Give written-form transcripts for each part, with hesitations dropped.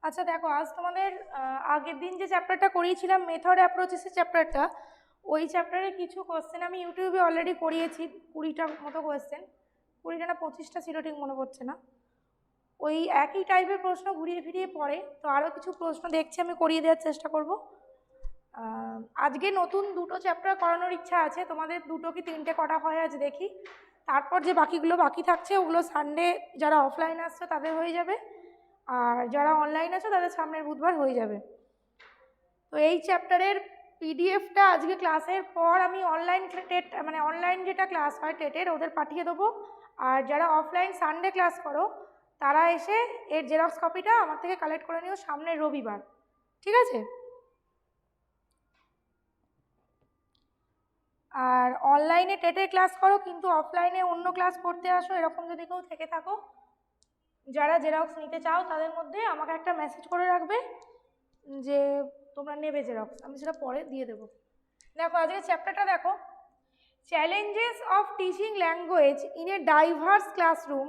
আচ্ছা দেখো, আজ তোমাদের আগের দিন যে চ্যাপ্টারটা করিয়েছিলাম মেথড অ্যাপ্রোচেসের চ্যাপ্টারটা, ওই চ্যাপ্টারে কিছু কোশ্চেন আমি ইউটিউবে অলরেডি করিয়েছি। 20টা মতো কোশ্চেন, 20টা না 25টা ছিল, ঠিক মনে পড়ছে না। ওই একই টাইপের প্রশ্ন ঘুরিয়ে ফিরিয়ে পড়ে, তো আরও কিছু প্রশ্ন দেখছি, আমি করিয়ে দেওয়ার চেষ্টা করব। আজকে নতুন 2টো চ্যাপ্টার করানোর ইচ্ছা আছে তোমাদের। 2টো কি 3টে কটা হয় আজ দেখি। তারপর যে বাকিগুলো বাকি থাকছে ওগুলো সানডে যারা অফলাইন আসছে তাদের হয়ে যাবে, আর যারা অনলাইন আছে তাদের সামনের বুধবার হয়ে যাবে। তো এই চ্যাপ্টারের পিডিএফটা আজকে ক্লাসের পর আমি অনলাইন টেট মানে অনলাইন যেটা ক্লাস হয় টেটের ওদের পাঠিয়ে দেবো। আর যারা অফলাইন সানডে ক্লাস করো তারা এসে এর জেরক্স কপিটা আমার থেকে কালেক্ট করে নিও সামনের রবিবার, ঠিক আছে? আর অনলাইনে টেটের ক্লাস করো কিন্তু অফলাইনে অন্য ক্লাস করতে আসো, এরকম যদি কেউ থেকে থাকো যারা জেরক্স নিতে চাও তাদের মধ্যে আমাকে একটা মেসেজ করে রাখবে যে তোমরা নেবে জেরক্স, আমি সেটা পরে দিয়ে দেবো। দেখো আজকে চ্যাপ্টারটা দেখো, challenges of teaching language in a diverse classroom,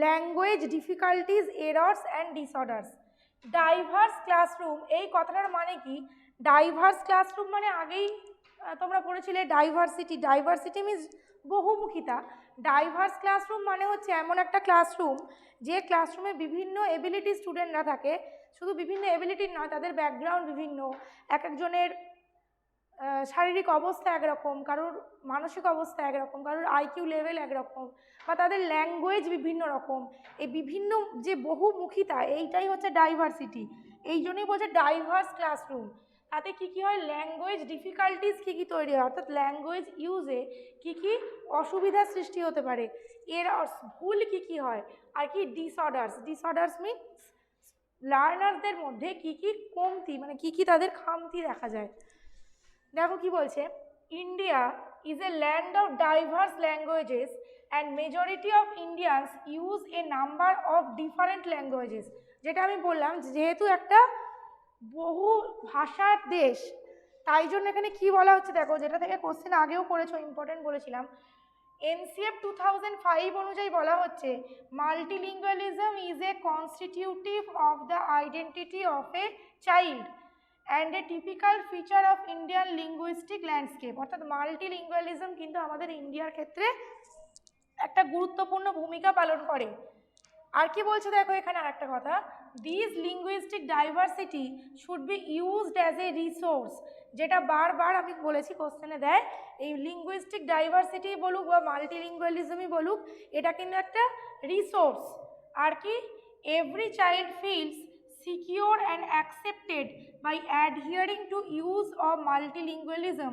language difficulties, errors and disorders. Diverse classroom, এই কথাটার মানে কি? ডাইভার্স ক্লাসরুম মানে আগেই তোমরা পড়েছিলে ডাইভার্সিটি। ডাইভার্সিটি মিনস বহুমুখিতা। ডাইভার্স ক্লাসরুম মানে হচ্ছে এমন একটা ক্লাসরুম যে ক্লাসরুমে বিভিন্ন এবিলিটি স্টুডেন্টরা থাকে। শুধু বিভিন্ন এবিলিটি নয়, তাদের ব্যাকগ্রাউন্ড বিভিন্ন, এক একজনের শারীরিক অবস্থা একরকম, কারোর মানসিক অবস্থা একরকম, কারোর আইকিউ লেভেল একরকম, বা তাদের ল্যাঙ্গুয়েজ বিভিন্ন রকম। এই বিভিন্ন যে বহুমুখিতা, এইটাই হচ্ছে ডাইভার্সিটি। এই জন্যই বলছে ডাইভার্স ক্লাসরুম। তাতে কী কী হয়? ল্যাঙ্গুয়েজ ডিফিকাল্টিস কী কী তৈরি হয়, অর্থাৎ ল্যাঙ্গুয়েজ ইউজে কী কী অসুবিধার সৃষ্টি হতে পারে, এর ভুল কী কী হয়, আর কি ডিসঅর্ডার্স। ডিসঅর্ডার্স মিনস লার্নারদের মধ্যে কী কী কমতি, মানে কী কী তাদের খামতি দেখা যায়। দেখো কি বলছে, India is a land of diverse languages and majority of Indians use a number of different languages. যেটা আমি বললাম, যেহেতু একটা বহু ভাষার দেশ, তাই জন্য এখানে কি বলা হচ্ছে দেখো, যেটা থেকে কোশ্চেন আগেও করেছো, ইম্পর্টেন্ট বলেছিলাম। এনসিএফ 2005 অনুযায়ী বলা হচ্ছে multilingualism is a constitutive of the identity of a child and a typical feature of Indian linguistic landscape. অর্থাৎ মাল্টিলিঙ্গুয়ালিজম কিন্তু আমাদের ইন্ডিয়ার ক্ষেত্রে একটা গুরুত্বপূর্ণ ভূমিকা পালন করে। আর কি বলছে দেখো এখানে আর একটা কথা, this linguistic diversity should be used as a resource. যেটা বারবার আমি বলেছি কোশ্চেনে দেয়, এই লিঙ্গুইস্টিক ডাইভার্সিটি বলুক বা মাল্টিলিঙ্গুয়ালিজমই বলুক, এটা কিন্তু একটা রিসোর্স। আর কি, every child feels secure and accepted by adhering to use of multilingualism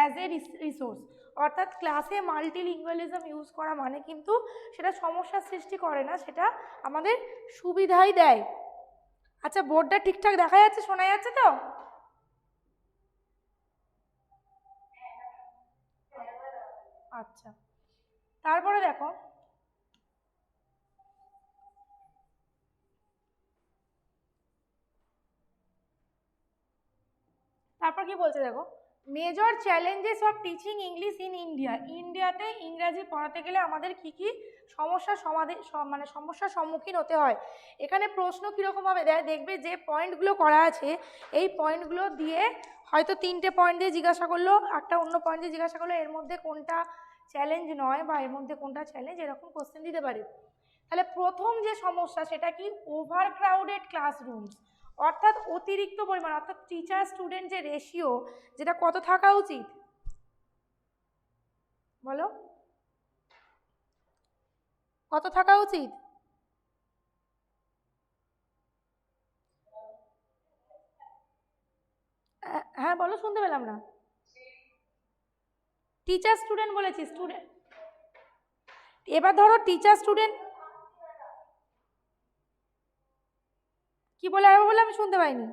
as a resource। অর্থাৎ ক্লাসে মাল্টিলিঙ্গুয়ালিজম ইউজ করা মানে কিন্তু সেটা সমস্যার সৃষ্টি করে না, সেটা আমাদের সুবিধাই দেয়। আচ্ছা বোর্ডটা ঠিকঠাক দেখা যাচ্ছে, শোনা যাচ্ছে তো? আচ্ছা, তারপরে দেখো, তারপর কি বলছে দেখো, major challenges of teaching English in India. ইন্ডিয়াতে ইংরাজি পড়াতে গেলে আমাদের কি কি সমস্যার মানে সমস্যার সম্মুখীন হতে হয়। এখানে প্রশ্ন কীরকমভাবে দেয় দেখবে, যে পয়েন্টগুলো করা আছে এই পয়েন্টগুলো দিয়ে হয়তো 3টে পয়েন্ট দিয়ে জিজ্ঞাসা করলো, একটা অন্য পয়েন্ট দিয়ে জিজ্ঞাসা করলো, এর মধ্যে কোনটা চ্যালেঞ্জ নয় বা এর মধ্যে কোনটা চ্যালেঞ্জ, এরকম কোশ্চেন দিতে পারে। তাহলে প্রথম যে সমস্যা সেটা কি, ওভার ক্রাউডেড ক্লাসরুমস। অর্থাৎ অতিরিক্ত পরিমাণ, অর্থাৎ টিচার স্টুডেন্ট যে রেশিও, যেটা কত থাকা উচিত বলো, কত থাকা উচিত? হ্যাঁ বলো, শুনতে পেলাম না। টিচার স্টুডেন্ট বলেছি, স্টুডেন্ট। এবার ধরো টিচার স্টুডেন্ট কি বলে আরেকবার বলে, আমি শুনতে পাইনি।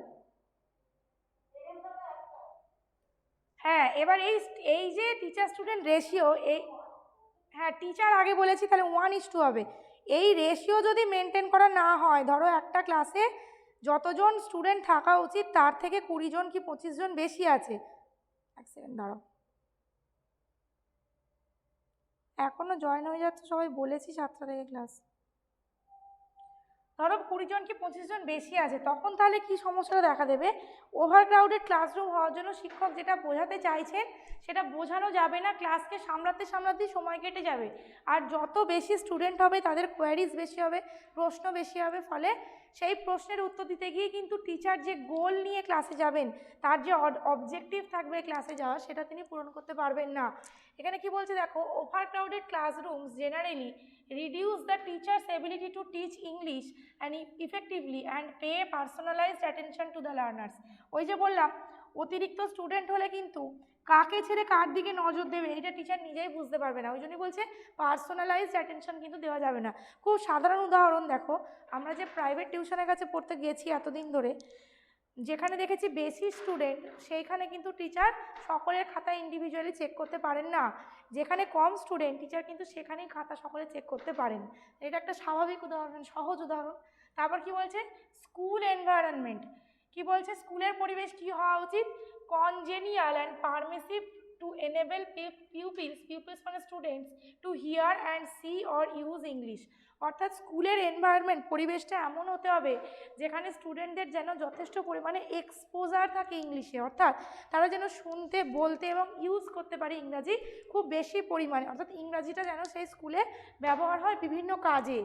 হ্যাঁ এবার এই এই যে টিচার স্টুডেন্ট রেশিও, এই হ্যাঁ টিচার আগে বলেছি, তাহলে 1:2 হবে। এই রেশিও যদি মেনটেন করা না হয়, ধরো একটা ক্লাসে যতজন স্টুডেন্ট থাকা উচিত তার থেকে 20 জন কি 25 জন বেশি আছে। এক সেকেন্ড দাঁড়াও, এখনো জয়েন হয়ে যাচ্ছে সবাই, বলেছি 7টা থেকে ক্লাস। ধরো 20 জন কি 25 জন বেশি আছে, তখন তাহলে কি সমস্যাটা দেখা দেবে? ওভারক্রাউডেড ক্লাসরুম হওয়ার জন্য শিক্ষক যেটা বোঝাতে চাইছেন সেটা বোঝানো যাবে না, ক্লাসকে সামলাতেই সময় কেটে যাবে। আর যত বেশি স্টুডেন্ট হবে তাদের কোয়ারিজ বেশি হবে, প্রশ্ন বেশি হবে, ফলে সেই প্রশ্নের উত্তর দিতে গিয়ে কিন্তু টিচার যে গোল নিয়ে ক্লাসে যাবেন, তার যে অবজেক্টিভ থাকবে ক্লাসে যাওয়া, সেটা তিনি পূরণ করতে পারবেন না। এখানে কি বলছে দেখো, overcrowded classrooms generally reduce the teacher's ability to teach English and effectively and pay personalized attention to the learners। ওই যে বললাম, অতিরিক্ত স্টুডেন্ট হলে কিন্তু কাকে ছেড়ে কার দিকে নজর দেবে এটা টিচার নিজেই বুঝতে পারবে না, ওই জন্যই বলছে পার্সোনালাইজড অ্যাটেনশন কিন্তু দেওয়া যাবে না। খুব সাধারণ উদাহরণ দেখো, আমরা যে প্রাইভেট টিউশনের কাছে পড়তে গেছি এতদিন ধরে, যেখানে দেখেছি বেশি স্টুডেন্ট সেইখানে কিন্তু টিচার সকলের খাতা ইন্ডিভিজুয়ালি চেক করতে পারেন না, যেখানে কম স্টুডেন্ট টিচার কিন্তু সেখানেই খাতা সকলে চেক করতে পারেন। এটা একটা স্বাভাবিক উদাহরণ, সহজ উদাহরণ। তারপর কি বলছে, স্কুল এনভায়রনমেন্ট, কি বলছে স্কুলের পরিবেশ কি হওয়া উচিত, congenial and permissive to enable pupils মানে students to hear and see or use English. অর্থাৎ স্কুলের এনভায়রনমেন্ট পরিবেশটা এমন হতে হবে যেখানে স্টুডেন্টদের যেন যথেষ্ট পরিমাণে এক্সপোজার থাকে ইংলিশে, অর্থাৎ তারা যেন শুনতে, বলতে এবং ইউজ করতে পারে ইংরাজি খুব বেশি পরিমাণে, অর্থাৎ ইংরাজিটা যেন সেই স্কুলে ব্যবহার হয় বিভিন্ন কাজে।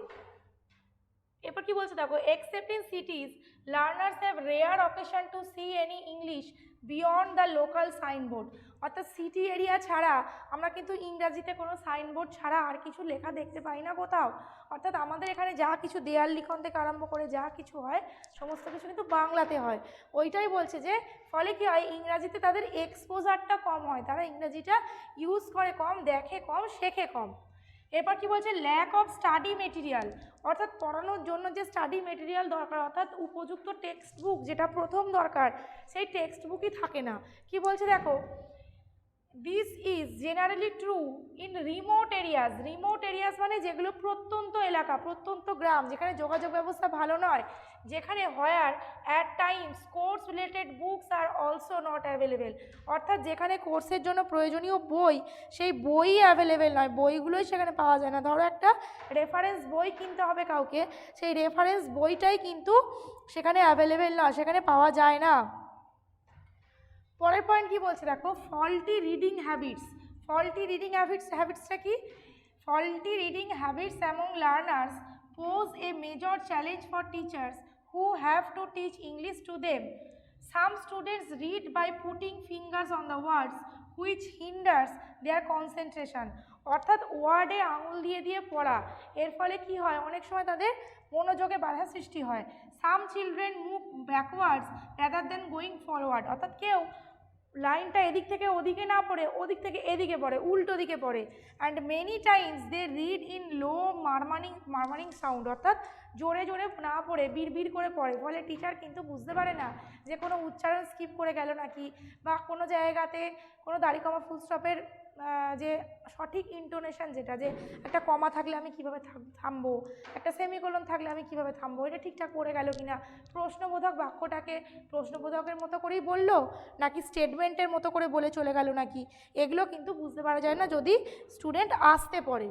এরপর কি বলছে দেখো, except in cities learners have rare occasion to see any English beyond the local signboard. অর্থাৎ সিটি এরিয়া ছাড়া আমরা কিন্তু ইংরাজিতে কোনো সাইনবোর্ড ছাড়া আর কিছু লেখা দেখতে পাই না কোথাও। অর্থাৎ আমাদের এখানে যা কিছু দেয়াল লিখন থেকে আরম্ভ করে যা কিছু হয় সমস্ত কিছু কিন্তু বাংলাতে হয়। ওইটাই বলছে যে ফলে কি হয়, ইংরাজিতে তাদের এক্সপোজারটা কম হয়, তারা ইংরাজিটা ইউজ করে কম, দেখে কম, শেখে কম। এরপর কি বলছে, ল্যাক অফ স্টাডি মেটেরিয়াল, অর্থাৎ পড়ানোর জন্য যে স্টাডি মেটেরিয়াল দরকার, অর্থাৎ উপযুক্ত টেক্সট বুক যেটা প্রথম দরকার, সেই টেক্সট বুকই থাকে না। কি বলছে দেখো, this is generally true in remote areas মানে যেগুলো প্রত্যন্ত এলাকা, প্রত্যন্ত গ্রাম, যেখানে যোগাযোগ ব্যবস্থা ভালো নয়, যেখানে where at times course related books are also not available. অর্থাৎ যেখানে কোর্সের জন্য প্রয়োজনীয় বই, সেই বই অ্যাভেলেবেল নয়, বইগুলোই সেখানে পাওয়া যায় না। ধরো একটা রেফারেন্স বই কিনতে হবে কাউকে, সেই রেফারেন্স বইটাই কিন্তু সেখানে অ্যাভেলেবেল না, সেখানে পাওয়া যায় না। পরের পয়েন্ট কি বলছে দেখো, ফল্টি রিডিং হ্যাবিটসটা কি, faulty reading habits among learners pose a major challenge for teachers who have to teach English to them. Some students read by putting fingers on the words which hinders their concentration. অর্থাৎ ওয়ার্ডে আঙুল দিয়ে দিয়ে পড়া, এর ফলে কি হয়, অনেক সময় তাদের মনোযোগে বাধা সৃষ্টি হয়। সাম children move backwards rather than going forward, অর্থাৎ কেউ লাইনটা এদিক থেকে ওদিকে না পড়ে ওদিক থেকে এদিকে পড়ে, উল্টো দিকে পড়ে। And many times they read in low murmuring sound, অর্থাৎ জোরে জোরে না পড়ে বিড়বিড় করে পড়ে, ফলে টিচার কিন্তু বুঝতে পারে না যে কোনো উচ্চারণ স্কিপ করে গেল নাকি, বা কোনো জায়গাতে কোনো দাড়ি কমা ফুল স্টপের যে সঠিক ইন্টোনেশন, যেটা যে একটা কমা থাকলে আমি কিভাবে থামবো, একটা সেমিকোলন থাকলে আমি কিভাবে থামবো, এটা ঠিকঠাক পড়ে গেল কিনা, প্রশ্নবোধক বাক্যটাকে প্রশ্নবোধকের মতো করেই বললো নাকি স্টেটমেন্টের মতো করে বলে চলে গেল নাকি, এগুলো কিন্তু বুঝতে পারা যায় না যদি স্টুডেন্ট আসতে পড়ে।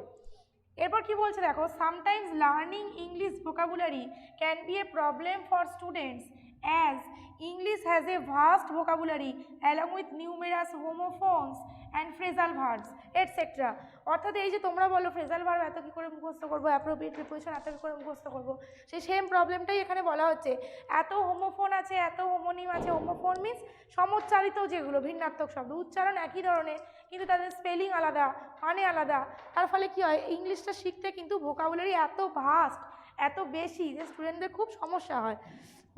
এরপর কি বলছে দেখো, sometimes learning English vocabulary can B A problem for students as English has a vast vocabulary along with numerous homophones and phrasal verbs etc. অর্থাৎ এই যে তোমরা বলো ফ্রেজাল ভার্ব এত কী করে মুখস্থ করবো, অ্যাপ্রোপ্রিয়েট প্রিপোজিশন এত কী করে মুখস্থ করবো, সেই সেম প্রবলেমটাই এখানে বলা হচ্ছে। এত হোমোফোন আছে, এত হোমোনিম আছে, হোমোফোন মিনস সমোচ্চারিত যেগুলো ভিন্নাত্মক শব্দ, উচ্চারণ একই ধরনের কিন্তু তাদের স্পেলিং আলাদা, মানে আলাদা, তার ফলে কি হয়, ইংলিশটা শিখতে কিন্তু ভোকাবুলারি এত ভাস্ট, এত বেশি যে স্টুডেন্টদের খুব সমস্যা হয়।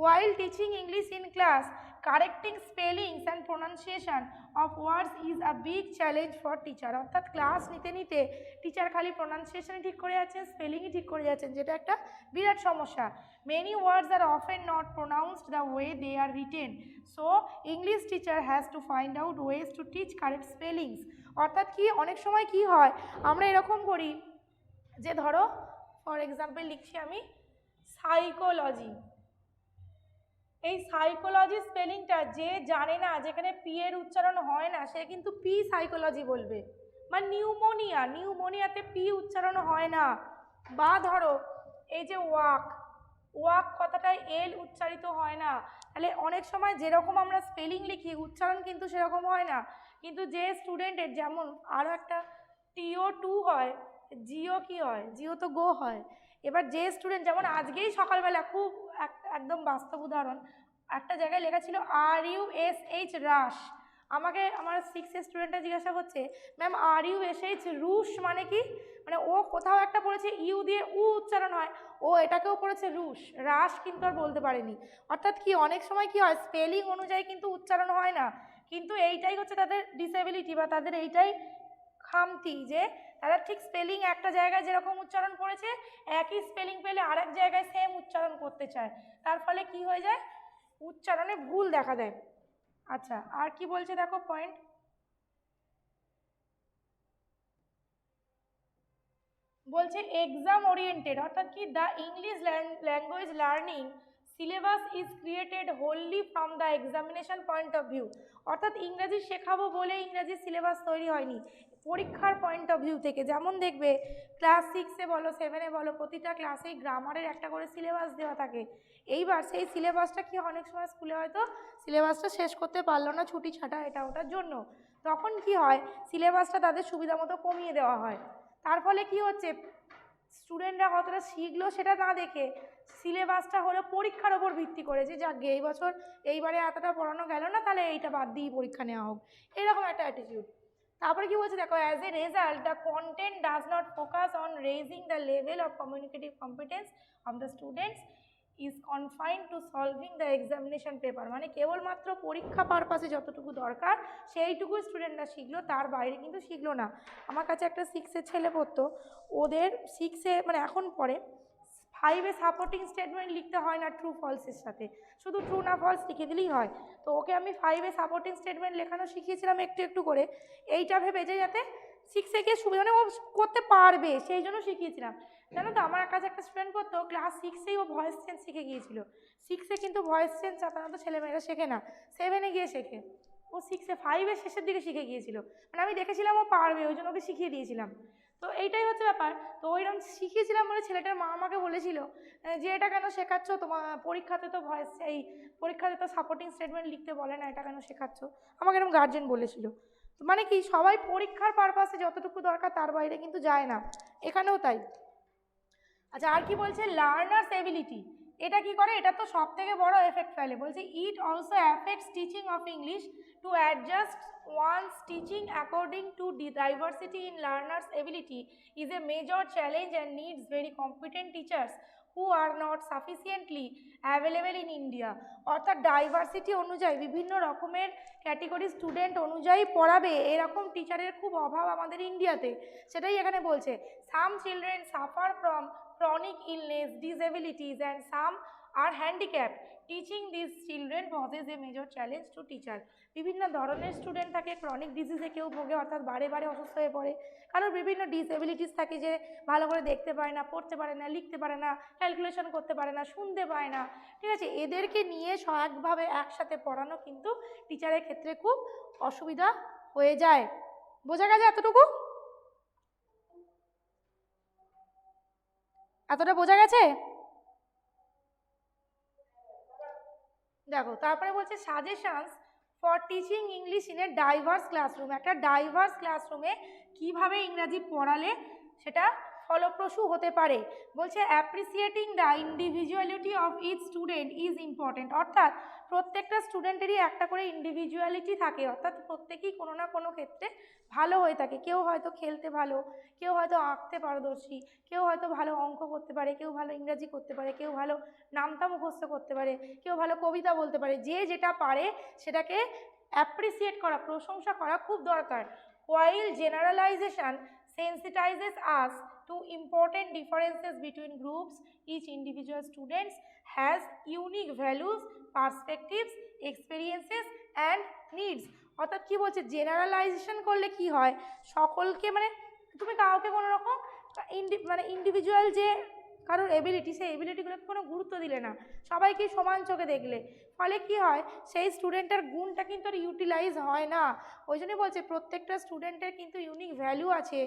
While teaching English in class, correcting spellings and pronunciation of words is a big challenge for teacher. অর্থাৎ ক্লাস নিতে নিতে টিচার খালি প্রোনাউন্সিয়েশনই ঠিক করে যাচ্ছেন, স্পেলিংই ঠিক করে যাচ্ছেন, যেটা একটা বিরাট সমস্যা। Many words are often not pronounced the way they are written. So English teacher has to find out ways to teach correct spellings. অর্থাৎ কি, অনেক সময় কি হয়, আমরা এরকম করি যে ধরো ফর এক্সাম্পল লিখছি আমি সাইকোলজি, এই সাইকোলজি স্পেলিংটা যে জানে না, যেখানে পি এর উচ্চারণ হয় না, সে কিন্তু পি সাইকোলজি বলবে। বা নিউমোনিয়াতে পি উচ্চারণ হয় না। বা ধরো এই যে ওয়াক, ওয়াক কথাটায় এল উচ্চারিত হয় না। তাহলে অনেক সময় যেরকম আমরা স্পেলিং লিখি উচ্চারণ কিন্তু সেরকম হয় না। কিন্তু যে স্টুডেন্টের যেমন আরও একটা টিও টু হয়, জিও কি হয়, জিও তো গো হয়। এবার যে স্টুডেন্ট যেমন আজকেই সকালবেলা খুব একদম বাস্তব উদাহরণ, একটা জায়গায় লেখা ছিল RUSH রাশ। আমাকে আমার 6 স্টুডেন্টটা জিজ্ঞাসা করছে, ম্যাম RUSH রুশ মানে কি? মানে ও কোথাও একটা পড়েছে ইউ দিয়ে উ উচ্চারণ হয়, ও এটাকেও পড়েছে রুশ, রাশ কিন্তু আর বলতে পারেনি। অর্থাৎ কি অনেক সময় কি হয় স্পেলিং অনুযায়ী কিন্তু উচ্চারণ হয় না, কিন্তু এইটাই হচ্ছে তাদের ডিসেবিলিটি বা তাদের এইটাই খামতি যে তারা ঠিক স্পেলিং একটা জায়গায় যেরকম উচ্চারণ করেছে একই স্পেলিং পেলে আরেক জায়গায় সেম উচ্চারণ করতে চায়, তার ফলে কি হয়ে যায় উচ্চারণে ভুল দেখা দেয়। আচ্ছা আর কি বলছে দেখো পয়েন্ট, বলছে এক্সাম ওরিয়েন্টেড, অর্থাৎ কি the English language learning syllabus is created wholly from the examination point of view. অর্থাৎ ইংরাজি শেখাবো বলে ইংরাজি সিলেবাস তৈরি হয়নি, পরীক্ষার পয়েন্ট অফ ভিউ থেকে। যেমন দেখবে ক্লাস 6-এ বলো 7-এ বলো প্রতিটা ক্লাসেই গ্রামারের একটা করে সিলেবাস দেওয়া থাকে। এইবার সেই সিলেবাসটা কি অনেক সময় স্কুলে হয়তো সিলেবাসটা শেষ করতে পারলো না ছুটি ছাটা এটা ওটার জন্য, তখন কি হয় সিলেবাসটা তাদের সুবিধা মতো কমিয়ে দেওয়া হয়। তার ফলে কি হচ্ছে স্টুডেন্টরা কতটা শিখলো সেটা না দেখে সিলেবাসটা হলো পরীক্ষার ওপর ভিত্তি করে যে যাক এই বছর এইবারে এতটা পড়ানো গেল না তাহলে এইটা বাদ দিয়েই পরীক্ষা নেওয়া হোক, এরকম একটা অ্যাটিটিউড। তারপরে কি বলছে দেখো, as a result the content does not focus on raising the level of communicative competence of the students is confined two solving the examination paper. মানে কেবলমাত্র পরীক্ষা পারপাসে যতটুকু দরকার সেইটুকু স্টুডেন্টরা শিখলো, তার বাইরে কিন্তু শিখলো না। আমার কাছে একটা 6-এর ছেলে পড়তো, ওদের 6-এ মানে এখন পড়ে 5-এ সাপোর্টিং স্টেটমেন্ট লিখতে হয় না ট্রু ফলসের সাথে, শুধু ট্রু না ফলস লিখে দিলেই হয়। তো ওকে আমি 5-এ সাপোর্টিং স্টেটমেন্ট লেখানো শিখিয়েছিলাম একটু একটু করে, এইটা ভেবে যে যাতে 6-এ গিয়ে সুবিধা মানে ও করতে পারবে সেই জন্য শিখিয়েছিলাম। জানো তো আমার কাছে একটা স্টুডেন্ট পড়তো ক্লাস 6-এই ও ভয়েস চেঞ্জ শিখে গিয়েছিল। 6-এ কিন্তু ভয়েস চেঞ্জ সাধারণত ছেলেমেয়েরা শেখে না, 7-এ গিয়ে শেখে, ও 6-এ 5-এর শেষের দিকে শিখে গিয়েছিল। মানে আমি দেখেছিলাম ও পারবে ওই জন্য ওকে শিখিয়ে দিয়েছিলাম। তো এইটাই হচ্ছে ব্যাপার। তো ওইরকম শিখিয়েছিলাম বলে ছেলেটার মা আমাকে বলেছিল যে এটা কেন শেখাচ্ছ, তোমার পরীক্ষাতে তো ভয়েস এই পরীক্ষাতে তো সাপোর্টিং স্টেটমেন্ট লিখতে বলে না, এটা কেন শেখাচ্ছ, আমাকে এরকম গার্জেন বলেছিল। তো মানে কি সবাই পরীক্ষার পারপাসে যতটুকু দরকার তার বাইরে কিন্তু যায় না, এখানেও তাই। আচ্ছা আর কি বলছে লার্নার্স এবিলিটি, এটা কি করে, এটা তো সব থেকে বড় এফেক্ট ফেলে। বলছে it also affects teaching of English to adjust one's teaching according to diversity in learners ability is a major challenge and needs very competent teachers who are not sufficiently available in India. অর্থাৎ diversity অনুযায়ী বিভিন্ন রকমের category student অনুযায়ী পড়াবে এরকম টিচারের খুব অভাব আমাদের ইন্ডিয়াতে, সেটাই এখানে বলছে। সাম children suffer from chronic illness, disabilities and some are handicapped. Teaching these children poses a major challenge to teacher. বিভিন্ন ধরনের স্টুডেন্ট থাকে, ক্রনিক ডিজিজে কেউ ভোগে অর্থাৎ বারে বারে অসুস্থ হয়ে পড়ে, কারোর বিভিন্ন ডিসএবিলিটিস থাকে যে ভালো করে দেখতে পারে না, পড়তে পারে না, লিখতে পারে না, ক্যালকুলেশন করতে পারে না, শুনতে পায় না, ঠিক আছে। এদেরকে নিয়ে সহায়কভাবে একসাথে পড়ানো কিন্তু টিচারের ক্ষেত্রে খুব অসুবিধা হয়ে যায়। বোঝা গেছে এতটুকু? এতটা বোঝা গেছে? দেখো তারপরে বলছে suggestions for teaching English in a diverse classroom. একটা ডাইভার্স ক্লাসরুমে কিভাবে ইংরাজি পড়ালে সেটা ফলপ্রসূ হতে পারে। বলছে appreciating the individuality of each student is important. অর্থাৎ প্রত্যেকটা স্টুডেন্টেরই একটা করে ইন্ডিভিজুয়ালিটি থাকে, অর্থাৎ প্রত্যেকেই কোনো না কোনো ক্ষেত্রে ভালো হয়ে থাকে। কেউ হয়তো খেলতে ভালো, কেউ হয়তো আঁকতে পারদর্শী, কেউ হয়তো ভালো অঙ্ক করতে পারে, কেউ ভালো ইংরাজি করতে পারে, কেউ ভালো নামতা মুখস্থ করতে পারে, কেউ ভালো কবিতা বলতে পারে। যে যেটা পারে সেটাকে অ্যাপ্রিসিয়েট করা, প্রশংসা করা খুব দরকার। While generalisation sensitizes us to important differences between groups, each individual student has unique values, perspectives, experiences and needs. অর্থাৎ কি বলছে জেনারেলাইজেশন করলে কি হয়, সকলকে মানে তুমি কাউকে কোনো রকম মানে ইন্ডিভিজুয়াল যে কারোর এবিলিটি সেই এবিলিটিগুলোকে কোনো গুরুত্ব দিলে না, সবাইকে সমান চোখে দেখলে, ফলে কি হয় সেই স্টুডেন্টের গুণটা কিন্তু ইউটিলাইজ হয় না। ওই জন্যই বলছে প্রত্যেকটা স্টুডেন্টের কিন্তু ইউনিক ভ্যালু আছে,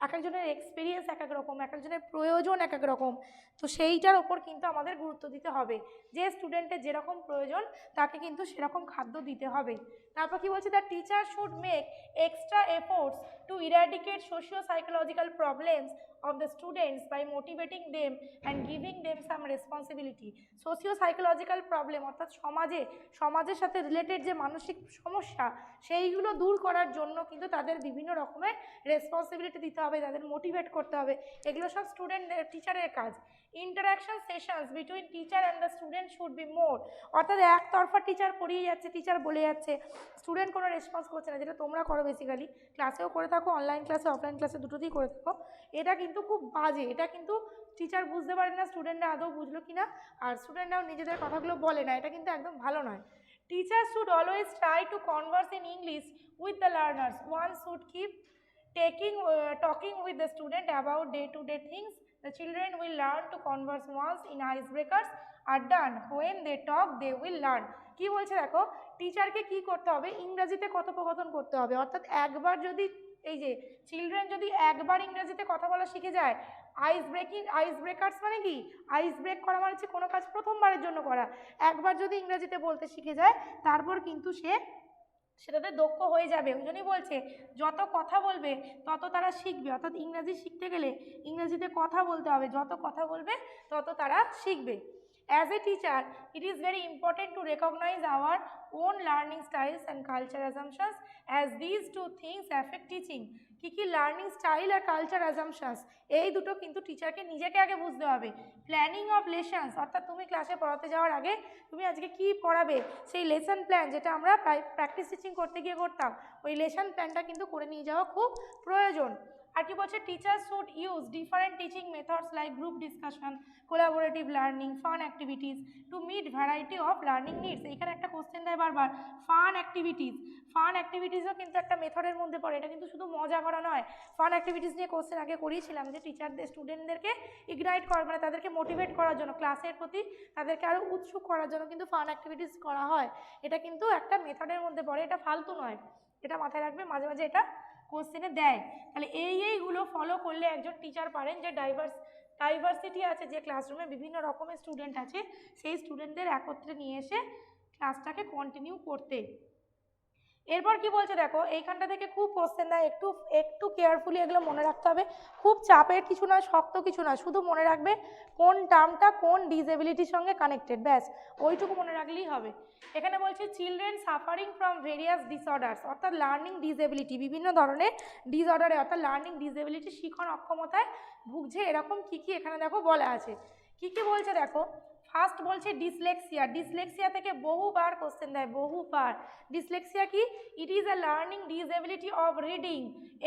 এক একজনের এক্সপিরিয়েন্স এক এক রকম, এক একজনের প্রয়োজন এক এক রকম। তো সেইটার ওপর কিন্তু আমাদের গুরুত্ব দিতে হবে, যে স্টুডেন্টের যেরকম প্রয়োজন তাকে কিন্তু সেরকম খাদ্য দিতে হবে। তারপর কি বলছে, the teacher should make extra efforts to eradicate socio psychological problems of the students by motivating them and giving them some responsibility. Socio psychological problem অর্থাৎ সমাজের সাথে রিলেটেড যে মানসিক সমস্যা সেইগুলো দূর করার জন্য কিন্তু তাদের বিভিন্ন রকমের রেসপন্সিবিলিটি দিতে হবে, তাদের মোটিভেট করতে হবে। এগুলো সব টিচারের কাজ। Interaction sessions between teacher and the student should be more, অর্থাৎ একতরফা টিচার পড়িয়ে যাচ্ছে, টিচার বলে যাচ্ছে, স্টুডেন্ট কোনো রেসপন্স করছে না, যেটা তোমরা করো বেসিক্যালি, ক্লাসেও করে থাকো, অনলাইন ক্লাসে অফলাইন ক্লাসে দুটোতেই করে থাকো। এটা কিন্তু খুব বাজে, এটা কিন্তু টিচার বুঝতে পারে না স্টুডেন্টরা আদৌ বুঝলো কিনা, আর স্টুডেন্টরাও নিজেদের কথাগুলো বলে না, এটা কিন্তু একদম ভালো নয়। Teacher should always try to Converse in English with the learners, one should keep talking with the student about day-to-day things. The children will learn to converse once in icebreakers are done. When they talk, they will learn. কি বলছে দেখো, টিচারকে কি করতে হবে, ইংরেজিতে কথোপকথন করতে হবে। অর্থাৎ একবার যদি এই যে চিলড্রেন যদি একবার ইংরেজিতে কথা বলা শিখে যায়, আইস ব্রেকার্স মানে কি, আইস ব্রেক করা মানে হচ্ছে কোনো কাজ প্রথমবারের জন্য করা। একবার যদি ইংরেজিতে বলতে শিখে যায় তারপর কিন্তু সে সেটাতে দক্ষ হয়ে যাবে। ওই জন্যই বলছে যত কথা বলবে তত তারা শিখবে, অর্থাৎ ইংরাজি শিখতে গেলে ইংরেজিতে কথা বলতে হবে, যত কথা বলবে তত তারা শিখবে। As a teacher, it is very important to recognize our own learning styles and culture assumptions, as these two things affect teaching. কি লার্নিং স্টাইল আর কালচার অ্যাজাম্পশনস, এই দুটো কিন্তু টিচারকে নিজেকে আগে বুঝতে হবে। প্ল্যানিং অফ লেসনস, অর্থাৎ তুমি ক্লাসে পড়াতে যাওয়ার আগে তুমি আজকে কি পড়াবে সেই লেসন প্ল্যান, যেটা আমরা প্র্যাকটিস টিচিং করতে গিয়ে করতাম, ওই লেসন প্ল্যানটা কিন্তু করে নিয়ে যাওয়া খুব প্রয়োজন। আর কি বলছে, teacher should use different teaching methods like group discussion, collaborative learning, fun activities to meet variety of learning needs. এইখানে একটা কোশ্চেন দেয় বারবার, ফান অ্যাক্টিভিটিসও কিন্তু একটা মেথডের মধ্যে পড়ে, এটা কিন্তু শুধু মজা করা নয়। ফান অ্যাক্টিভিটিস নিয়ে কোশ্চেন আগে করিয়েছিলাম, যে টিচারদের স্টুডেন্টদেরকে ইগনাইট করা, মানে তাদেরকে মোটিভেট করার জন্য, ক্লাসের প্রতি তাদেরকে আরও উৎসুক করার জন্য কিন্তু ফান অ্যাক্টিভিটিস করা হয়। এটা কিন্তু একটা মেথডের মধ্যে পড়ে, এটা ফালতু নয়, এটা মাথায় রাখবে, মাঝে মাঝে এটা কোশ্চেনে দেয়। তাহলে এইগুলো ফলো করলে একজন টিচার পারেন যে ডাইভার্সিটি আছে, যে ক্লাসরুমে বিভিন্ন রকমের স্টুডেন্ট আছে, সেই স্টুডেন্টদের একত্রে নিয়ে এসে ক্লাসটাকে কন্টিনিউ করতে। এরপর কি বলছে দেখো, এইখানটা থেকে খুব কোশ্চেন দেয়, একটু কেয়ারফুলি এগুলো মনে রাখতে হবে। খুব চাপের কিছু নয়, শক্ত কিছু নয়, শুধু মনে রাখবে কোন টার্মটা কোন ডিসএবিলিটির সঙ্গে কানেক্টেড, ব্যাস ওইটুকু মনে রাখলেই হবে। এখানে বলছে children suffering from various disorders, অর্থাৎ লার্নিং ডিসএবিলিটি, বিভিন্ন ধরনের ডিসঅর্ডারে অর্থাৎ লার্নিং ডিসএবিলিটি, শিখন অক্ষমতায় ভুগছে, এরকম কি এখানে দেখো বলা আছে। কি বলছে দেখো, ফার্স্ট বলছে ডিসলেক্সিয়া থেকে বহুবার কোশ্চেন দেয়, বহুবার। ডিসলেক্সিয়া কি, it is a learning disability of reading,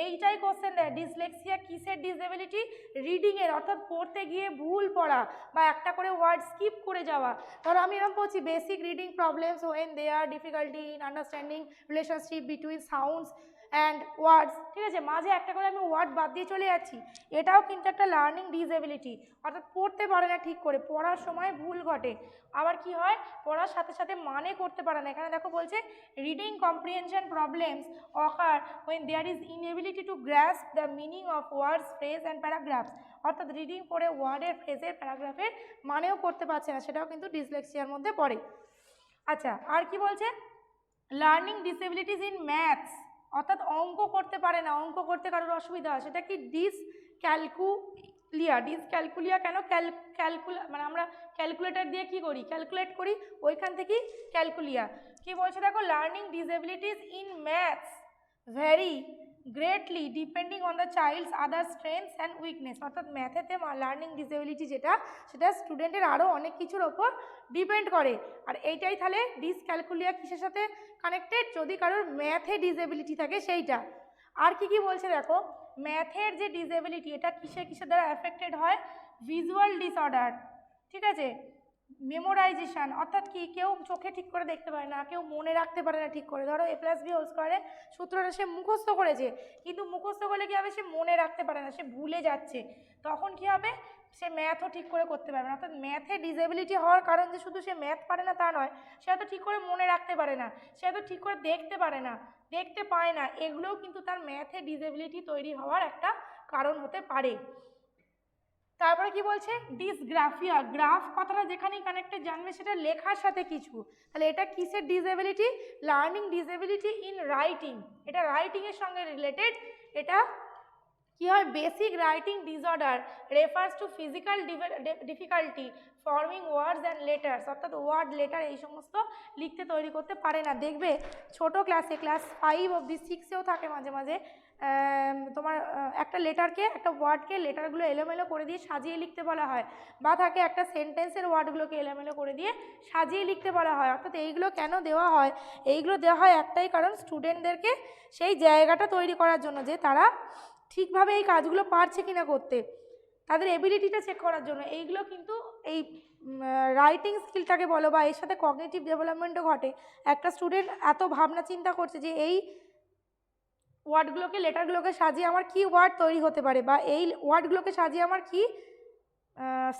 এইটাই কোশ্চেন দেয়। ডিসলেক্সিয়া কিসের ডিসএবিলিটি, রিডিংয়ের, অর্থাৎ পড়তে গিয়ে ভুল পড়া বা একটা করে ওয়ার্ড স্কিপ করে যাওয়া। ধরো আমি এরকম বলছি, basic reading problems when they are difficulty in understanding relationship between sounds and words, ঠিক আছে, মাঝে একটা করে আমি ওয়ার্ড বাদ দিয়ে চলে যাচ্ছি, এটাও কিন্তু একটা লার্নিং ডিসএবিলিটি, অর্থাৎ পড়তে পারে না ঠিক করে, পড়ার সময় ভুল ঘটে। আবার কি হয়, পড়ার সাথে সাথে মানে করতে পারে না। এখানে দেখো বলছে reading comprehension problems ochre when there is inability to grasp the meaning of words, phrase and paragraphs, অর্থাৎ রিডিং পড়ে ওয়ার্ডের, ফ্রেজের, প্যারাগ্রাফের মানেও করতে পারছে না, সেটাও কিন্তু ডিসলেক্সিয়ার মধ্যে পড়ে। আচ্ছা, আর কি বলছে, লার্নিং ডিসএবিলিটিস ইন ম্যাথস, অর্থাৎ অঙ্ক করতে পারে না, অঙ্ক করতে কারোর অসুবিধা হয়, সেটা কি ডিসক্যালকুলিয়া কেন, মানে আমরা ক্যালকুলেটর দিয়ে কি করি, ক্যালকুলেট করি, ওইখান থেকেই ক্যালকুলিয়া। কি বলছে দেখো, learning disabilities in maths vary greatly depending on the child's other strengths and weakness, অর্থাৎ ম্যাথেতে লার্নিং ডিসএবিলিটি যেটা, সেটা স্টুডেন্টের আরও অনেক কিছুর ওপর ডিপেন্ড করে। আর এইটাই তাহলে ডিসক্যালকুলিয়া কিসের সাথে কানেক্টেড, যদি কারোর ম্যাথে ডিসএবিলিটি থাকে সেইটা। আর কি বলছে দেখো, ম্যাথের যে ডিসএবিলিটি, এটা কিসের দ্বারা অ্যাফেক্টেড হয়, ভিজুয়াল ডিসঅর্ডার, ঠিক আছে, মেমোরাইজেশন, অর্থাৎ কি কেউ চোখে ঠিক করে দেখতে পারে না, কেউ মনে রাখতে পারে না ঠিক করে। ধরো a+b² সূত্রটা সে মুখস্থ করেছে, কিন্তু মুখস্থ করলে কী হবে, সে মনে রাখতে পারে না, সে ভুলে যাচ্ছে, তখন কি হবে, সে ম্যাথও ঠিক করে করতে পারবে না। অর্থাৎ ম্যাথে ডিসএবিলিটি হওয়ার কারণ যে শুধু সে ম্যাথ পারে না তা নয়, সে এত ঠিক করে মনে রাখতে পারে না, সে এত ঠিক করে দেখতে পারে না, দেখতে পায় না, এগুলোও কিন্তু তার ম্যাথে ডিসএবিলিটি তৈরি হওয়ার একটা কারণ হতে পারে। তারপরে কি বলছে, ডিসগ্রাফিয়া, গ্রাফ কথাটা যেখানেই কানেক্টেড জানবে সেটা লেখার সাথে কিছু, তাহলে এটা কিসের disability, learning disability in writing, এটা রাইটিংয়ের সঙ্গে রিলেটেড। এটা কি হয়, basic writing disorder refers to physical difficulty forming words and letters, অর্থাৎ ওয়ার্ড লেটার এই সমস্ত লিখতে তৈরি করতে পারে না। দেখবে ছোট ক্লাসে ক্লাস 5 অবধি 6এও থাকে মাঝে মাঝে তোমার একটা লেটারকে, একটা ওয়ার্ডকে লেটারগুলো এলোমেলো করে দিয়ে সাজিয়ে লিখতে বলা হয়, বা থাকে একটা সেন্টেন্সের ওয়ার্ডগুলোকে এলোমেলো করে দিয়ে সাজিয়ে লিখতে বলা হয়। অর্থাৎ এইগুলো কেন দেওয়া হয়, এইগুলো দেওয়া হয় একটাই কারণ, স্টুডেন্টদেরকে সেই জায়গাটা তৈরি করার জন্য যে তারা ঠিকভাবে এই কাজগুলো পারছে কিনা করতে, তাদের এবিলিটিটা চেক করার জন্য। এইগুলো কিন্তু এই রাইটিং স্কিলটাকে বলো বা এর সাথে কগনিটিভ ডেভেলপমেন্টও ঘটে। একটা স্টুডেন্ট এত ভাবনা চিন্তা করছে যে এই ওয়ার্ডগুলোকে, লেটারগুলোকে সাজিয়ে আমার কি ওয়ার্ড তৈরি হতে পারে, বা এই ওয়ার্ডগুলোকে সাজিয়ে আমার কি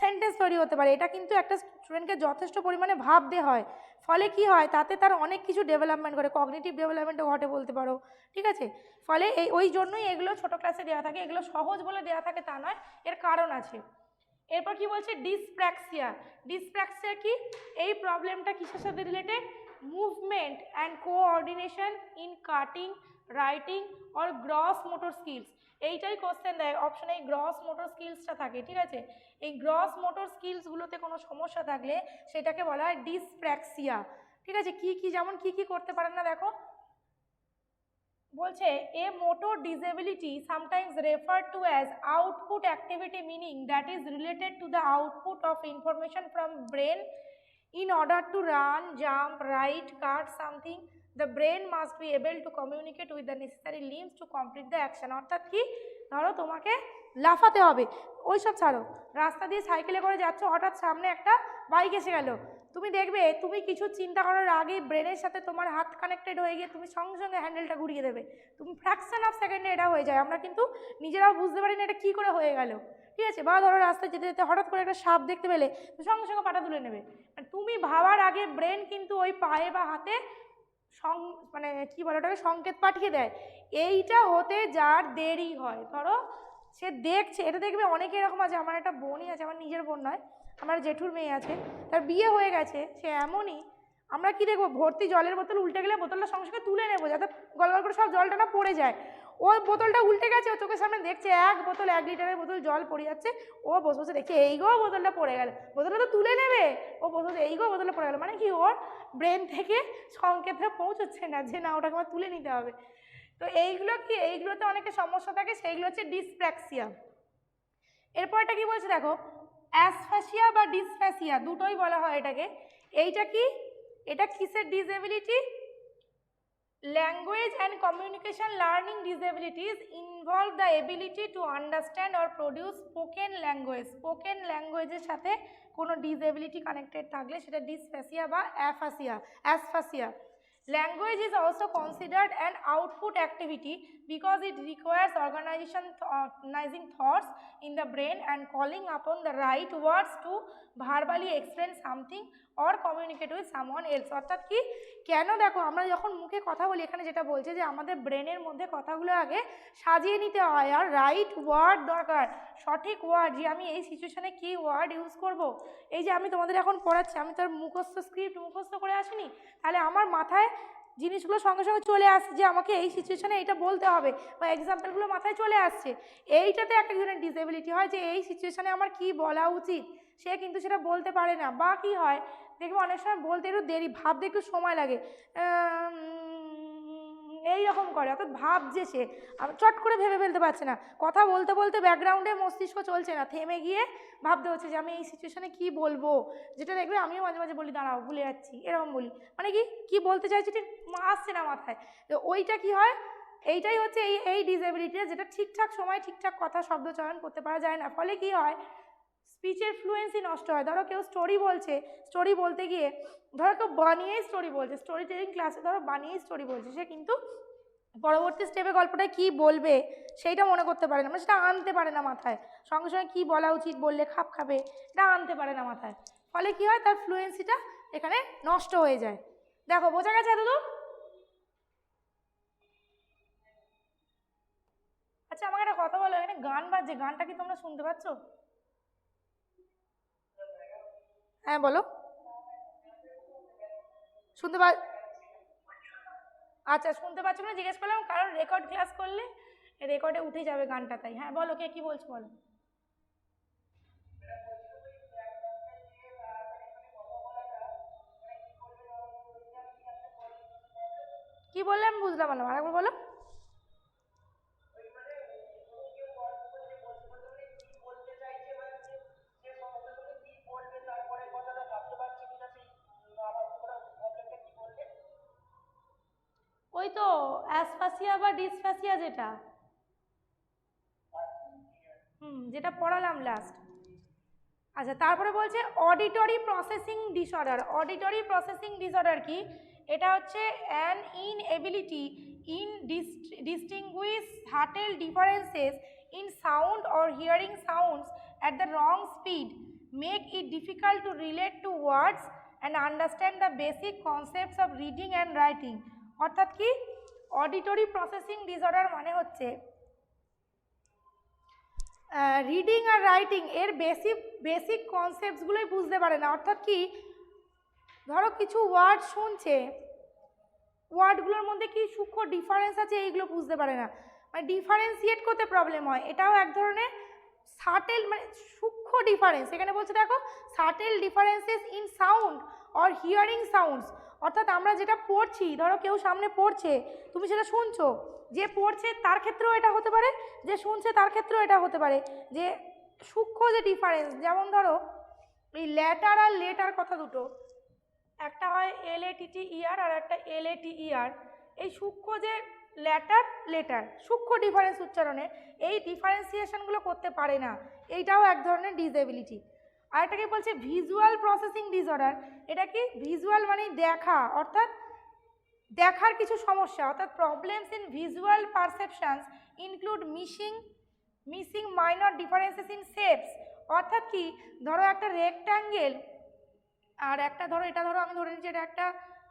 সেন্টেন্স তৈরি হতে পারে, এটা কিন্তু একটা স্টুডেন্টকে যথেষ্ট পরিমাণে ভাবতে হয়। ফলে কি হয়, তাতে তার অনেক কিছু ডেভেলপমেন্ট করে, কগনিটিভ ডেভেলপমেন্টও ঘটে বলতে পারো, ঠিক আছে। ফলে ওই জন্যই এগুলো ছোটো ক্লাসে দেওয়া থাকে, এগুলো সহজ বলে দেওয়া থাকে তা নয়, এর কারণ আছে। এরপর কি বলছে, ডিসপ্র্যাক্সিয়া। ডিসপ্র্যাক্সিয়া কি, এই প্রবলেমটা কিসের সাথে related, movement and coordination in cutting, writing or gross motor skills. এইটাই কোশ্চেন দেয় অপশনে, এই গ্রস মোটর স্কিলসটা থাকে, ঠিক আছে। এই গ্রস মোটর স্কিলসগুলোতে কোনো সমস্যা থাকলে সেটাকে বলা হয় ডিসপ্র্যাক্সিয়া, ঠিক আছে। কি কি, যেমন কি কি করতে পারেন না, দেখো বলছে a motor disability sometimes referred to as output activity, meaning that is related to the output of information from brain in order to run, jump, write, cut something, the brain must be able to communicate with the necessary limbs to complete the action। অর্থাৎ কি, ধরো তোমাকে লাফাতে হবে, ওইসব ছাড়ো, রাস্তা দিয়ে সাইকেলে করে যাচ্ছ, হঠাৎ সামনে একটা বাইক এসে গেল, তুমি দেখবে তুমি কিছু চিন্তা করার আগেই ব্রেনের সাথে তোমার হাত কানেক্টেড হয়ে গিয়ে তুমি সঙ্গে সঙ্গে হ্যান্ডেলটা ঘুরিয়ে দেবে, তুমি ফ্র্যাকশন অফ সেকেন্ডে এটা হয়ে যায়, আমরা কিন্তু নিজেরাও বুঝতে পারি না এটা কী করে হয়ে গেল, ঠিক আছে। বা ধরো রাস্তায় যেতে যেতে হঠাৎ করে একটা সাপ দেখতে পেলে সঙ্গে সঙ্গে পাটা তুলে নেবে, তুমি ভাবার আগে ব্রেন কিন্তু ওই পায়ে বা হাতে মানে কি বলে ওটাকে সংকেত পাঠিয়ে দেয়। এইটা হতে যার দেরি হয়, ধরো সে দেখছে, এটা দেখবে অনেকে এরকম আছে, আমার একটা বোনই আছে, আমার নিজের বোন নয়, আমার জেঠুর মেয়ে আছে, তার বিয়ে হয়ে গেছে, সে এমনই, আমরা কি দেখবো ভর্তি জলের বোতল উল্টে গেলে বোতলটা সঙ্গে সঙ্গে তুলে নেবো যাতে গলগল করে সব জলটা না পড়ে যায়, ওই বোতলটা উল্টে গেছে, ও চোখের সামনে দেখছে 1 লিটারের বোতল জল পড়ে যাচ্ছে, ও বসে বসে দেখছে এই গো বোতলটা পড়ে গেল, বোতলটা তো তুলে নেবে, ও বসে এই গো বোতলটা পড়ে গেল, মানে কি ওর ব্রেন থেকে সংকেতটা পৌঁছচ্ছে না যে না ওটাকে আমার তুলে নিতে হবে। তো এইগুলো কি, এইগুলোতে অনেকে সমস্যা থাকে, সেইগুলো হচ্ছে ডিসপ্র্যাক্সিয়া। এরপর এটা কি বলছে দেখো, অ্যাসফাসিয়া বা ডিসফ্যাসিয়া দুটোই বলা হয় এটাকে। এইটা কি, এটা কিসের disability, language and communication learning disabilities involve the ability to understand or produce spoken language, spoken language এর সাথে কোনো disability connected থাকলে সেটা ডিসফ্যাসিয়া বা অ্যাসফাসিয়া। Language is also considered an output activity because it requires organizing thoughts in the brain and calling upon the right words to verbally explain something or communicate with someone else। অর্থাৎ কি, কেন দেখো আমরা যখন মুখে কথা বলি, এখানে যেটা বলছে যে আমাদের ব্রেনের মধ্যে কথাগুলো আগে সাজিয়ে নিতে হয়, আর রাইট ওয়ার্ড দরকার, সঠিক ওয়ার্ড, যে আমি এই সিচুয়েশানে কী ওয়ার্ড ইউজ করব। এই যে আমি তোমাদের এখন পড়াচ্ছি, আমি তো আর মুখস্থ স্ক্রিপ্ট মুখস্থ করে আসিনি, তাহলে আমার মাথায় জিনিসগুলো সঙ্গে সঙ্গে চলে আসছে যে আমাকে এই সিচুয়েশানে এইটা বলতে হবে, বা এক্সাম্পলগুলো মাথায় চলে আসছে। এইটাতে একটা ধরনের ডিসেবিলিটি হয় যে এই সিচুয়েশানে আমার কি বলা উচিত, সে কিন্তু সেটা বলতে পারে না, বা কি হয় দেখবে অনেক সময় বলতে একটু দেরি, ভাবতে একটু সময় লাগে, এইরকম করে, অর্থাৎ ভাবছে সে চট করে ভেবে ফেলতে পারছে না, কথা বলতে বলতে ব্যাকগ্রাউন্ডে মস্তিষ্ক চলছে না, থেমে গিয়ে ভাবতে হচ্ছে যে আমি এই সিচুয়েশানে কী বলবো, যেটা দেখবে আমিও মাঝে মাঝে বলি দাঁড়াও ভুলে যাচ্ছি, এরকম বলি, মানে কি বলতে চাইছি ঠিক আসছে না মাথায়। তো ওইটা কি হয়, এইটাই হচ্ছে এই ডিসএবিলিটিটা, যেটা ঠিকঠাক সময় ঠিকঠাক কথা শব্দ চয়ন করতে পারা যায় না, ফলে কি হয় স্পিচের ফ্লুয়েন্সি নষ্ট হয়। ধরো কেউ স্টোরি বলছে, স্টোরি বলতে গিয়ে ধরো কেউ বানিয়েই স্টোরি বলছে, স্টোরি টেলিং ক্লাসে ধরো বানিয়েই স্টোরি বলছে, সে কিন্তু পরবর্তী স্টেপে গল্পটায় কী বলবে সেইটা মনে করতে পারে না, মানে সেটা আনতে পারে না মাথায়, সঙ্গে সঙ্গে কী বলা উচিত বললে খাপ খাবে এটা আনতে পারে না মাথায়, ফলে কি হয় তার ফ্লুয়েন্সিটা এখানে নষ্ট হয়ে যায়। দেখো বোঝা গেছে এতদূর? আচ্ছা আমাকে একটা কথা বলো, এখানে গান বাজছে, গানটা কি তোমরা শুনতে পাচ্ছ? হ্যাঁ বলো, শুনতে পা আচ্ছা শুনতে পাচ্ছ না জিজ্ঞেস করলাম, কারণ রেকর্ড ক্লাস করলে রেকর্ডে উঠে যাবে গানটা, তাই। হ্যাঁ বলো, কে কি বলছো বলো। কি বললে আমি বুঝলাম না, আরেকবার বলো। ওই তো অ্যাসফাসিয়া বা ডিসফাসিয়া যেটা, যেটা পড়ালাম লাস্ট। আচ্ছা তারপরে বলছে auditory processing disorder. Auditory processing disorder কি? এটা হচ্ছে an inability in distinguish subtle differences in sound or hearing sounds at the wrong speed make it difficult to relate to words and understand the basic concepts of reading and writing. অর্থাৎ কি, auditory processing disorder মানে হচ্ছে reading আর writing এর basic কনসেপ্টসগুলোই বুঝতে পারে না। অর্থাৎ কি, ধরো কিছু ওয়ার্ড শুনছে, ওয়ার্ডগুলোর মধ্যে কি সূক্ষ্ম ডিফারেন্স আছে এইগুলো বুঝতে পারে না, মানে ডিফারেন্সিয়েট করতে প্রবলেম হয়। এটাও এক ধরনের সাটেল, মানে সূক্ষ্ম ডিফারেন্স। এখানে বলছে দেখো subtle differences in sound or hearing sounds. অর্থাৎ আমরা যেটা পড়ছি, ধরো কেউ সামনে পড়ছে, তুমি সেটা শুনছো, যে পড়ছে তার ক্ষেত্রেও এটা হতে পারে, যে শুনছে তার ক্ষেত্রেও এটা হতে পারে, যে সূক্ষ্ম যে ডিফারেন্স। যেমন ধরো এই ল্যাটার আর লেটার কথা দুটো, একটা হয় LATTER আর একটা LATER। এই সূক্ষ্ম যে ল্যাটার লেটার, সূক্ষ্ম ডিফারেন্স উচ্চারণে, এই ডিফারেন্সিয়েশনগুলো করতে পারে না, এইটাও এক ধরনের ডিসএবিলিটি। আরেকটাকে বলছে ভিজুয়াল প্রসেসিং ডিসঅর্ডার। এটা কি, ভিজুয়াল মানে দেখা, অর্থাৎ দেখার কিছু সমস্যা, অর্থাৎ problems in visual perceptions include missing minor differences in shapes. অর্থাৎ কি, ধরো একটা রেক্ট্যাঙ্গেল আর একটা, ধরো এটা, ধরো আমি ধরে নিচ্ছি এটা একটা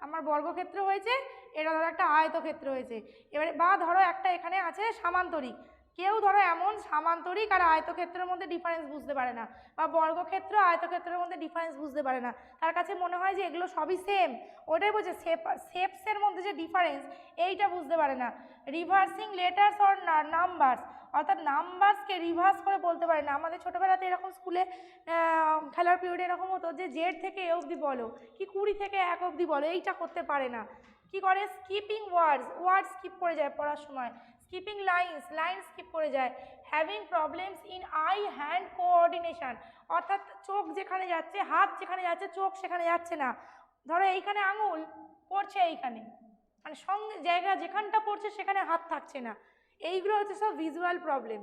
আমার বর্গক্ষেত্র হয়েছে, এটা ধরো একটা আয়তক্ষেত্র হয়েছে। এবারে বা ধরো একটা এখানে আছে সামান্তরিক, কেউ ধরো এমন সামান্তরিক আর আয়তক্ষেত্রের মধ্যে ডিফারেন্স বুঝতে পারে না, বা বর্গক্ষেত্র আয়তক্ষেত্রের মধ্যে ডিফারেন্স বুঝতে পারে না, তার কাছে মনে হয় যে এগুলো সবই সেম। ওটাই বলছে শেপসের মধ্যে যে ডিফারেন্স, এইটা বুঝতে পারে না। রিভার্সিং লেটার্স অর নাম্বারস, অর্থাৎ নাম্বারসকে রিভার্স করে বলতে পারে না। আমাদের ছোটোবেলাতে এরকম স্কুলে খেলার পিরিয়ডে এরকম হতো যে জেড থেকে এ অবধি বলো, কি 20 থেকে 1 অবধি বলো, এইটা করতে পারে না। কি করে, স্কিপিং ওয়ার্ডস স্কিপ করে যায় পড়ার সময়, স্কিপিং লাইন স্কিপ করে যায়। Having problems in I hand coordination, অর্থাৎ চোখ যেখানে যাচ্ছে, হাত যেখানে যাচ্ছে, চোখ সেখানে যাচ্ছে না। ধরো এইখানে আঙুল পড়ছে, এইখানে মানে সঙ্গে জায়গা যেখানটা পড়ছে সেখানে হাত থাকছে না। এইগুলো হচ্ছে সব ভিজুয়াল প্রবলেম।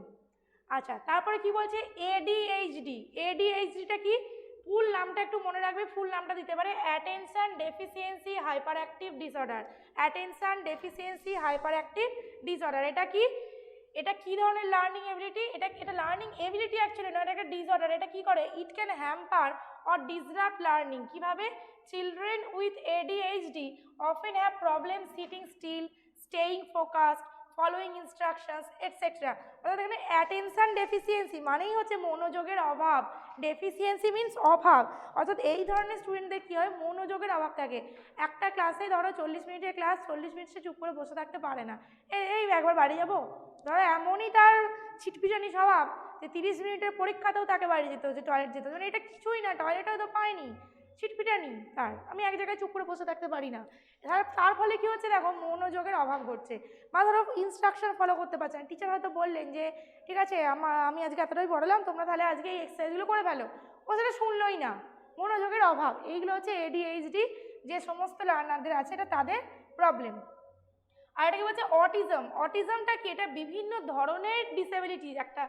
আচ্ছা তারপরে কি বলছে ADHD। ADHDটা কি, ফুল নামটা একটু মনে রাখবে, ফুল নামটা দিতে পারে attention deficiency hyper active disorder. Attention deficiency hyper active disorder. এটা কি ধরনের লার্নিং এবিলিটি? এটা লার্নিং এবিলিটি অ্যাকচুয়ালি নয়, এটা একটা ডিসঅর্ডার। এটা কি করে, it can hamper or disrupt learning. কিভাবে? Children with ADHD often have problems sitting still, staying focused, following instructions etcetera. অর্থাৎ এখানে অ্যাটেনশন ডেফিসিয়েন্সি মানেই হচ্ছে মনোযোগের অভাব। ডেফিসিয়েন্সি মিনস অভাব, অর্থাৎ এই ধরনের স্টুডেন্টদের কী হয়, মনোযোগের অভাব থাকে। একটা ক্লাসে ধরো 40 মিনিটের ক্লাস, 40 মিনিট সে চুপ করে বসে থাকতে পারে না, এই একবার বাড়ি যাবো। ধরো এমনই তার ছিটপিটানি স্বভাব যে 30 মিনিটের পরীক্ষাতেও তাকে বাড়ি যেতে হচ্ছে, টয়লেট যেতে হচ্ছে, মানে এটা কিছুই না, টয়লেটও তো পায়নি, ছিটপিটানি তার, আমি এক জায়গায় চুপ করে বসে থাকতে পারি না। তার ফলে কী হচ্ছে দেখো, মনোযোগের অভাব ঘটছে। বা ধরো ইনস্ট্রাকশন ফলো করতে পারছে না, টিচার হয়তো বললেন যে ঠিক আছে আমি আজকে এতটাই পড়ালাম, তোমরা তাহলে আজকে এই এক্সারসাইজগুলো করে ফেলো, ও সেটা শুনলোই না, মনোযোগের অভাব। এইগুলো হচ্ছে ADHD যে সমস্ত লার্নারদের আছে, এটা তাদের প্রবলেম। আর এটাকে বলছে অটিজম। অটিজমটা কি, এটা বিভিন্ন ধরনের ডিসেবিলিটি একটা।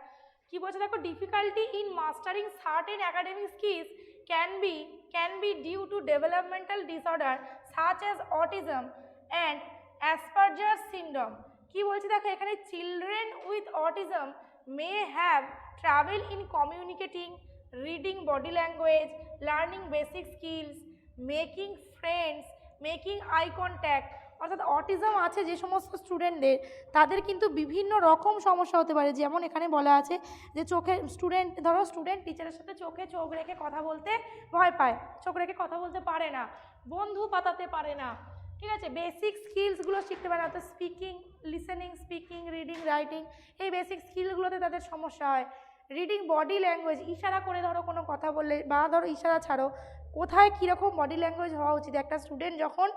কি বলছে দেখো, difficulty in mastering certain academic skills can be due to developmental disorder such as autism and Asperger's syndrome। কি বলছে দেখো এখানে, children with autism may have trouble in communicating, reading body language, learning basic skills, making friends, making eye contact। অর্থাৎ autism আছে যে সমস্ত স্টুডেন্টদের, তাদের কিন্তু বিভিন্ন রকম সমস্যা হতে পারে। যেমন এখানে বলা আছে যে চোখে স্টুডেন্ট টিচারের সাথে চোখে চোখ রেখে কথা বলতে ভয় পায়, চোখ রেখে কথা বলতে পারে না, বন্ধু পাতাতে পারে না, ঠিক আছে, বেসিক স্কিলসগুলো শিখতে পারে না, অর্থাৎ speaking, listening, speaking, reading, writing, এই বেসিক স্কিলগুলোতে তাদের সমস্যা হয়। রিডিং বডি ল্যাঙ্গুয়েজ, ইশারা করে ধরো কোনো কথা বললে, বা ধরো ইশারা ছাড়ো কোথায় কীরকম বডি ল্যাঙ্গুয়েজ হওয়া উচিত, একটা স্টুডেন্ট যখন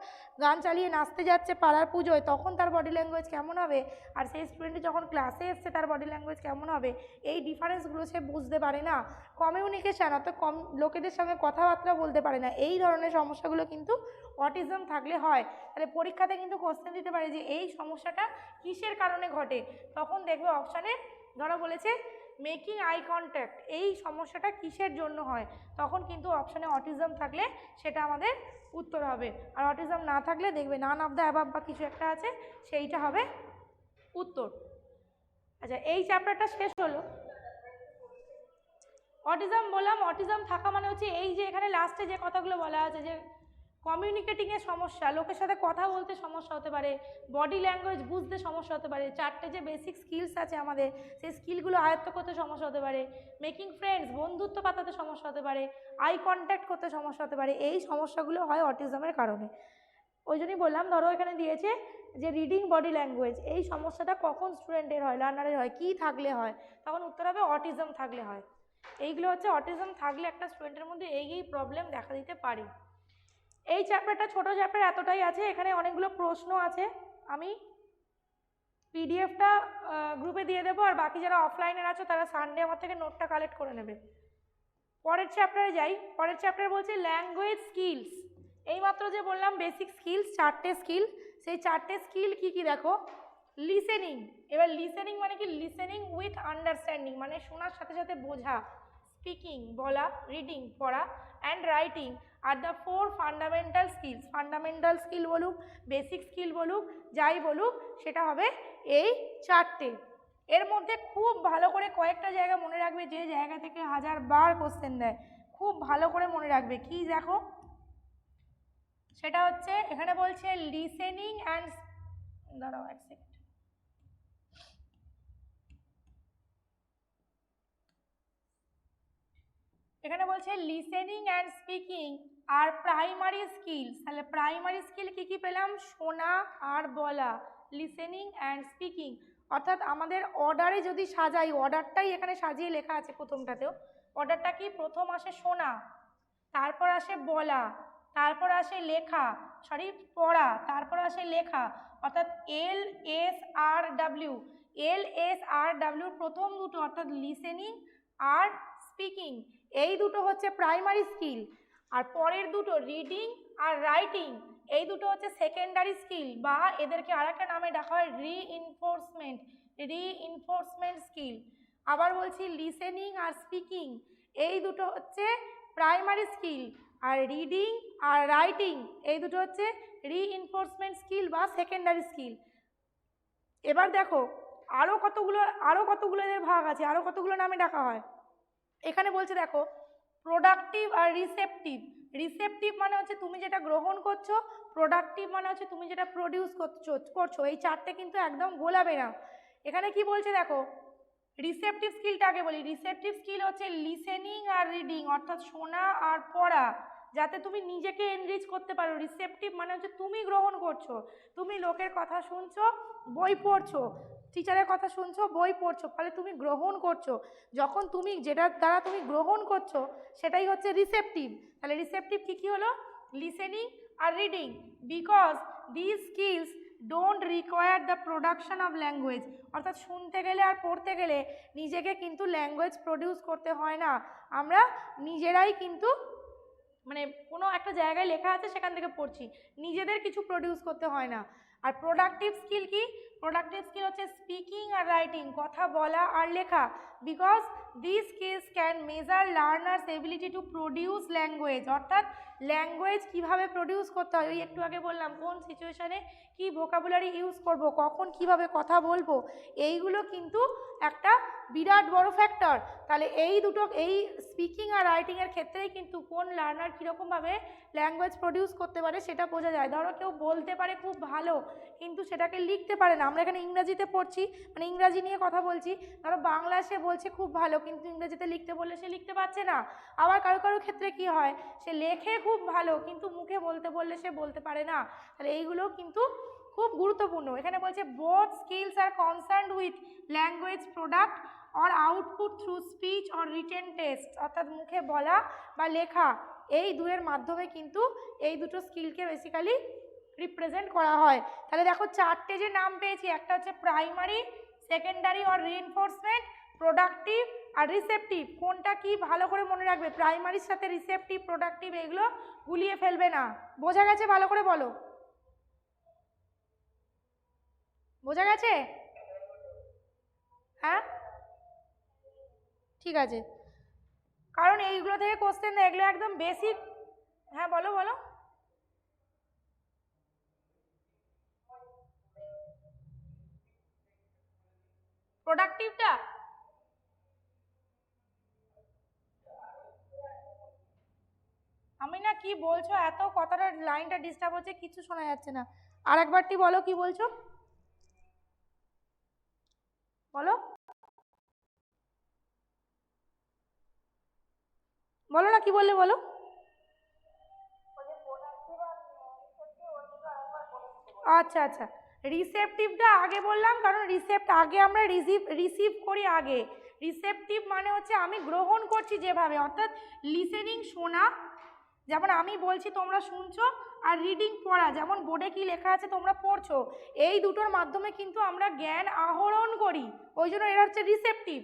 গান চালিয়ে নাচতে যাচ্ছে পাড়ার পুজোয় তখন তার বডি ল্যাঙ্গুয়েজ কেমন হবে, আর সেই স্টুডেন্ট যখন ক্লাসে এসছে তার বডি ল্যাঙ্গুয়েজ কেমন হবে, এই ডিফারেন্সগুলো সে বুঝতে পারে না। কমিউনিকেশান, অর্থাৎ লোকেদের সঙ্গে কথাবার্তা বলতে পারে না, এই ধরনের সমস্যাগুলো কিন্তু অটিজম থাকলে হয়। তাহলে পরীক্ষাতে কিন্তু কোশ্চেন দিতে পারে যে এই সমস্যাটা কিসের কারণে ঘটে, তখন দেখবে অপশানে ধরো বলেছে মেকিং আই কন্ট্যাক্ট, এই সমস্যাটা কিসের জন্য হয়, তখন কিন্তু অপশানে অটিজম থাকলে সেটা আমাদের উত্তর হবে। আর অটিজম না থাকলে দেখবে নান অফ দ্য অ্যাবাভ বা কিছু একটা আছে, সেইটা হবে উত্তর। আচ্ছা, এই চ্যাপ্টারটা শেষ হলো। অটিজম বললাম, অটিজম থাকা মানে হচ্ছে এই যে এখানে লাস্টে যে কথাগুলো বলা আছে, যে কমিউনিকেটিংয়ের সমস্যা, লোকের সাথে কথা বলতে সমস্যা হতে পারে, বডি ল্যাঙ্গুয়েজ বুঝতে সমস্যা হতে পারে, চারটে যে বেসিক স্কিলস আছে আমাদের সেই স্কিলগুলো আয়ত্ত করতে সমস্যা হতে পারে, মেকিং ফ্রেন্ডস, বন্ধুত্ব পাতাতে সমস্যা হতে পারে, আই কন্ট্যাক্ট করতে সমস্যা হতে পারে, এই সমস্যাগুলো হয় অটিজমের কারণে। ওই জন্যই বললাম, ধরো এখানে দিয়েছে যে রিডিং বডি ল্যাঙ্গুয়েজ, এই সমস্যাটা কখন স্টুডেন্টের হয়, লার্নারের হয়, কী থাকলে হয়, তখন উত্তর হবে অটিজম থাকলে হয়। এইগুলো হচ্ছে অটিজম থাকলে একটা স্টুডেন্টের মধ্যে এই প্রবলেম দেখা দিতে পারে। এই চ্যাপ্টারটা ছোটো চ্যাপ্টার এতটাই আছে, এখানে অনেকগুলো প্রশ্ন আছে, আমি পিডিএফটা গ্রুপে দিয়ে দেবো, আর বাকি যারা অফলাইনের আছো তারা সানডে আমার থেকে নোটটা কালেক্ট করে নেবে। পরের চ্যাপ্টারে যাই। পরের চ্যাপ্টার বলছে ল্যাঙ্গুয়েজ স্কিলস। এইমাত্র যে বললাম বেসিক স্কিলস, চারটে স্কিল, সেই চারটে স্কিল কি কি দেখো। লিসেনিং, এবার লিসেনিং মানে কি, লিসেনিং উইথ আন্ডারস্ট্যান্ডিং মানে শোনার সাথে সাথে বোঝা, স্পিকিং বলা, রিডিং পড়া, and writing are the 4 fundamental skills. Fundamental skill বলুক, বেসিক স্কিল বলুক, যাই বলুক, সেটা হবে এই চারটে। এর মধ্যে খুব ভালো করে কয়েকটা জায়গা মনে রাখবে, যে জায়গা থেকে 1000 বার কোশ্চেন দেয়, খুব ভালো করে মনে রাখবে। কি দেখো, সেটা হচ্ছে এখানে বলছে লিসেনিং অ্যান্ড, দাঁড়াও এক সেকেন্ড, এখানে বলছে listening and speaking are primary skills. তাহলে প্রাইমারি স্কিল কি কি পেলাম, শোনা আর বলা, লিসেনিং অ্যান্ড স্পিকিং। অর্থাৎ আমাদের অর্ডারে যদি সাজাই, অর্ডারটাই এখানে সাজিয়ে লেখা আছে প্রথমটাতেও। অর্ডারটা কি, প্রথম আসে শোনা, তারপর আসে বলা, তারপর আসে লেখা, পড়া, তারপর আসে লেখা। অর্থাৎ LSRW, LSRW প্রথম দুটো, অর্থাৎ লিসেনিং আর স্পিকিং, এই দুটো হচ্ছে প্রাইমারি স্কিল। আর পরের দুটো রিডিং আর রাইটিং, এই দুটো হচ্ছে সেকেন্ডারি স্কিল, বা এদেরকে আরেকটা নামে ডাকা হয় রিইনফোর্সমেন্ট স্কিল। আবার বলছি, লিসেনিং আর স্পিকিং এই দুটো হচ্ছে প্রাইমারি স্কিল, আর রিডিং আর রাইটিং এই দুটো হচ্ছে রিইনফোর্সমেন্ট স্কিল বা সেকেন্ডারি স্কিল। এবার দেখো আরও কতগুলো এদের ভাগ আছে, আরও কতগুলো নামে ডাকা হয়। এখানে বলছে দেখো, প্রোডাক্টিভ আর রিসেপটিভ। রিসেপটিভ মানে হচ্ছে তুমি যেটা গ্রহণ করছো, প্রোডাক্টিভ মানে হচ্ছে তুমি যেটা প্রডিউস করছো। এই চারটে কিন্তু একদম গোলাবে না। এখানে কি বলছে দেখো, রিসেপটিভ স্কিলটা আগে বলি। রিসেপটিভ স্কিল হচ্ছে লিসেনিং আর রিডিং, অর্থাৎ শোনা আর পড়া, যাতে তুমি নিজেকে এনরিচ করতে পারো। রিসেপটিভ মানে হচ্ছে তুমি গ্রহণ করছো, তুমি লোকের কথা শুনছো, বই পড়ছো, টিচারের কথা শুনছো, বই পড়ছো, ফলে তুমি গ্রহণ করছো। যখন তুমি যেটার দ্বারা তুমি গ্রহণ করছো সেটাই হচ্ছে রিসেপটিভ। তাহলে রিসেপটিভ কী কী হলো, লিসেনিং আর reading. Because this skills don't require the production of language, অর্থাৎ শুনতে গেলে আর পড়তে গেলে নিজেকে কিন্তু ল্যাঙ্গুয়েজ প্রডিউস করতে হয় না, আমরা নিজেরাই কিন্তু মানে কোনো একটা জায়গায় লেখা আছে সেখান থেকে পড়ছি, নিজেদের কিছু প্রডিউস করতে হয় না। আর প্রোডাক্টিভ স্কিল কি, প্রোডাক্টিভ স্কিল হচ্ছে স্পিকিং আর রাইটিং, কথা বলা আর লেখা, because this skills can measure learners ability to produce language, অর্থাৎ ল্যাঙ্গুয়েজ কীভাবে প্রডিউস করতে হয়, ওই একটু আগে বললাম কোন সিচুয়েশানে কী ভোকাবুলারি ইউজ করব, কখন কিভাবে কথা বলবো, এইগুলো কিন্তু একটা বিরাট বড় ফ্যাক্টর। তাহলে এই দুটো, এই স্পিকিং আর রাইটিংয়ের ক্ষেত্রেই কিন্তু কোন লার্নার কীরকমভাবে ল্যাঙ্গুয়েজ প্রডিউস করতে পারে সেটা বোঝা যায়। ধরো কেউ বলতে পারে খুব ভালো কিন্তু সেটাকে লিখতে পারে না, আমরা এখানে ইংরাজিতে পড়ছি, মানে ইংরাজি নিয়ে কথা বলছি, ধরো বাংলা সে বলছে খুব ভালো কিন্তু ইংরেজিতে লিখতে বললে সে লিখতে পারছে না। আবার কারো কারো ক্ষেত্রে কি হয়, সে লেখে খুব ভালো কিন্তু মুখে বলতে বললে সে বলতে পারে না। তাহলে এইগুলো কিন্তু খুব গুরুত্বপূর্ণ। এখানে বলছে both skills R concerned with language product or output through speech or written test, অর্থাৎ মুখে বলা বা লেখা, এই দুয়ের মাধ্যমে কিন্তু এই দুটো স্কিলকে বেসিক্যালি রিপ্রেজেন্ট করা হয়। তাহলে দেখো চারটে যে নাম পেয়েছি, একটা হচ্ছে primary, secondary or reinforcement, productive আর রিসেপটিভ। কোনটা কি ভালো করে মনে রাখবে, প্রাইমারির সাথে রিসেপটিভ, প্রোডাক্টিভ এগুলো গুলিয়ে ফেলবে না। বোঝা গেছে? ভালো করে বলো, বোঝা গেছে? হ্যাঁ ঠিক আছে, কারণ এইগুলো থেকে কোশ্চেন দেয়, এগুলো একদম বেসিক। হ্যাঁ বলো বলো। প্রোডাক্টিভটা আমি না কি বলছো, এত কথাটা লাইনটা ডিস্টার্ব হচ্ছে, কিছু শোনা যাচ্ছে না। আর একবারটি বলো কি বলছো, বলো বলো না কি বললে বলো। আচ্ছা আচ্ছা, রিসেপটিভটা আগে বললাম, কারণ আগে আমরা রিসিভ করি আগে। রিসেপটিভ মানে হচ্ছে আমি গ্রহণ করছি যেভাবে, অর্থাৎ লিসেনিং শোনা, যেমন আমি বলছি তোমরা শুনছো, আর রিডিং পড়া, যেমন বোর্ডে কি লেখা আছে তোমরা পড়ছো, এই দুটোর মাধ্যমে কিন্তু আমরা জ্ঞান আহরণ করি, ওই জন্য এরা হচ্ছে রিসেপটিভ।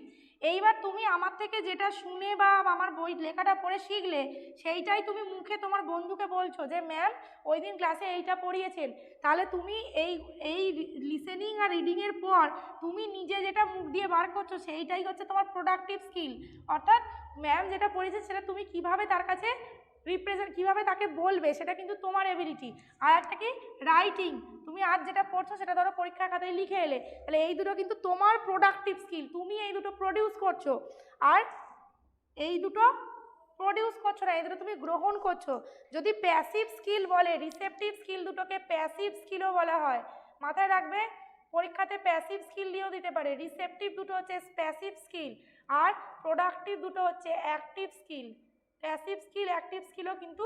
এইবার তুমি আমার থেকে যেটা শুনে বা আমার বই লেখাটা পড়ে শিখলে, সেইটাই তুমি মুখে তোমার বন্ধুকে বলছো যে ম্যাম ওই দিন ক্লাসে এইটা পড়িয়েছেন, তাহলে তুমি এই এই লিসেনিং আর রিডিংয়ের পর তুমি নিজে যেটা মুখ দিয়ে বার করছো সেইটাই হচ্ছে তোমার প্রোডাক্টিভ স্কিল, অর্থাৎ ম্যাম যেটা পড়িয়েছে সেটা তুমি কিভাবে তার কাছে রিপ্রেজেন্ট, কীভাবে তাকে বলবে, সেটা কিন্তু তোমার এবিলিটি। আর একটা কি, রাইটিং, তুমি আজ যেটা পড়ছো সেটা ধরো পরীক্ষার খাতায় লিখে এলে, তাহলে এই দুটো কিন্তু তোমার প্রোডাক্টিভ স্কিল, তুমি এই দুটো প্রডিউস করছো। আর এই দুটো প্রডিউস করছো না, এই দুটো তুমি গ্রহণ করছো। যদি প্যাসিভ স্কিল বলে, রিসেপটিভ স্কিল দুটোকে প্যাসিভ স্কিলও বলা হয়, মাথায় রাখবে, পরীক্ষাতে প্যাসিভ স্কিল দিয়েও দিতে পারে। রিসেপটিভ দুটো হচ্ছে প্যাসিভ স্কিল, আর প্রোডাক্টিভ দুটো হচ্ছে active skill. Passive skill active স্কিলও কিন্তু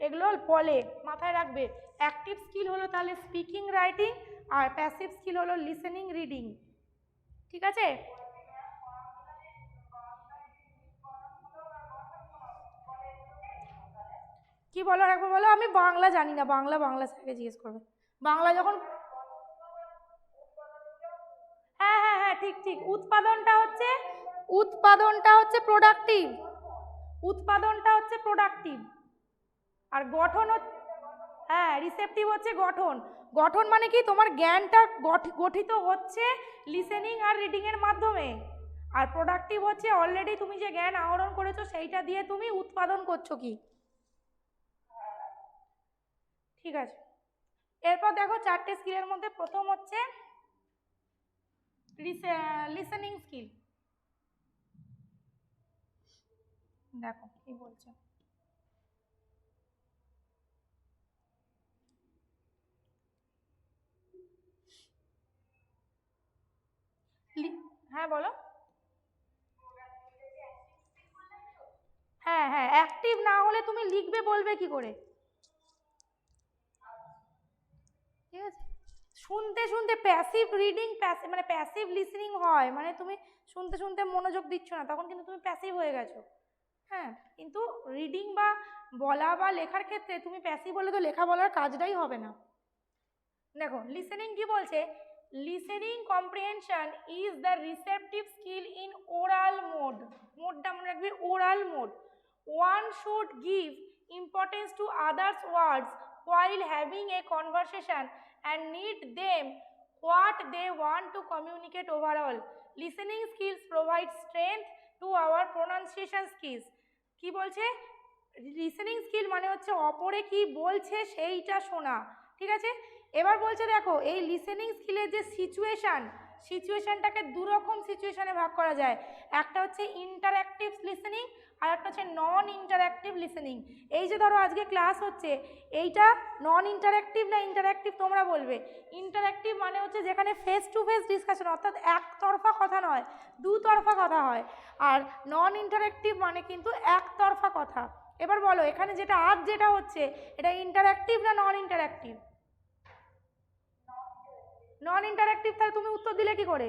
এগুলো বলে, মাথায় রাখবে। অ্যাক্টিভ স্কিল হলো তাহলে স্পিকিং রাইটিং, আর প্যাসিভ স্কিল হলো লিসেনিং রিডিং, ঠিক আছে? কি বলো একবার বলো, আমি বাংলা জানি না, বাংলা স্যারকে জিজ্ঞেস করবে। বাংলা যখন, হ্যাঁ হ্যাঁ হ্যাঁ ঠিক ঠিক, উৎপাদনটা হচ্ছে প্রোডাক্টিভ, উৎপাদনটা হচ্ছে প্রোডাক্টিভ, আর গঠন হ্যাঁ রিসেপটিভ হচ্ছে গঠন। গঠন মানে কি, তোমার জ্ঞানটা গঠিত হচ্ছে লিসেনিং আর রিডিংয়ের মাধ্যমে, আর প্রোডাক্টিভ হচ্ছে অলরেডি তুমি যে জ্ঞান আহরণ করেছো সেইটা দিয়ে তুমি উৎপাদন করছো কি, ঠিক আছে? এরপর দেখো চারটে স্কিলের মধ্যে প্রথম হচ্ছে লিসেনিং স্কিল। দেখো কি বলছে, হ্যাঁ বলো। হ্যাঁ হ্যাঁ, অ্যাক্টিভ না হলে তুমি লিখবে বলবে কি করে, ঠিক আছে? শুনতে শুনতে প্যাসিভ রিডিং, মানে প্যাসিভ লিসেনিং হয়, মানে তুমি শুনতে শুনতে মনোযোগ দিচ্ছ না, তখন কিন্তু তুমি প্যাসিভ হয়ে গেছো। হ্যাঁ, কিন্তু রিডিং বা বলা বা লেখার ক্ষেত্রে তুমি প্যাসিভ হলে তো লেখা বলার কাজটাই হবে না। দেখো লিসেনিং কি বলছে, listening comprehension is the receptive skill in oral mode, মোডটা মনে রাখবে, oral mode. One should give importance to others words while having a conversation and need them what they want to communicate overall. Listening skills provide strength to our pronunciation skills. কি বলছে, listening skill মানে হচ্ছে অপরে কি বলছে সেইটা শোনা, ঠিক আছে। এবার বলছে দেখো এই লিসেনিং স্কিলের যে সিচুয়েশনটাকে দুরকম সিচুয়েশনে ভাগ করা যায়, একটা হচ্ছে ইন্টারঅ্যাক্টিভ লিসেনিং আর একটা হচ্ছে নন ইন্টারঅ্যাক্টিভ লিসেনিং। এই যে ধরো আজকে ক্লাস হচ্ছে এইটা নন ইন্টারঅ্যাক্টিভ না ইন্টারঅ্যাক্টিভ তোমরা বলবে। ইন্টারঅ্যাক্টিভ মানে হচ্ছে যেখানে ফেস টু ফেস ডিসকাশন, অর্থাৎ একতরফা কথা নয়, দুতরফা কথা হয়। আর নন ইন্টারঅ্যাক্টিভ মানে কিন্তু একতরফা কথা। এবার বলো এখানে যেটা আজ যেটা হচ্ছে এটা ইন্টারঅ্যাক্টিভ না নন ইন্টারঅ্যাক্টিভ? নন ইন্টারঅ্যাক্টিভ, তাহলে তুমি উত্তর দিলে কি করে?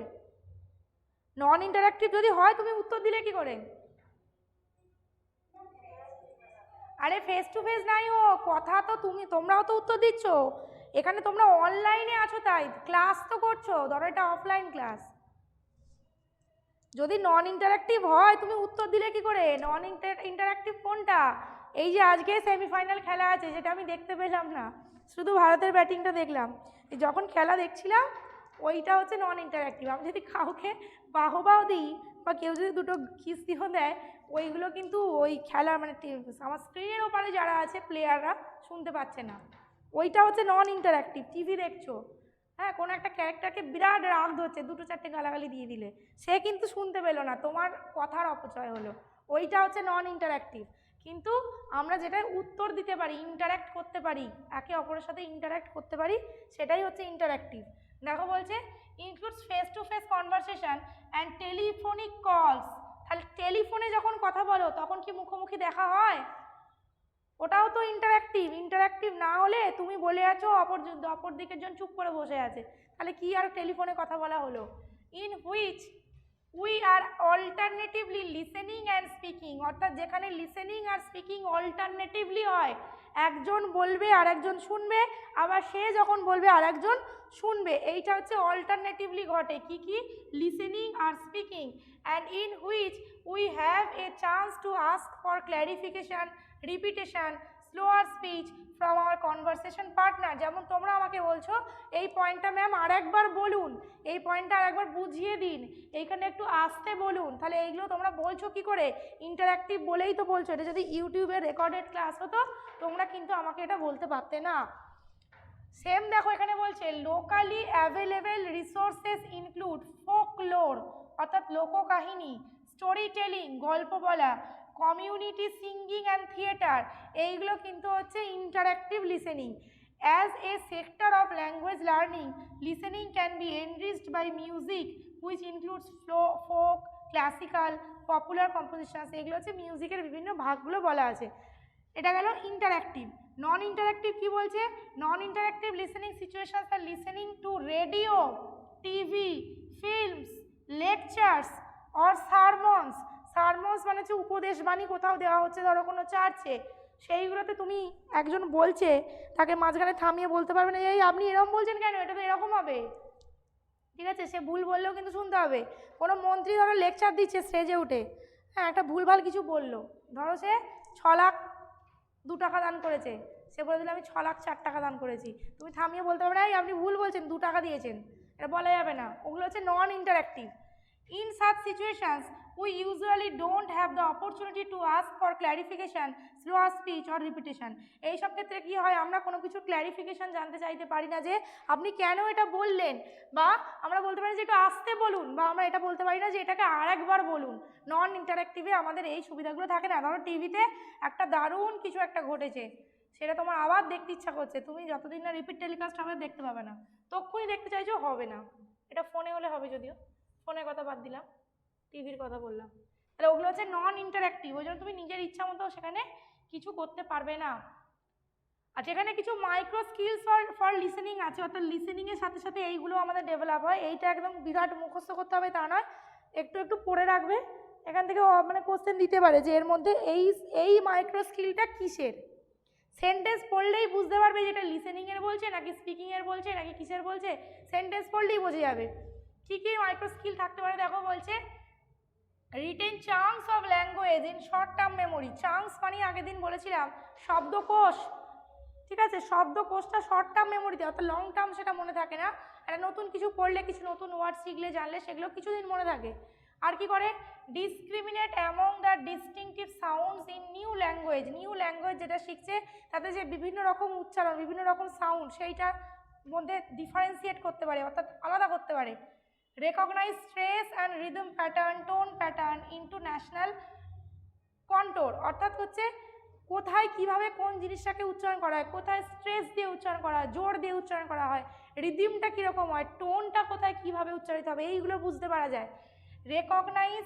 নন ইন্টারঅ্যাক্টিভ যদি হয় তুমি উত্তর দিলে কি করে? আরে ফেস টু ফেস নাই, ও কথা তো তোমরাও তো উত্তর দিচ্ছ, এখানে তোমরা অনলাইনে আছো তাই ক্লাস তো করছো, ধরো এটা অফলাইন ক্লাস। যদি নন ইন্টারঅ্যাক্টিভ হয় তুমি উত্তর দিলে কি করে? নন ইন্টারঅ্যাক্টিভ কোনটা? এই যে আজকে সেমিফাইনাল খেলা আছে যেটা আমি দেখতে পেলাম না, শুধু ভারতের ব্যাটিংটা দেখলাম। যখন খেলা দেখছিলাম ওইটা হচ্ছে নন ইন্টারঅ্যাক্টিভ। আমি যদি কাউকে বাহবাও দিই বা কেউ যদি দুটো কিস্তিও দেয়, ওইগুলো কিন্তু ওই খেলা মানে আমার স্ক্রিনের ওপারে যারা আছে প্লেয়াররা শুনতে পাচ্ছে না, ওইটা হচ্ছে নন ইন্টারঅ্যাক্টিভ। টিভি দেখছো, হ্যাঁ, কোনো একটা ক্যারেক্টারকে বিরাট রাগ ধরছে, দুটো চারটে গালাগালি দিয়ে দিলে, সে কিন্তু শুনতে পেলো না, তোমার কথার অপচয় হলো, ওইটা হচ্ছে নন ইন্টারঅ্যাক্টিভ। কিন্তু আমরা যেটা উত্তর দিতে পারি, ইন্টারঅ্যাক্ট করতে পারি, একে অপরের সাথে ইন্টারঅ্যাক্ট করতে পারি, সেটাই হচ্ছে ইন্টারঅ্যাক্টিভ। দেখো বলছে includes face to face conversation and telephonic কলস। তাহলে টেলিফোনে যখন কথা বলো তখন কি মুখোমুখি দেখা হয়? ওটাও তো ইন্টারঅ্যাক্টিভ। ইন্টারঅ্যাক্টিভ না হলে তুমি বলে আছো অপর দিকের জন চুপ করে বসে আছে, তাহলে কি আর টেলিফোনে কথা বলা হলো? In which we are alternatively listening and speaking, অর্থাৎ যেখানে লিসেনিং আর স্পিকিং অল্টারনেটিভলি হয়, একজন বলবে আর একজন শুনবে, আবার সে যখন বলবে আর একজন শুনবে, এইটা হচ্ছে অল্টারনেটিভলি ঘটে। কি কি? লিসেনিং আর speaking. And in which we have a chance to ask for clarification, repetition, slower speech from our conversation partner. যেমন তোমরা আমাকে বলছো এই পয়েন্টটা ম্যাম আর একবার বলুন, এই পয়েন্টটা আর একবার বুঝিয়ে দিন, এইখানে একটু আসতে বলুন, তাহলে এইগুলো তোমরা বলছো কি করে? ইন্টারঅ্যাক্টিভ বলেই তো বলছো। এটা যদি ইউটিউবে রেকর্ডেড ক্লাস হতো তোমরা কিন্তু আমাকে এটা বলতে পারতে না। সেম দেখো এখানে বলছে locally available resources include folklore, অর্থাৎ লোককাহিনী, স্টোরি টেলিং, গল্প বলা, কমিউনিটি সিঙ্গিং অ্যান্ড থিয়েটার, এইগুলো কিন্তু হচ্ছে interactive listening. As a sector of language learning, listening can be enriched by music which includes folk, classical, popular compositions. এগুলো হচ্ছে মিউজিকের বিভিন্ন ভাগগুলো বলা আছে। এটা গেল ইন্টারঅ্যাক্টিভ। নন ইন্টারঅ্যাক্টিভ কি বলছে? Non interactive listening situations are listening to radio, TV, films, lectures or sermons. Sermons মানে হচ্ছে উপদেশ বাণী কোথাও দেওয়া হচ্ছে, ধরো কোনো চার্চে, সেইগুলোতে তুমি একজন বলছে তাকে মাঝখানে থামিয়ে বলতে পারবে না এই আপনি এরকম বলছেন কেন, এটা তো এরকম হবে, ঠিক আছে? সে ভুল বললেও কিন্তু শুনতে হবে। কোনো মন্ত্রী ধরো লেকচার দিচ্ছে স্টেজে উঠে, হ্যাঁ, একটা ভুলভাল কিছু বললো, ধরো সে 6 লাখ 2 টাকা দান করেছে, সে বলে দিল আমি 6 লাখ 4 টাকা দান করেছি, তুমি থামিয়ে বলতে পারবে না এই আপনি ভুল বলছেন 2 টাকা দিয়েছেন, এটা বলা যাবে না। ওগুলো হচ্ছে নন interactive. In such situations, we usually don't have the opportunity to ask for clarification, slower speech or repetition. এই সব ক্ষেত্রে কি হয়, আমরা কোনো কিছু ক্ল্যারিফিকেশন জানতে চাইতে পারি না যে আপনি কেন এটা বললেন, বা আমরা বলতে পারি যে একটু আসতে বলুন, বা আমরা এটা বলতে পারি না যে এটাকে আরেকবার বলুন। নন ইন্টারঅ্যাক্টিভে আমাদের এই সুবিধাগুলো থাকে না। ধরো টিভিতে একটা দারুণ কিছু একটা ঘটেছে, সেটা তোমার আবার দেখতে ইচ্ছা করছে, তুমি যতদিন না রিপিট টেলিকাস্ট হবে দেখতে পাবে না, তখনই দেখতে চাইছো, হবে না। এটা ফোনে হলে হবে, যদিও ফোনের কথা বাদ দিলাম, টিভির কথা বললাম। তাহলে ওগুলো হচ্ছে নন ইন্টারঅ্যাক্টিভ, ওই জন্য তুমি নিজের ইচ্ছা মতো সেখানে কিছু করতে পারবে না। আর যেখানে কিছু মাইক্রো স্কিলস ফর লিসেনিং আছে, অর্থাৎ লিসেনিংয়ের সাথে সাথে এইগুলো আমাদের ডেভেলপ হয়। এইটা একদম বিরাট মুখস্থ করতে হবে তা নয়, একটু একটু পড়ে রাখবে, এখান থেকে মানে কোশ্চেন দিতে পারে যে এর মধ্যে এই মাইক্রো স্কিলটা কিসের। সেন্টেন্স পড়লেই বুঝতে পারবে যে এটা লিসেনিংয়ের বলছে নাকি স্পিকিংয়ের বলছে নাকি কিসের বলছে, সেন্টেন্স পড়লেই বোঝা যাবে। কী কী মাইক্রো স্কিল থাকতে পারে দেখো বলছে written chunks of language in short term memory. Chunks মানে আগের দিন বলেছিলাম শব্দকোষ, ঠিক আছে? শব্দকোষটা শর্ট টার্ম মেমোরিতে, অর্থাৎ লং টার্ম সেটা মনে থাকে না। একটা নতুন কিছু পড়লে, কিছু নতুন ওয়ার্ড শিখলে, জানলে সেগুলো কিছুদিন মনে থাকে। আর কি করে, discriminate among the distinctive sounds in new language. New language যেটা শিখছে তাতে যে বিভিন্ন রকম উচ্চারণ, বিভিন্ন রকম সাউন্ড, সেইটার মধ্যে ডিফারেন্সিয়েট করতে পারে, অর্থাৎ আলাদা করতে পারে। Recognise stress and rhythm pattern, tone pattern intonational control, অর্থাৎ হচ্ছে কোথায় কিভাবে কোন জিনিসটাকে উচ্চারণ করা হয়, কোথায় স্ট্রেস দিয়ে উচ্চারণ করা হয়, জোর দিয়ে উচ্চারণ করা হয়, রিদিমটা কীরকম হয়, টোনটা কোথায় কিভাবে উচ্চারিত হবে, এইগুলো বুঝতে পারা যায়। Recognise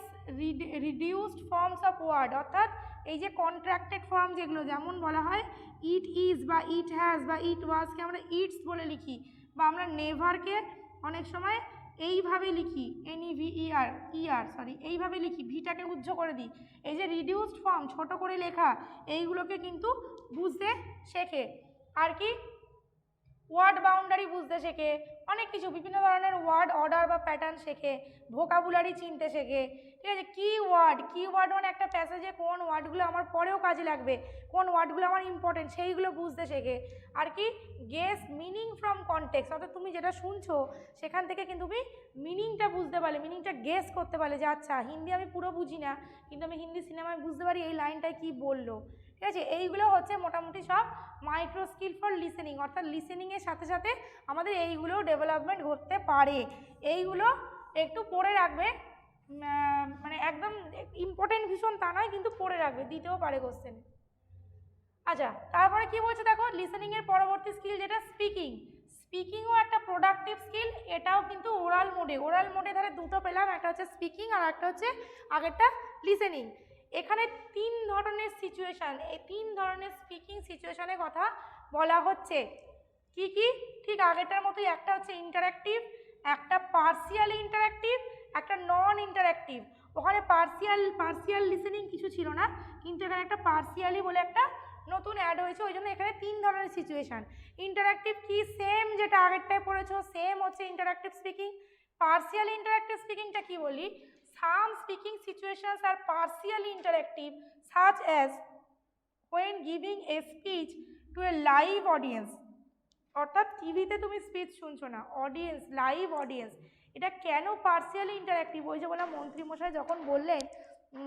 reduced forms of word, অর্থাৎ এই যে কন্ট্রাক্টেড ফর্ম যেগুলো, যেমন বলা হয় ইট ইজ বা ইট হ্যাজ বা ইট ওয়াজকে আমরা ইটস বলে লিখি, বা আমরা নেভারকে অনেক সময় এইভাবে লিখি, এইভাবে লিখি, ভিটাকে উজ্জ করে দিই। এই যে রিডিউসড ফর্ম, ছোট করে লেখা, এইগুলোকে কিন্তু বুঝতে শেখে। আর কি, ওয়ার্ড বাউন্ডারি বুঝতে শেখে, অনেক কিছু, বিভিন্ন ধরনের ওয়ার্ড অর্ডার বা প্যাটার্ন শেখে, ভোকাবুলারি চিনতে শেখে, ঠিক আছে। কিওয়ার্ড মানে একটা প্যাসেজে কোন ওয়ার্ডগুলো আমার পরেও কাজে লাগবে, কোন ওয়ার্ডগুলো আমার ইম্পর্টেন্ট, সেইগুলো বুঝতে শেখে। আর কি, গেস মিনিং ফ্রম কনটেক্সট, অর্থাৎ তুমি যেটা শুনছো সেখান থেকে কিন্তু তুমি মিনিংটা বুঝতে পারলে, মিনিংটা গেস করতে পারলে যে আচ্ছা হিন্দি আমি পুরো বুঝি না, কিন্তু আমি হিন্দি সিনেমায় বুঝতে পারি এই লাইনটায় কী বললো, ঠিক আছে। এইগুলো হচ্ছে মোটামুটি সব মাইক্রো স্কিল ফর লিসেনিং, অর্থাৎ লিসেনিংয়ের সাথে সাথে আমাদের এইগুলো ডেভেলপমেন্ট হতে পারে। এইগুলো একটু পড়ে রাখবে, মানে একদম ইম্পর্টেন্ট ভীষণ তা নয়, কিন্তু পড়ে রাখবে, দিতেও পারে কোশ্চেন। আচ্ছা, তারপরে কি বলছে দেখো, লিসেনিংয়ের পরবর্তী স্কিল যেটা স্পিকিংও একটা প্রোডাক্টিভ স্কিল, এটাও কিন্তু ওরাল মোডে ধারে দুটো পেলাম, একটা হচ্ছে স্পিকিং আর একটা হচ্ছে আগেরটা লিসেনিং। এখানে তিন ধরনের সিচুয়েশান, এই তিন ধরনের স্পিকিং সিচুয়েশানের কথা বলা হচ্ছে। কি কি, ঠিক আগেরটার মতোই, একটা হচ্ছে ইন্টারাক্টিভ, একটা পার্সিয়ালি ইন্টারাক্টিভ, একটা নন ইন্টারাক্টিভ। ওখানে পার্সিয়াল লিসেনিং কিছু ছিল না, কিন্তু এখানে একটা পার্সিয়ালি বলে একটা নতুন অ্যাড হয়েছে, ওই জন্য এখানে তিন ধরনের সিচুয়েশান। ইন্টারাক্টিভ কি, সেম যেটা আগেরটায় পড়েছো, সেম হচ্ছে ইন্টারাক্টিভ স্পিকিং। পার্সিয়ালি ইন্টারাক্টিভ স্পিকিংটা কি বলি, some speaking situations are partially interactive such as when giving a speech to a live audience, অর্থাৎ টিভিতে তুমি স্পিচ শুনছো না, অডিয়েন্স, লাইভ অডিয়েন্স। এটা কেন পার্সিয়ালি ইন্টারাক্টিভ, ওই যে বললাম মন্ত্রীমশাই যখন বললেন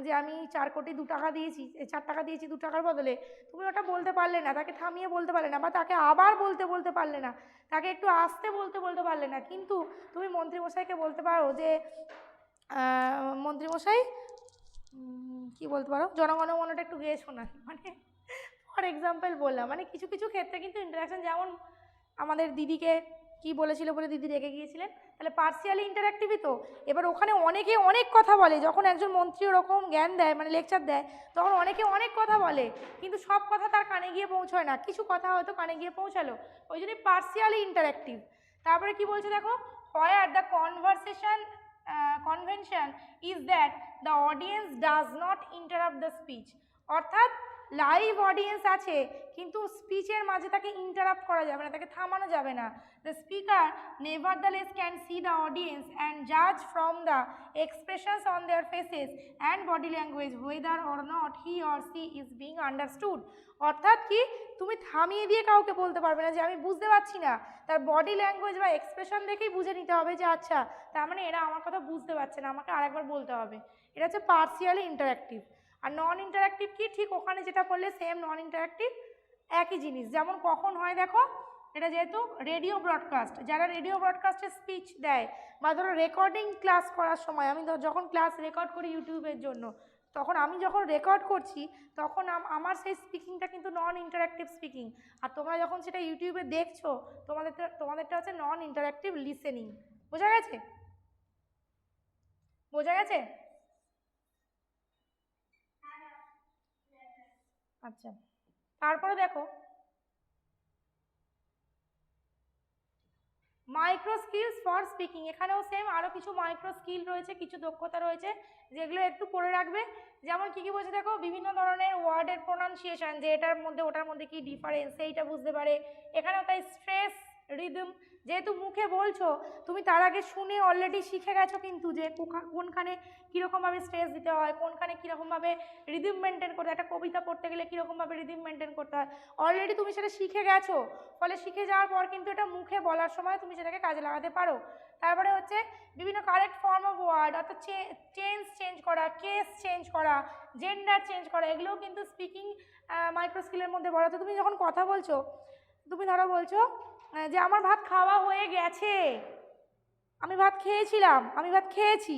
যে আমি 4 কোটি 2 টাকা দিয়েছি, 4 টাকা দিয়েছি 2 টাকার বদলে, তুমি ওটা বলতে পারলে না, তাকে থামিয়ে বলতে পারলে না, বা তাকে আবার বলতে পারলে না, তাকে একটু আস্তে বলতে পারলে না, কিন্তু তুমি মন্ত্রীমশাইকে বলতে পারো যে মন্ত্রীমশাই কী বলতে পারো, জনগণমনটা একটু গেয়ে শোনান, মানে ফর এক্সাম্পল বললাম। মানে কিছু কিছু ক্ষেত্রে কিন্তু ইন্টারাকশন, যেমন আমাদের দিদিকে কি বলেছিল বলে দিদি রেগে গিয়েছিলেন, তাহলে পার্সিয়ালি ইন্টারাক্টিভই তো। এবার ওখানে অনেকে অনেক কথা বলে, যখন একজন মন্ত্রী ওরকম জ্ঞান দেয়, মানে লেকচার দেয়, তখন অনেকে অনেক কথা বলে, কিন্তু সব কথা তার কানে গিয়ে পৌঁছয় না, কিছু কথা হয়তো কানে গিয়ে পৌঁছালো, ওই জন্যই পার্সিয়ালি ইন্টারাক্টিভ। তারপরে কি বলছে দেখো, where the convention is that the audience does not interrupt the speech, অর্থাৎ লাইভ অডিয়েন্স আছে কিন্তু স্পিচের মাঝে তাকে ইন্টারাপ্ট করা যাবে না, তাকে থামানো যাবে না। The speaker nevertheless can see the audience and জাজ from the expressions on their faces and body language whether or not he or she is being understood, অর্থাৎ কি, তুমি থামিয়ে দিয়ে কাউকে বলতে পারবে না যে আমি বুঝতে পারছি না, তার বডি ল্যাঙ্গুয়েজ বা এক্সপ্রেশন দেখেই বুঝে নিতে হবে যে আচ্ছা তার মানে এরা আমার কথা বুঝতে পারছে না, আমাকে আরেকবার বলতে হবে। এটা হচ্ছে পার্সিয়ালি ইন্টারাক্টিভ। আর নন ইন্টারাক্টিভ কি, ঠিক ওখানে যেটা বললে সেম, নন ইন্টারাক্টিভ একই জিনিস। যেমন কখন হয় দেখো, এটা যেহেতু রেডিও ব্রডকাস্ট, যারা রেডিও ব্রডকাস্টে স্পিচ দেয়, বা ধরো রেকর্ডিং ক্লাস করার সময়, আমি যখন ক্লাস রেকর্ড করি ইউটিউবের জন্য, তখন আমি যখন রেকর্ড করছি তখন আমার সেই স্পিকিংটা কিন্তু নন ইন্টারাক্টিভ স্পিকিং, আর তোমরা যখন সেটা ইউটিউবে দেখছো তোমাদেরটা হচ্ছে নন ইন্টারাক্টিভ লিসেনিং। বোঝা গেছে? আচ্ছা, তারপরে দেখো মাইক্রো স্কিলস ফর স্পিকিং, এখানেও সেম আরও কিছু মাইক্রো স্কিল রয়েছে, কিছু দক্ষতা রয়েছে যেগুলো একটু পড়ে রাখবে। যেমন কী কী বলছে দেখো, বিভিন্ন ধরনের ওয়ার্ডের প্রোনাউন্সিয়েশন, যে এটার মধ্যে ওটার মধ্যে কী ডিফারেন্স সেইটা বুঝতে পারে। এখানেও তাই স্ট্রেস রিদম, যেহেতু মুখে বলছো তুমি তার আগে শুনে অলরেডি শিখে গেছো কিন্তু যে কোনখানে কীরকমভাবে স্ট্রেস দিতে হয়, কোনখানে কীরকমভাবে রিদম মেনটেন করতে হয়, একটা কবিতা পড়তে গেলে কীরকমভাবে রিদম মেনটেন করতে হয়, অলরেডি তুমি সেটা শিখে গেছো। ফলে শিখে যাওয়ার পর কিন্তু এটা মুখে বলার সময় তুমি সেটাকে কাজে লাগাতে পারো। তারপরে হচ্ছে বিভিন্ন কারেক্ট ফর্ম অফ ওয়ার্ড, অর্থাৎ চেঞ্জ করা, কেস চেঞ্জ করা, জেন্ডার চেঞ্জ করা, এগুলোও কিন্তু স্পিকিং মাইক্রো স্কিলের মধ্যে পড়ে। তো তুমি যখন কথা বলছো, তুমি ধরো বলছো যে আমার ভাত খাওয়া হয়ে গেছে, আমি ভাত খেয়েছিলাম, আমি ভাত খেয়েছি,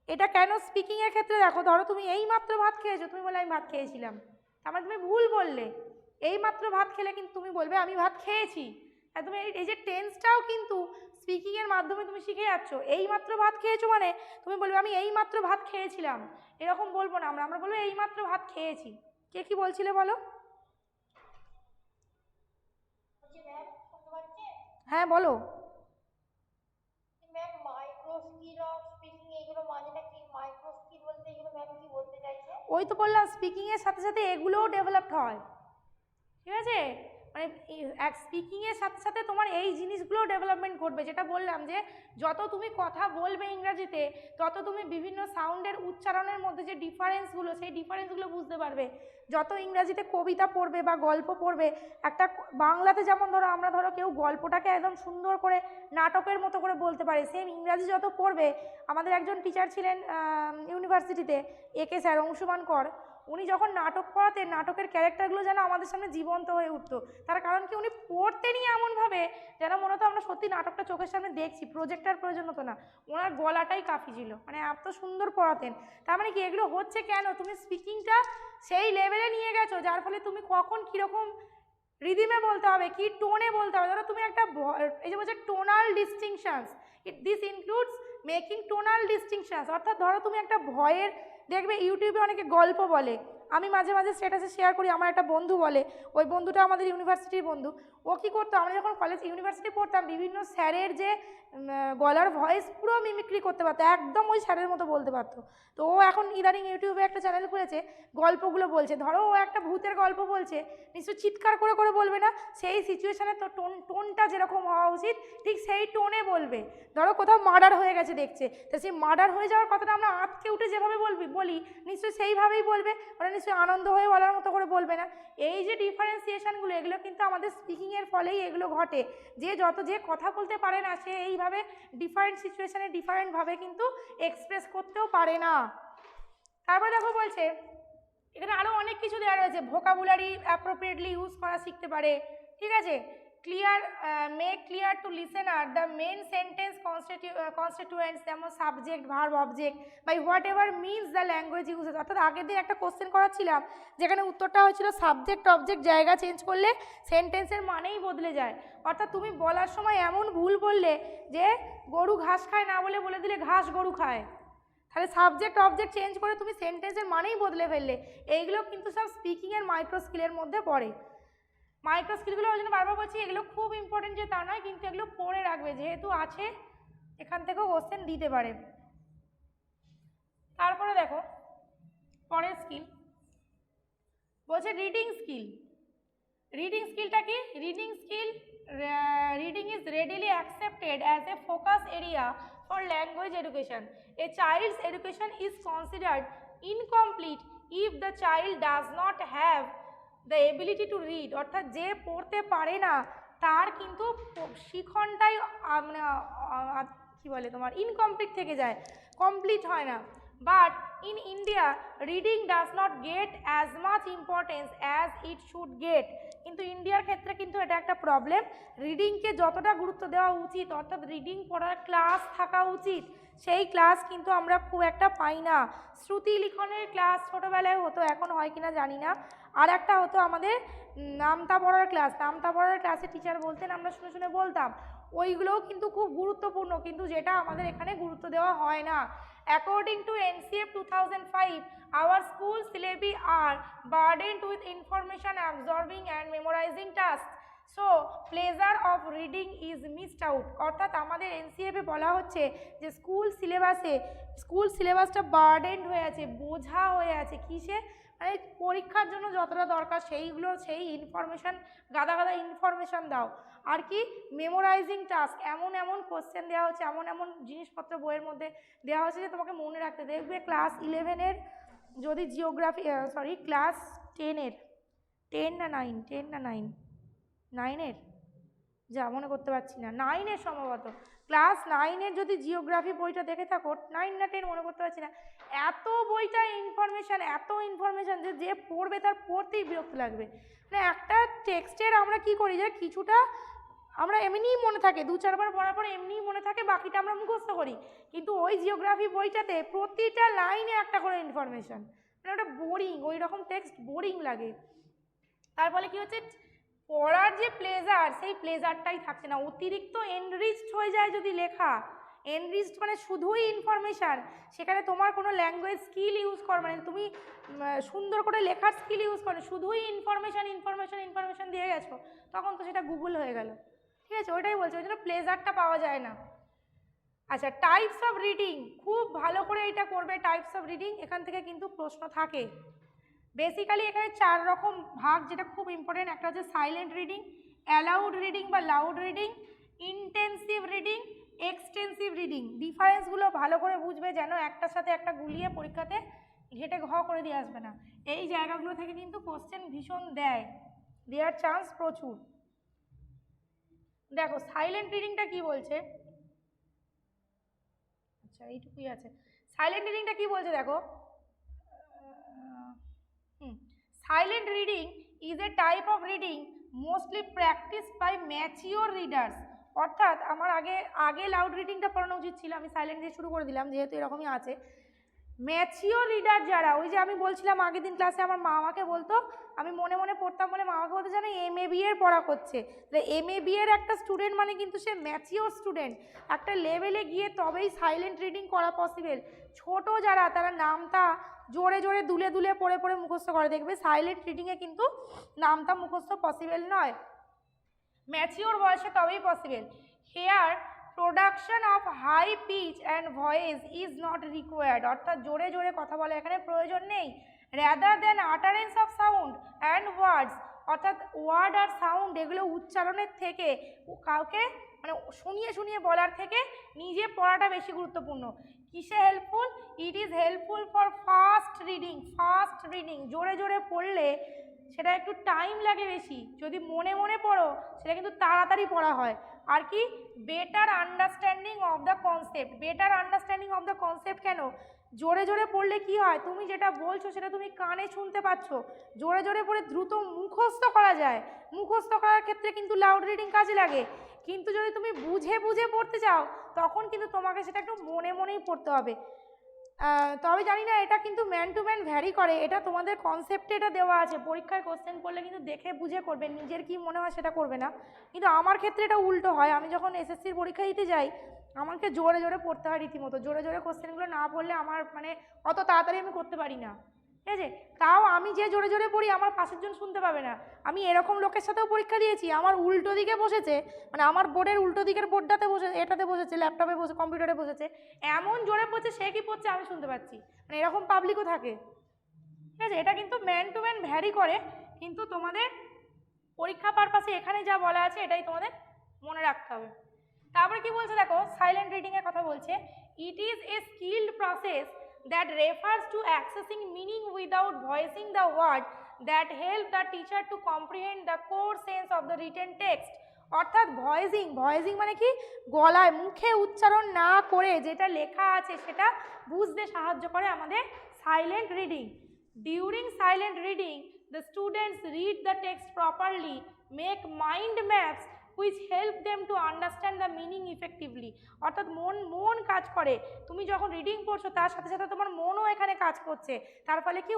এটা কেন স্পিকিংয়ের ক্ষেত্রে দেখো, ধরো তুমি এইমাত্র ভাত খেয়েছো, তুমি বলে আমি ভাত খেয়েছিলাম, তার মানে তুমি ভুল বললে। এইমাত্র ভাত খেলে কিন্তু তুমি বলবে আমি ভাত খেয়েছি। তুমি এই যে টেন্সটাও কিন্তু স্পিকিংয়ের মাধ্যমে তুমি শিখে যাচ্ছ। এইমাত্র ভাত খেয়েছো মানে তুমি বলবে আমি এইমাত্র ভাত খেয়েছিলাম, এরকম বলবো না, আমরা বলবো এইমাত্র ভাত খেয়েছি। কে কি বলছিলে বলো? হ্যাঁ বলো। ওই তো বললাম স্পিকিংয়ের সাথে সাথে এগুলোও ডেভেলপড হয়, ঠিক আছে? মানে এক স্পিকিংয়ের সাথে সাথে তোমার এই জিনিসগুলো ডেভেলপমেন্ট করবে, যেটা বললাম যে যত তুমি কথা বলবে ইংরাজিতে তত তুমি বিভিন্ন সাউন্ডের উচ্চারণের মধ্যে যে ডিফারেন্সগুলো, সেই ডিফারেন্সগুলো বুঝতে পারবে। যত ইংরাজিতে কবিতা পড়বে বা গল্প পড়বে, একটা বাংলাতে যেমন ধরো আমরা ধরো কেউ গল্পটাকে একদম সুন্দর করে নাটকের মতো করে বলতে পারে, সেম ইংরাজি যত পড়বে, আমাদের একজন টিচার ছিলেন ইউনিভার্সিটিতে, একে স্যার, অংশুমান কর, উনি যখন নাটক পড়াতেন নাটকের ক্যারেক্টারগুলো যেন আমাদের সামনে জীবন্ত হয়ে উঠতো। তার কারণ কি, উনি পড়তেনই এমনভাবে যেন মনে হতো আমরা সত্যি নাটকটা চোখের সামনে দেখছি, প্রজেক্টার প্রয়োজন হতো না, ওনার গলাটাই কাফি ছিল, মানে এত সুন্দর পড়াতেন। তার মানে কি, এগুলো হচ্ছে কেন, তুমি স্পিকিংটা সেই লেভেলে নিয়ে গেছো, যার ফলে তুমি কখন কীরকম রিদিমে বলতে হবে, কি টোনে বলতে হবে। ধরো তুমি একটা, এই যে বলছে tonal ডিস্টিংশনস, this includes making tonal ডিস্টিংশনস, অর্থাৎ ধরো তুমি একটা ভয়ের, দেখবে ইউটিউবে অনেকে গল্প বলে, আমি মাঝে মাঝে স্ট্যাটাসে শেয়ার করি, আমার একটা বন্ধু বলে, ওই বন্ধুটা আমাদের ইউনিভার্সিটির বন্ধু, ও কী করতো, আমরা যখন কলেজ ইউনিভার্সিটি পড়তাম বিভিন্ন স্যারের যে গলার ভয়েস পুরো মিমিক্রি করতে পারতো, একদম ওই স্যারের মতো বলতে পারতো। তো ও এখন ইদানিং ইউটিউবে একটা চ্যানেল খুলেছে, গল্পগুলো বলছে। ধরো ও একটা ভূতের গল্প বলছে, নিশ্চয়ই চিৎকার করে করে বলবে না, সেই সিচুয়েশানে তো টোনটা যেরকম হওয়া উচিত ঠিক সেই টোনে বলবে। ধরো কোথাও মার্ডার হয়ে গেছে দেখছে, তো সেই মার্ডার হয়ে যাওয়ার কথাটা আমরা আঁতকে উঠে যেভাবে বলি নিশ্চয়ই সেইভাবেই বলবে, ওরা নিশ্চয়ই আনন্দ হয়ে বলার মতো করে বলবে না। এই যে ডিফারেন্সিয়েশনগুলো, এগুলো কিন্তু আমাদের স্পিকিংয়ের ফলেই এগুলো ঘটে, যে কথা বলতে পারে না সে এইভাবে ডিফারেন্ট সিচুয়েশানে ডিফারেন্টভাবে কিন্তু এক্সপ্রেস করতেও পারে না। তারপর দেখো বলছে এখানে আরও অনেক কিছু দেওয়া রয়েছে, ভোকাবুলারি অ্যাপ্রোপ্রিয়েটলি ইউজ করা শিখতে পারে, ঠিক আছে? Clear, make clear to listener the main sentence constituents, যেমন subject, verb, object by whatever means the language uses. অর্থাৎ আগের দিন একটা কোশ্চেন করাচ্ছিলাম যেখানে উত্তরটা হয়েছিল সাবজেক্ট অবজেক্ট জায়গা চেঞ্জ করলে সেন্টেন্সের মানেই বদলে যায়। অর্থাৎ তুমি বলার সময় এমন ভুল বললে যে গরু ঘাস খায় না বলে দিলে ঘাস গরু খায়, তাহলে সাবজেক্ট অবজেক্ট চেঞ্জ করে তুমি সেন্টেন্সের মানেই বদলে ফেললে। এইগুলো কিন্তু সব স্পিকিংয়ের মাইক্রো স্কিলের মধ্যে পড়ে। মাইক্রো স্কিলগুলো ওই জন্য বারবার বলছি এগুলো খুব ইম্পর্টেন্ট যে তা নয়, কিন্তু এগুলো পড়ে রাখবে, যেহেতু আছে এখান থেকেও কোশ্চেন দিতে পারে। তারপরে দেখো পরের স্কিল বলছে রিডিং স্কিল। রিডিং স্কিলটা কি? Reading skill, reading is readily accepted as a focus area for language education. A child's education is considered incomplete if the child does not have the ability to read. অর্থাৎ যে পড়তে পারে না তার কিন্তু শিখনটাই মানে কি বলে তোমার ইনকমপ্লিট থেকে যায়, কমপ্লিট হয় না। But in India reading does not get as much importance as it should get. কিন্তু ইন্ডিয়ার ক্ষেত্রে কিন্তু এটা একটা প্রবলেম, রিডিংকে যতটা গুরুত্ব দেওয়া উচিত, অর্থাৎ রিডিং পড়ার ক্লাস থাকা উচিত, সেই ক্লাস কিন্তু আমরা খুব একটা পাই না। শ্রুতি লিখনের ক্লাস ছোটোবেলায় হতো, এখন হয় কিনা জানি না। আর একটা হতো আমাদের নামতা পড়ার ক্লাস, নামতা পড়ার ক্লাসে টিচার বলতেন, আমরা শুনে শুনে বলতাম, ওইগুলোও কিন্তু খুব গুরুত্বপূর্ণ, কিন্তু যেটা আমাদের এখানে গুরুত্ব দেওয়া হয় না। According to NCF 2005, our school syllabi are burdened with information absorbing and memorizing tasks. So pleasure of reading is missed out. অর্থাৎ আমাদের এনসিএফে বলা হচ্ছে যে স্কুল সিলেবাসটা বার্ডেন্ড হয়ে আছে, বোঝা হয়ে আছে। কিসে? মানে পরীক্ষার জন্য যতটা দরকার সেই ইনফরমেশান, গাদা গাদা ইনফরমেশান দাও। আর কি মেমোরাইজিং টাস্ক, এমন কোশ্চেন দেওয়া হচ্ছে, এমন জিনিসপত্র বইয়ের মধ্যে দেওয়া হচ্ছে যে তোমাকে মনে রাখতে। দেখবে ক্লাস 11-এর যদি জিওগ্রাফি, ক্লাস 10-এর, 9-এর যা মনে করতে পারছি না, 9-এর সম্ভবত, ক্লাস 9-এর যদি জিওগ্রাফি বইটা দেখে থাকো, 9 না 10 মনে করতে পারছি না, এত বইটা ইনফরমেশান যে পড়বে তার পড়তেই বিরক্ত লাগবে। মানে একটা টেক্সটের আমরা কি করি যে কিছুটা আমরা এমনিই মনে থাকে, 2-4 বার পড়ার পরে এমনিই মনে থাকে, বাকিটা আমরা মুখস্থ করি। কিন্তু ওই জিওগ্রাফি বইটাতে প্রতিটা লাইনে একটা করে ইনফরমেশান, মানে ওটা বোরিং, ওই রকম টেক্সট বোরিং লাগে। তার ফলে কি হচ্ছে, পড়ার যে প্লেজার, সেই প্লেজারটাই থাকছে না। অতিরিক্ত এনরিচড হয়ে যায় যদি লেখা। এনরিচড মানে শুধুই ইনফরমেশান, সেখানে তোমার কোনো ল্যাঙ্গুয়েজ স্কিল ইউজ কর, মানে তুমি সুন্দর করে লেখার স্কিল ইউজ করো, শুধুই ইনফরমেশান দিয়ে গেছো, তখন তো সেটা গুগল হয়ে গেল। ঠিক আছে, ওইটাই বলছি, ওই জন্য প্লেজারটা পাওয়া যায় না। আচ্ছা, টাইপস অফ রিডিং, খুব ভালো করে এটা করবে। টাইপস অফ রিডিং, এখান থেকে কিন্তু প্রশ্ন থাকে। বেসিক্যালি এখানে 4 রকম ভাগ, যেটা খুব ইম্পর্টেন্ট। একটা হচ্ছে সাইলেন্ট রিডিং, অ্যালাউড রিডিং বা loud reading, intensive reading, extensive reading. ডিফারেন্সগুলো ভালো করে বুঝবে, যেন একটার সাথে একটা গুলিয়ে পরীক্ষাতে ঘেটে ঘ করে দিয়ে আসবে না। এই জায়গাগুলো থেকে কিন্তু কোশ্চেন ভীষণ দেওয়ার চান্স প্রচুর। দেখো সাইলেন্ট রিডিংটা কি বলছে, আচ্ছা এইটুকুই আছে। সাইলেন্ট রিডিংটা কি বলছে দেখো, silent reading is a type of reading mostly practised by mature readers. অর্থাৎ আমার আগে লাউড রিডিংটা পড়ানো উচিত ছিল, আমি সাইলেন্ট দিয়ে শুরু করে দিলাম যেহেতু এরকমই আছে। ম্যাচিওর রিডার যারা, ওই যে আমি বলছিলাম আগের দিন ক্লাসে আমার মা আমাকে বলতো, আমি মনে মনে পড়তাম বলে মা আমাকে বলতে জানো MA BA পড়া করছে। MA BA একটা স্টুডেন্ট মানে কিন্তু সে ম্যাচিওর স্টুডেন্ট, একটা লেভেলে গিয়ে তবেই সাইলেন্ট রিডিং করা পসিবল। ছোট যারা, তারা নামটা জোরে জোরে দুলে পড়ে মুখস্থ করে, দেখবে সাইলেন্ট রিডিংয়ে কিন্তু নামটা মুখস্থ পসিবল নয়, ম্যাচিওর বয়সে তবেই possible. Here production of high pitch and voice is not required. অর্থাৎ জোরে জোরে কথা বলা এখানে প্রয়োজন নেই। Rather than utterance of sound and words, অর্থাৎ ওয়ার্ড আর সাউন্ড এগুলো উচ্চারণের থেকে, কাউকে মানে শুনিয়ে বলার থেকে নিজে পড়াটা বেশি গুরুত্বপূর্ণ। কিসে helpful? It is helpful for fast reading. জোরে জোরে পড়লে সেটা একটু টাইম লাগে বেশি, যদি মনে পড়ো সেটা কিন্তু তাড়াতাড়ি পড়া হয়। আর কি better understanding of the concept. কেন? জোরে জোরে পড়লে কি হয়, তুমি যেটা বলছো সেটা তুমি কানে শুনতে পাচ্ছ। জোরে জোরে পড়ে দ্রুত মুখস্থ করা যায়, মুখস্থ করার ক্ষেত্রে কিন্তু লাউড রিডিং কাজে লাগে। কিন্তু যদি তুমি বুঝে পড়তে চাও, তখন কিন্তু তোমাকে সেটা একটু মনেই পড়তে হবে। তবে জানি না, এটা কিন্তু ম্যান টু ম্যান ভ্যারি করে। এটা তোমাদের কনসেপ্টে এটা দেওয়া আছে, পরীক্ষায় কোশ্চেন করলে কিন্তু দেখে বুঝে করবে, নিজের কি মনে হয় সেটা করবে না। কিন্তু আমার ক্ষেত্রে এটা উল্টো হয়, আমি যখন SSCর পরীক্ষা দিতে যাই আমাকে জোরে জোরে পড়তে হয় রীতিমতো। জোরে জোরে কোশ্চেনগুলো না পড়লে আমার মানে অত তাড়াতাড়ি আমি করতে পারি না। ঠিক আছে, তাও আমি যে জোরে জোরে পড়ি আমার পাশের জন শুনতে পাবে না। আমি এরকম লোকের সাথেও পরীক্ষা দিয়েছি, আমার উল্টো দিকে বসেছে, মানে আমার বোর্ডের উল্টো দিকের বোর্ডটাতে এটাতে বসেছে, ল্যাপটপে বসে, কম্পিউটারে বসেছে, এমন জোরে পড়ছে সে কি পড়ছে আমি শুনতে পাচ্ছি, মানে এরকম পাবলিকও থাকে। ঠিক আছে, এটা কিন্তু ম্যান টু ম্যান ভ্যারি করে, কিন্তু তোমাদের পরীক্ষা পারপাসে এখানে যা বলা আছে এটাই তোমাদের মনে রাখতে হবে। তারপরে কি বলছে দেখো, সাইলেন্ট রিডিংয়ের কথা বলছে, ইট is A skilled process that refers to accessing meaning without voicing the word that help the teacher to comprehend the core sense of the written text। অর্থাৎ ভয়েসিং মানে কি, গলায় মুখে উচ্চারণ না করে যেটা লেখা আছে সেটা বুঝতে সাহায্য করে আমাদের silent reading. During silent reading the students read the text properly, make mind maps which help them to understand the meaning effectively। অর্থাৎ মন কাজ করে, তুমি যখন রিডিং পড়ছো তার সাথে সাথে তোমার মনও এখানে কাজ করছে, তার ফলে কি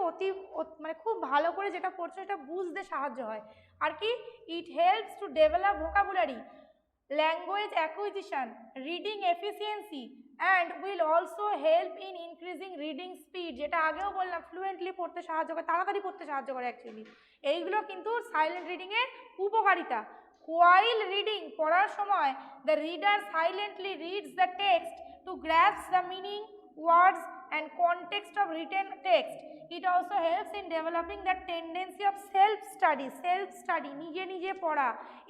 মানে খুব ভালো করে যেটা পড়ছো এটা বুঝতে সাহায্য হয়। আর কি it helps to develop vocabulary, language acquisition, reading efficiency and will also help in increasing reading speed. যেটা আগেও বললাম, ফ্লুয়েন্টলি পড়তে সাহায্য করে, তাড়াতাড়ি পড়তে সাহায্য করে অ্যাকচুয়ালি। এইগুলো কিন্তু সাইলেন্ট রিডিংয়ের উপকারিতা। while reading পড়ার সময় the reader silently reads the text to grasp the meaning, words and context of written text. It also helps in developing the tendency of self study নিজে নিজে পড়া,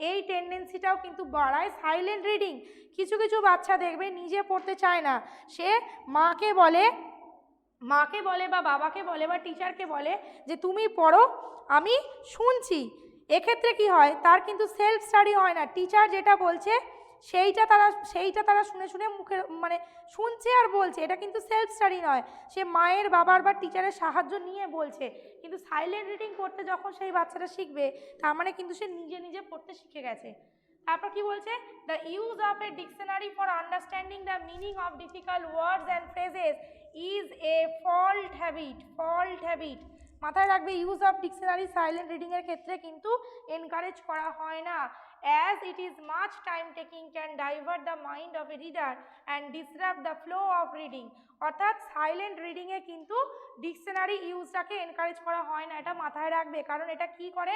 এই টেন্ডেন্সিটাও কিন্তু বাড়ায় সাইলেন্ট রিডিং। কিছু কিছু বাচ্চা দেখবে নিজে পড়তে চায় না, সে মাকে বলে বা বাবাকে বলে বা টিচারকে বলে যে তুমি পড়ো আমি শুনছি। এক্ষেত্রে কি হয়, তার কিন্তু সেলফ স্টাডি হয় না, টিচার যেটা বলছে সেইটা তারা শুনে শুনে মুখে মানে শুনছে আর বলছে, এটা কিন্তু সেলফ স্টাডি নয়, সে মায়ের বাবার বা টিচারের সাহায্য নিয়ে বলছে। কিন্তু সাইলেন্ট রিডিং করতে যখন সেই বাচ্চাটা শিখবে, তার মানে কিন্তু সে নিজে নিজে পড়তে শিখে গেছে। তারপর কি বলছে, the use of a dictionary for understanding the meaning of difficult words and phrases is a fault habit. মাথায় রাখবে, ইউজ অফ ডিকশনারি সাইলেন্ট রিডিংয়ের ক্ষেত্রে কিন্তু এনকারেজ করা হয় না, as it is much time taking, can divert the mind of a reader and disrupt the flow of reading। অর্থাৎ silent রিডিংয়ে কিন্তু dictionary ইউজটাকে encourage করা হয় না, এটা মাথায় রাখবে। কারণ এটা কি করে,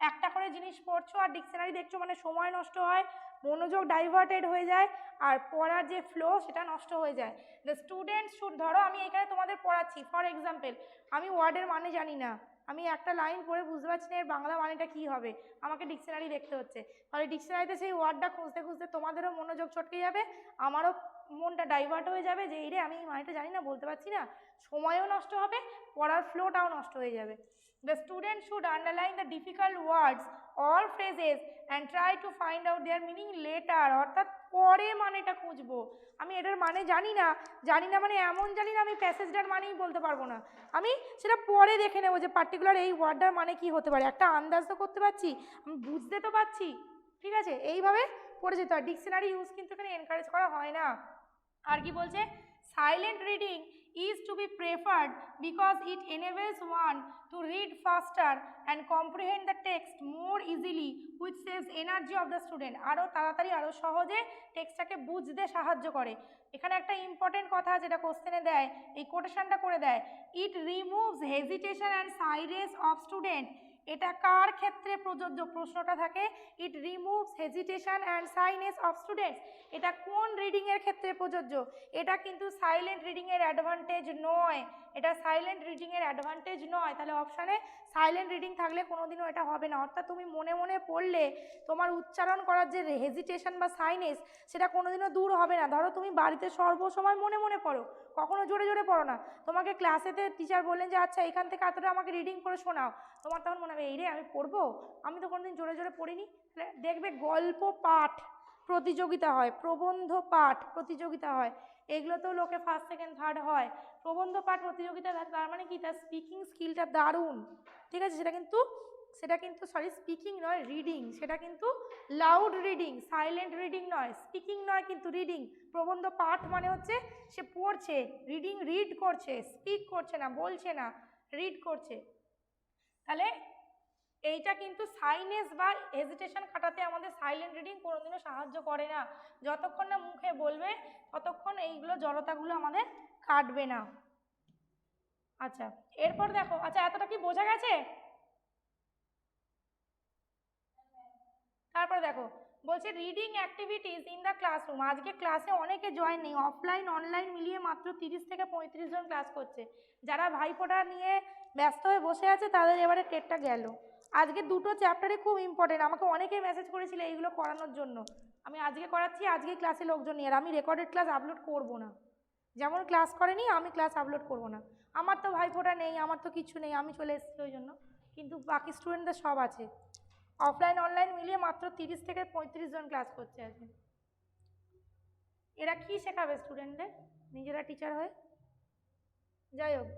একটা করে জিনিস পড়ছো আর ডিকশনারি দেখছো, মানে সময় নষ্ট হয়, মনোযোগ ডাইভার্টেড হয়ে যায়, আর পড়ার যে ফ্লো সেটা নষ্ট হয়ে যায়। দ্য স্টুডেন্টস শুড, ধরো আমি এখানে তোমাদের পড়াচ্ছি, ফর এক্সাম্পল আমি ওয়ার্ডের মানে জানি না, আমি একটা লাইন পড়ে বুঝতে পারছি না এর বাংলা মানেটা কী হবে, আমাকে ডিকশনারি দেখতে হচ্ছে, তাহলে ডিকশনারিতে সেই ওয়ার্ডটা খুঁজতে খুঁজতে তোমাদেরও মনোযোগ চটকে যাবে, আমারও মনটা ডাইভার্ট হয়ে যাবে যে এই রে আমি এই মানেটা জানি না, বলতে পারছি না, সময়ও নষ্ট হবে, পড়ার ফ্লোটাও নষ্ট হয়ে যাবে। The student should underline the difficult words or phrases and try to find out their meaning later। অর্থাৎ পরে মানেটা খুঁজবো, আমি এটার মানে জানি না মানে এমন জানি না আমি প্যাসেজটার মানেই বলতে পারবো না, আমি সেটা পরে দেখে নেবো যে পার্টিকুলার এই ওয়ার্ডটার মানে কি হতে পারে, একটা আন্দাজ তো করতে পারছি, আমি বুঝতে তো পারছি, ঠিক আছে, এইভাবে পড়ে যেতে হয়। ডিকশনারি ইউজ কিন্তু এখানে এনকারেজ করা হয় না। আর কি বলছে, silent reading is to be preferred because it enables one to read faster and comprehend the text more easily, which saves energy of the student। আরও তাড়াতাড়ি আরও সহজে টেক্সটটাকে বুঝতে সাহায্য করে। এখানে একটা ইম্পর্টেন্ট কথা যেটা কোশ্চেনে দেয়, এই কোটেশনটা করে দেয়, it removes hesitation and silence of student. এটা কার ক্ষেত্রে প্রযোজ্য, প্রশ্নটা থাকে, it removes hesitation and shyness of students, এটা কোন রিডিংয়ের ক্ষেত্রে প্রযোজ্য, এটা কিন্তু সাইলেন্ট রিডিংয়ের অ্যাডভান্টেজ নয়, এটা সাইলেন্ট রিডিংয়ের অ্যাডভান্টেজ নয়। তাহলে অপশানে সাইলেন্ট রিডিং থাকলে কোনোদিনও এটা হবে না। অর্থাৎ তুমি মনে মনে পড়লে তোমার উচ্চারণ করার যে হেজিটেশন বা সাইনেস সেটা কোনোদিনও দূর হবে না। ধরো তুমি বাড়িতে সর্বসময় মনে মনে পড়ো, কখনো জোরে জোরে পড়ো না, তোমাকে ক্লাসেতে টিচার বললেন যে আচ্ছা এখান থেকে এতটা আমাকে রিডিং করে শোনাও, তোমার তখন মনে হবে এই রে আমি পড়বো, আমি তো কোনোদিন জোরে জোরে পড়িনি। দেখবে গল্প পাঠ প্রতিযোগিতা হয়, প্রবন্ধ পাঠ প্রতিযোগিতা হয়, এগুলোতেও লোকে ফার্স্ট সেকেন্ড থার্ড হয়। প্রবন্ধ পাঠ প্রতিযোগিতা, তার মানে কি, তার স্পিকিং স্কিলটা দারুণ, ঠিক আছে, সেটা কিন্তু স্পিকিং নয়, রিডিং, সেটা কিন্তু লাউড রিডিং, সাইলেন্ট রিডিং নয়, স্পিকিং নয় কিন্তু রিডিং। প্রবন্ধ পাঠ মানে হচ্ছে সে পড়ছে, রিডিং রিড করছে, স্পিক করছে না, বলছে না, রিড করছে। তাহলে এইটা কিন্তু সাইনেস বা হেজিটেশন কাটাতে আমাদের সাইলেন্ট রিডিং কোনোদিনও সাহায্য করে না। যতক্ষণ না মুখে বলবে ততক্ষণ এইগুলো জড়তাগুলো আমাদের কাটবে না। আচ্ছা এরপর দেখো, আচ্ছা এতটা কি বোঝা গেছে? তারপরে দেখো বলছে reading activities in the classroom. আজকে ক্লাসে অনেকে জয়েন নেই, অফলাইন অনলাইন মিলিয়ে মাত্র 30 থেকে 35 জন ক্লাস করছে। যারা ভাইফোঁটা নিয়ে ব্যস্ত হয়ে বসে আছে তাদের এবারে টেটটা গেল। আজকে দুটো চ্যাপ্টারে খুব ইম্পর্টেন্ট, আমাকে অনেকে মেসেজ করেছিল এইগুলো করানোর জন্য। আমি আজকে করাচ্ছি, আজকে ক্লাসে লোকজন নিয়ে, আর আমি রেকর্ডেড ক্লাস আপলোড করব না, যেমন ক্লাস করেনি আমি ক্লাস আপলোড করব না। আমার তো ভাইফোঁটা নেই, আমার তো কিছু নেই, আমি চলে এসেছি ওই জন্য, কিন্তু বাকি স্টুডেন্টদের সব আছে। অফলাইন অনলাইন মিলিয়ে মাত্র 30 থেকে 35 জন ক্লাস করছে আজকে। এরা কি শেখাবে স্টুডেন্টদের, নিজেরা টিচার হয়ে? যাই হোক,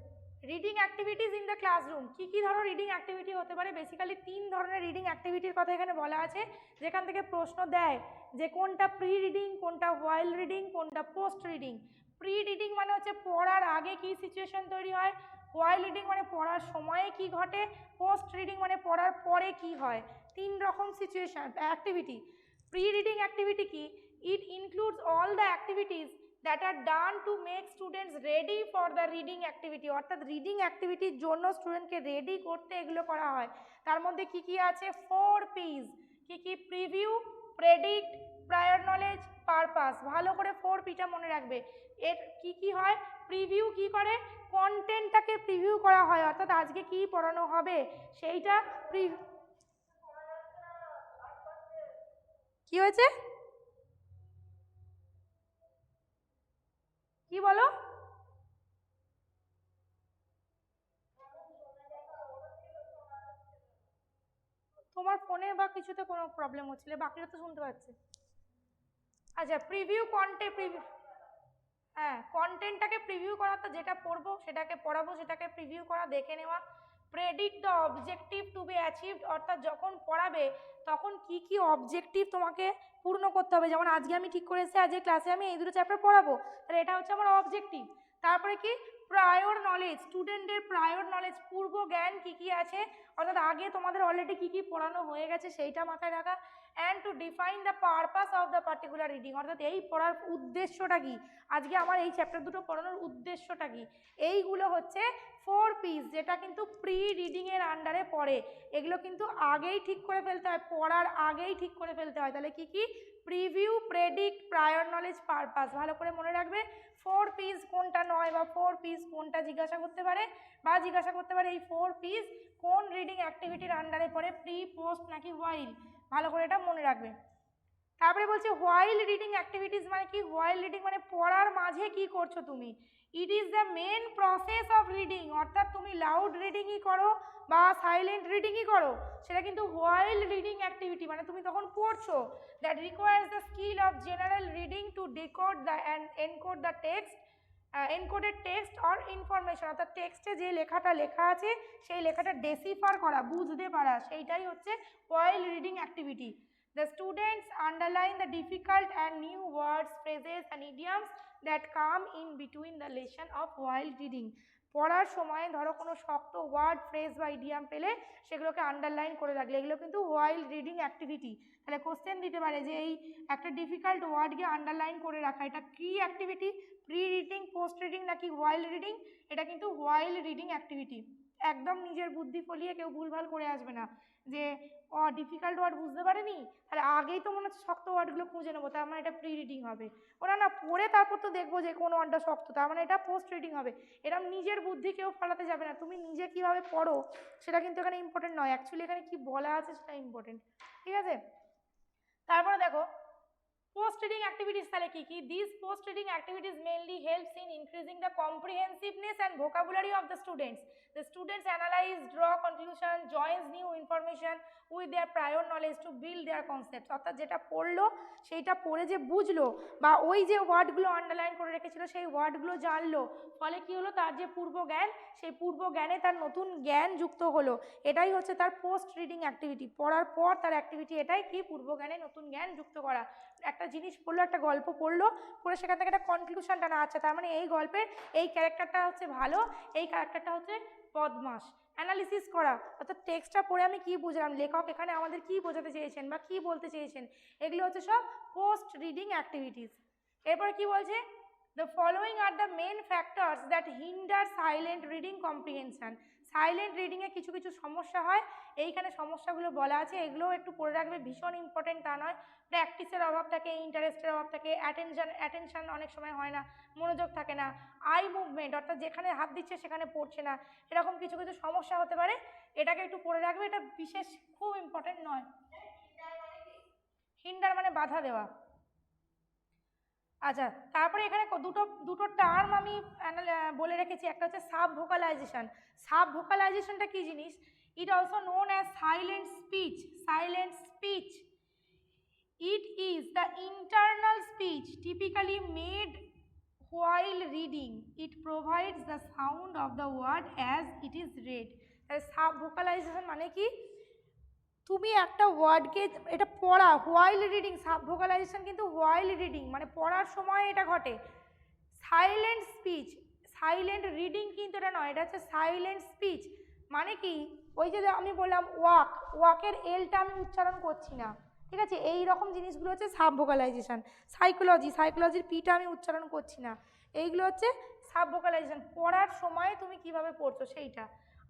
reading activities in the classroom, কী কী ধরো রিডিং অ্যাক্টিভিটি হতে পারে? বেসিক্যালি 3 ধরনের রিডিং অ্যাক্টিভিটির কথা এখানে বলা আছে, যেখান থেকে প্রশ্ন দেয় যে কোনটা প্রি রিডিং, কোনটা হোয়াইল রিডিং, কোনটা পোস্ট রিডিং। প্রি রিডিং মানে হচ্ছে পড়ার আগে কি সিচুয়েশন তৈরি হয়, হোয়াইল রিডিং মানে পড়ার সময়ে কি ঘটে, পোস্ট রিডিং মানে পড়ার পরে কি হয়। 3 রকম situation activity. Pre reading activity কি? It includes all the activities that are done to make students ready for the reading activity। অর্থাৎ রিডিং অ্যাক্টিভিটির জন্য স্টুডেন্টকে রেডি করতে এগুলো করা হয়। তার মধ্যে কি কি আছে? 4 P's। কি preview, predict, prior knowledge, purpose. ভালো করে 4Pটা মনে রাখবে। এর কি হয়, প্রিভিউ কি করে, কন্টেন্টটাকে প্রিভিউ করা হয়, অর্থাৎ আজকে কি পড়ানো হবে সেইটা কি হয়েছে, কি বলো? তোমার ফোনে বা কিছুতে কোনো প্রবলেম হচ্ছিল, বাকিরা তো শুনতে পাচ্ছে। আচ্ছা, প্রিভিউ প্রিভিউ, হ্যাঁ, কন্টেন্টটাকে প্রিভিউ করা, তো যেটা পড়বো সেটাকে পড়াবো সেটাকে প্রিভিউ করা, দেখে নেওয়া। Predict the objective to be achieved, অর্থাৎ যখন পড়াবে তখন কি কি অবজেক্টিভ তোমাকে পূর্ণ করতে হবে। যেমন আজকে আমি ঠিক করে এসেছি আজকে ক্লাসে আমি এই দুটো চ্যাপ্টার পড়াবো, তাহলে এটা হচ্ছে আমার অবজেক্টিভ। তারপরে কি প্রায়র নলেজ, স্টুডেন্টের প্রায়র নলেজ, পূর্ব জ্ঞান কি কি আছে, অর্থাৎ আগে তোমাদের অলরেডি কি কি পড়ানো হয়ে গেছে সেইটা মাথায় রাখা। And to define the purpose of the particular reading, অর্থাৎ এই পড়ার উদ্দেশ্যটা কি, আজকে আমার এই চ্যাপ্টার দুটো পড়ানোর উদ্দেশ্যটা কি। এইগুলো হচ্ছে 4Ps, যেটা কিন্তু প্রি রিডিংয়ের আন্ডারে পড়ে। এগুলো কিন্তু আগেই ঠিক করে ফেলতে হয়, পড়ার আগেই ঠিক করে ফেলতে হয়। তাহলে কি কি, preview, predict, prior knowledge, purpose, ভালো করে মনে রাখবে। 4Ps কোনটা নয় বা 4Ps কোনটা জিজ্ঞাসা করতে পারে, বা জিজ্ঞাসা করতে পারে এই 4Ps কোন রিডিং অ্যাক্টিভিটির আন্ডারে পড়ে, প্রি, পোস্ট নাকি হোয়াইল, ভালো করে এটা মনে রাখবে। তারপরে বলছে হোয়াইল রিডিং অ্যাক্টিভিটিস মানে কি, হোয়াইল রিডিং মানে পড়ার মাঝে কি করছো তুমি। It is the main process of reading, অর্থাৎ তুমি লাউড রিডিংই করো বা সাইলেন্ট রিডিংই করো, সেটা কিন্তু হোয়াইল রিডিং অ্যাক্টিভিটি, মানে তুমি তখন পড়ছো। That requires the skill of general reading to decode the and encode the text, encoded text or information, অর্থাৎ টেক্সটে যে লেখাটা লেখা আছে সেই লেখাটা ডেসিফার করা, বুঝতে পারা, সেইটাই হচ্ছে while reading activity. The students underline the difficult and new words, phrases and idioms that come in between the lesson of while reading. পড়ার সময় ধরো কোনো শক্ত ওয়ার্ড, ফ্রেজ বা ইডিয়াম পেলে সেগুলোকে আন্ডারলাইন করে রাখলে, এগুলো কিন্তু হোয়াইল রিডিং অ্যাক্টিভিটি। তাহলে কোশ্চেন দিতে পারে যে এই একটা ডিফিকাল্ট ওয়ার্ডকে আন্ডারলাইন করে রাখা, এটা কি activity, pre reading, post reading নাকি হোয়াইল রিডিং, এটা কিন্তু হোয়াইল রিডিং অ্যাক্টিভিটি। একদম নিজের বুদ্ধি ফলিয়ে কেউ ভুলভাল করে আসবে না যে ডিফিকাল্ট ওয়ার্ড বুঝতে পারেনি, তাহলে আগেই তো মনে হচ্ছে শক্ত ওয়ার্ডগুলো খুঁজে নেবো, তার মানে এটা প্রি রিডিং হবে। ওরা না পড়ে তারপর তো দেখবো যে কোন ওয়ার্ডটা শক্ত, তার মানে এটা পোস্ট রিডিং হবে। এরকম নিজের বুদ্ধি কেউ ফলাতে যাবে না, তুমি নিজে কিভাবে পড়ো সেটা কিন্তু এখানে ইম্পর্টেন্ট নয়, অ্যাকচুয়ালি এখানে কি বলা আছে সেটা ইম্পর্টেন্ট, ঠিক আছে। তারপরে দেখো পোস্ট রিডিং অ্যাক্টিভিটিস তাহলে কি কি, this post reading activities mainly helps in increasing the comprehensiveness and vocabulary of the students. The students analyze, draw conclusion, joins new information with their prior knowledge to build their concepts, অর্থাৎ যেটা পড়লো সেইটা পড়ে যে বুঝলো বা ওই যে ওয়ার্ডগুলো আন্ডারলাইন করে রেখেছিল সেই ওয়ার্ডগুলো জানলো, ফলে কি হলো, তার যে পূর্ব জ্ঞান সেই পূর্ব জ্ঞানে তার নতুন জ্ঞান যুক্ত হলো, এটাই হচ্ছে তার পোস্ট রিডিং অ্যাক্টিভিটি। পড়ার পর তার অ্যাক্টিভিটি এটাই কি, পূর্ব জ্ঞানে নতুন জ্ঞান যুক্ত করা। একটা জিনিস পড়লো, একটা গল্প পড়লো, পড়ে সেখান থেকে একটা কনক্লুশন টানা, আচ্ছা তার মানে এই গল্পের এই ক্যারেক্টারটা হচ্ছে ভালো, এই ক্যারেক্টারটা হচ্ছে বদমাস, অ্যানালিসিস করা, অর্থাৎ টেক্সটটা পড়ে আমি কি বুঝলাম, লেখক এখানে আমাদের কি বোঝাতে চেয়েছেন বা কি বলতে চেয়েছেন, এগুলো হচ্ছে সব পোস্ট রিডিং অ্যাক্টিভিটিস। এরপরে কি বলছে, the following are the main factors that hinder silent reading comprehension. Silent রিডিংয়ে কিছু কিছু সমস্যা হয়, এইখানে সমস্যাগুলো বলা আছে, এগুলোও একটু পড়ে রাখবে, ভীষণ ইম্পর্টেন্ট তা নয়। প্র্যাকটিসের অভাব থাকে, ইন্টারেস্টের অভাব থাকে, অ্যাটেনশন অনেক সময় হয় না, মনোযোগ থাকে না, আই মুভমেন্ট অর্থাৎ যেখানে হাত দিচ্ছে সেখানে পড়ছে না, এরকম কিছু কিছু সমস্যা হতে পারে, এটাকে একটু পড়ে রাখবে, এটা বিশেষ খুব ইম্পর্টেন্ট নয়। হিন্ডার মানে বাধা দেওয়া। আচ্ছা, তারপরে এখানে দুটো টার্ম আমি বলে রেখেছি, একটা হচ্ছে সাব ভোকালাইজেশন। সাব ভোকালাইজেশনটা কি জিনিস, it also known as silent speech. Silent speech, it is the internal speech typically made while reading. It provides the sound of the word as it is read. Sub vocalization মানে কি, তুমি একটা ওয়ার্ডকে, এটা পড়া while reading, sub ভোকালাইজেশন কিন্তু while reading মানে পড়ার সময় এটা ঘটে। সাইলেন্ট স্পিচ, সাইলেন্ট রিডিং কিন্তু এটা নয়, এটা হচ্ছে সাইলেন্ট স্পিচ। মানে কি, ওই যে আমি বললাম ওয়াকের এলটা আমি উচ্চারণ করছি না, ঠিক আছে, এই রকম জিনিসগুলো হচ্ছে সাব ভোকালাইজেশন। সাইকোলজির পিটা আমি উচ্চারণ করছি না, এইগুলো হচ্ছে সাব ভোকালাইজেশন, পড়ার সময় তুমি কিভাবে পড়ছো সেইটা।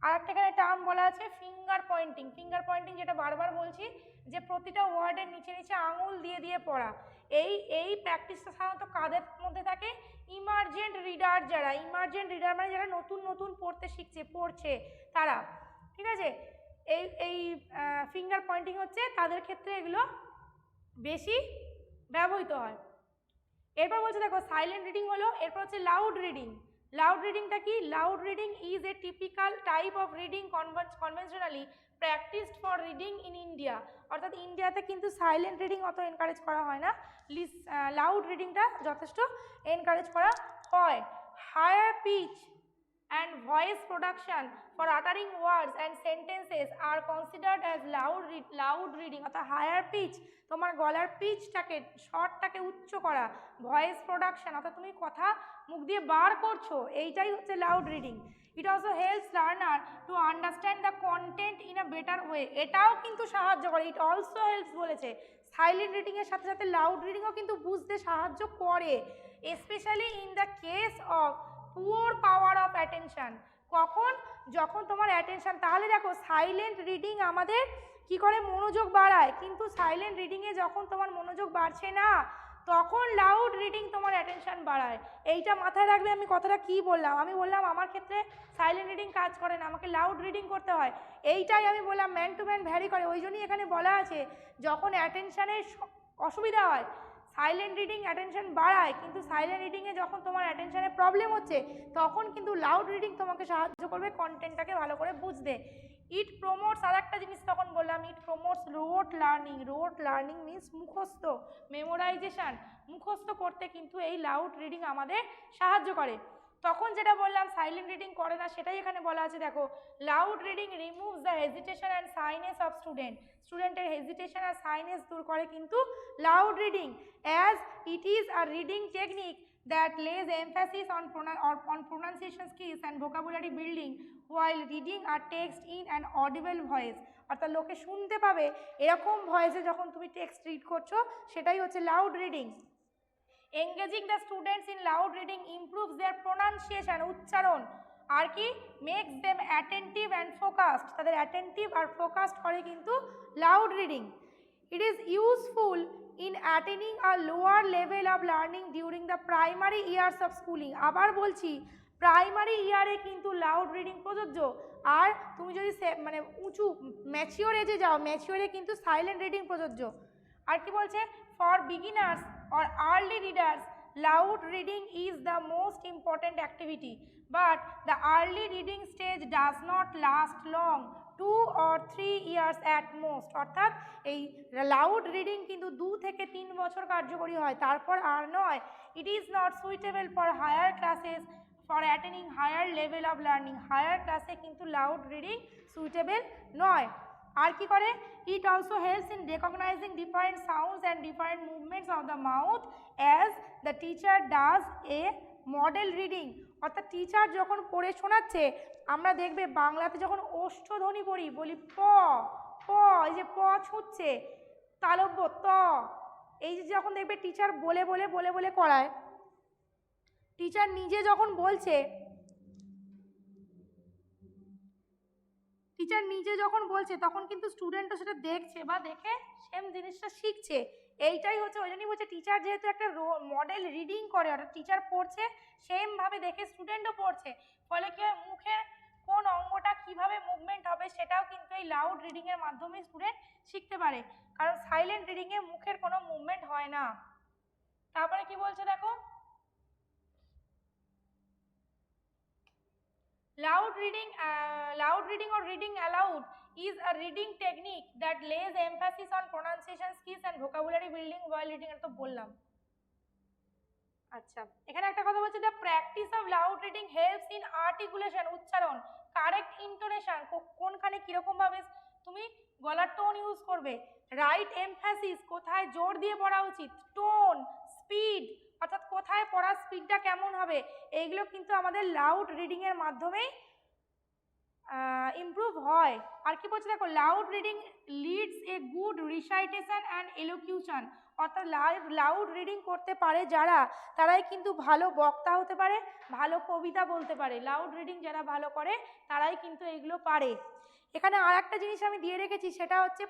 আর একটা এখানে টার্ম বলা আছে ফিঙ্গার পয়েন্টিং। ফিঙ্গার পয়েন্টিং যেটা বারবার বলছি, যে প্রতিটা ওয়ার্ডের নিচে নিচে আঙুল দিয়ে দিয়ে পড়া। এই প্র্যাকটিসটা সাধারণত কাদের মধ্যে থাকে? ইমার্জেন্ট রিডার যারা, ইমার্জেন্ট রিডার মানে যারা নতুন নতুন পড়তে শিখছে, পড়ছে তারা, ঠিক আছে? এই ফিঙ্গার পয়েন্টিং হচ্ছে তাদের ক্ষেত্রে এগুলো বেশি ব্যবহৃত হয়। এরপর বলছে দেখো সাইলেন্ট রিডিং হলো, এরপর হচ্ছে লাউড রিডিং। লাউড রিডিংটা কি? Loud reading is A typical type of reading conventionally practised for reading in India. অর্থাৎ ইন্ডিয়াতে কিন্তু সাইলেন্ট রিডিং অত এনকারেজ করা হয় না, লাউড রিডিংটা যথেষ্ট এনকারেজ করা হয়। Higher pitch and voice production for uttering words and sentences are considered as loud reading। অর্থাৎ হায়ার পিচ, তোমার গলার পিচটাকে, স্বরটাকে উচ্চ করা, ভয়েস প্রোডাকশন অর্থাৎ তুমি কথা মুখ দিয়ে বার করছো, এইটাই হচ্ছে loud reading. It also helps learner to understand the contained in a better way. এটাও কিন্তু সাহায্য করে, ইট অলসো হেল্পস বলেছে। সাইলেন্ট রিডিংয়ের সাথে সাথে লাউড রিডিংও কিন্তু বুঝতে সাহায্য করে, specially in the case of poor power of attention. কখন? যখন তোমার অ্যাটেনশান, তাহলে দেখো সাইলেন্ট রিডিং আমাদের কি করে? মনোযোগ বাড়ায়। কিন্তু সাইলেন্ট রিডিংয়ে যখন তোমার মনোযোগ বাড়ছে না, তখন লাউড রিডিং তোমার অ্যাটেনশান বাড়ায়। এইটা মাথায় রাখবে। আমি কথাটা কি বললাম? আমি বললাম আমার ক্ষেত্রে সাইলেন্ট রিডিং কাজ করে না, আমাকে লাউড রিডিং করতে হয়। এইটাই আমি বললাম ম্যান টু ম্যান ভ্যারি করে। ওই জন্যই এখানে বলা আছে যখন অ্যাটেনশানের অসুবিধা হয় সাইলেন্ট রিডিং অ্যাটেনশন বাড়ায়, কিন্তু সাইলেন্ট রিডিংয়ে যখন তোমার অ্যাটেনশনের প্রবলেম হচ্ছে তখন কিন্তু লাউড রিডিং তোমাকে সাহায্য করবে কন্টেন্টটাকে ভালো করে বুঝতে। ইট প্রমোটস, আর একটা জিনিস তখন বললাম, ইট প্রমোটস রোট লার্নিং। রোট লার্নিং মিনস মুখস্থ, মেমোরাইজেশন। মুখস্থ করতে কিন্তু এই লাউড রিডিং আমাদের সাহায্য করে। তখন যেটা বললাম সাইলেন্ট রিডিং করে না, সেটাই এখানে বলা আছে দেখো, loud reading removes the hesitation and shyness of student. স্টুডেন্টের হেজিটেশন আর সাইনেস দূর করে কিন্তু loud reading, as it is a reading technique that lays emphasis on pronunciation skills and vocabulary building while reading a text in an audible voice। অর্থাৎ লোকে শুনতে পাবে এরকম ভয়েসে যখন তুমি টেক্সট রিড করছো, সেটাই হচ্ছে loud reading. Engaging the students in loud reading improves their pronunciation, উচ্চারণ, আর কি? makes them attentive and focused। তাদের অ্যাটেন্টিভ আর ফোকাসড করে কিন্তু loud reading. It is useful in attaining a lower level of learning during the primary years of schooling। আবার বলছি primary ইয়ারে কিন্তু loud reading প্রযোজ্য। আর তুমি যদি মানে উঁচু ম্যাচিওর এজে যাও, ম্যাচিওরে কিন্তু সাইলেন্ট রিডিং প্রযোজ্য। আর কি বলছে? For beginners or early readers, loud reading is the most important activity, but the early reading stage does not last long, 2 or 3 years at most। অর্থাৎ এই লাউড রিডিং কিন্তু 2 থেকে 3 বছর কার্যকরী হয়, তারপর আর নয়। It is not suitable for higher classes for attaining higher level of learning. Higher ক্লাসে কিন্তু লাউড রিডিং সুইটেবল নয়। আর কি করে? It also helps in recognising different sounds and different movements of the mouth as the teacher does a model reading. অর্থাৎ teacher যখন পড়ে শোনাচ্ছে, আমরা দেখবে বাংলাতে যখন ওষ্ঠধ্বনি পড়ি, বলি প প, এই যে প ছুটছে, তালব্য ত, এই যে যখন দেখবে টিচার বলে বলে বলে বলে করায়, টিচার নিজে যখন বলছে, টিচার নিজে যখন বলছে তখন কিন্তু স্টুডেন্টও সেটা দেখছে বা দেখে সেম জিনিসটা শিখছে। এইটাই হচ্ছে, ওই জন্যই বলছে টিচার যেহেতু একটা মডেল রিডিং করে, অর্থাৎ টিচার পড়ছে সেমভাবে দেখে স্টুডেন্টও পড়ছে, ফলে কি হয় মুখের কোন অঙ্গটা কিভাবে মুভমেন্ট হবে সেটাও কিন্তু এই লাউড রিডিংয়ের মাধ্যমে স্টুডেন্ট শিখতে পারে, কারণ সাইলেন্ট রিডিংয়ে মুখের কোনো মুভমেন্ট হয় না। তারপরে কি বলছে দেখো, loud reading or reading aloud is a reading technique that lays emphasis on pronunciation skills and vocabulary building while reading। এটা তো বললাম। আচ্ছা, এখানে একটা কথা বলছে, the practice of loud reading helps in articulation, উচ্চারণ, correct intonation, কোনখানে কিরকম ভাবে তুমি গলার টোন ইউজ করবে, রাইট এমফ্যাসিস, কোথায় জোর দিয়ে পড়া উচিত, টোন, স্পিড, অর্থাৎ কোথায় পড়ার স্পিডটা কেমন হবে, এইগুলো কিন্তু আমাদের লাউড রিডিংয়ের মাধ্যমেই ইমপ্রুভ হয়। আর কি বলছে দেখো, loud reading leads a good recitation and elocution, অর্থাৎ লাউড রিডিং করতে পারে যারা, তারাই কিন্তু ভালো বক্তা হতে পারে, ভালো কবিতা বলতে পারে। লাউড রিডিং যারা ভালো করে তারাই কিন্তু এগুলো পারে। এখানে আর একটা জিনিস আমি দিয়ে রেখেছি, সেটা হচ্ছে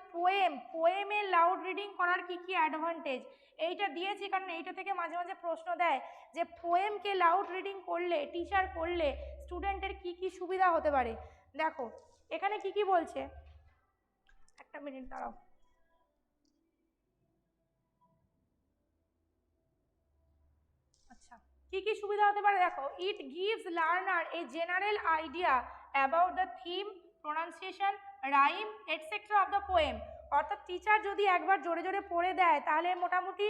পোয়েমের লাউড রিডিং করার কি কি অ্যাডভান্টেজ, এইটা দিয়েছি কারণ এইটা থেকে মাঝে মাঝে প্রশ্ন দেয় যে পোয়েমকে লাউড রিডিং করলে, টিচার করলে স্টুডেন্টের কি কি সুবিধা হতে পারে। দেখো এখানে কি কি বলছে, একটা মিনিট দাঁড়াও। আচ্ছা, কি কি সুবিধা হতে পারে দেখো, it gives learner a general idea about the theme, pronunciation, rhyme etcetera of the poem. অর্থাৎ টিচার যদি একবার জোরে জোরে পড়ে দেয় তাহলে মোটামুটি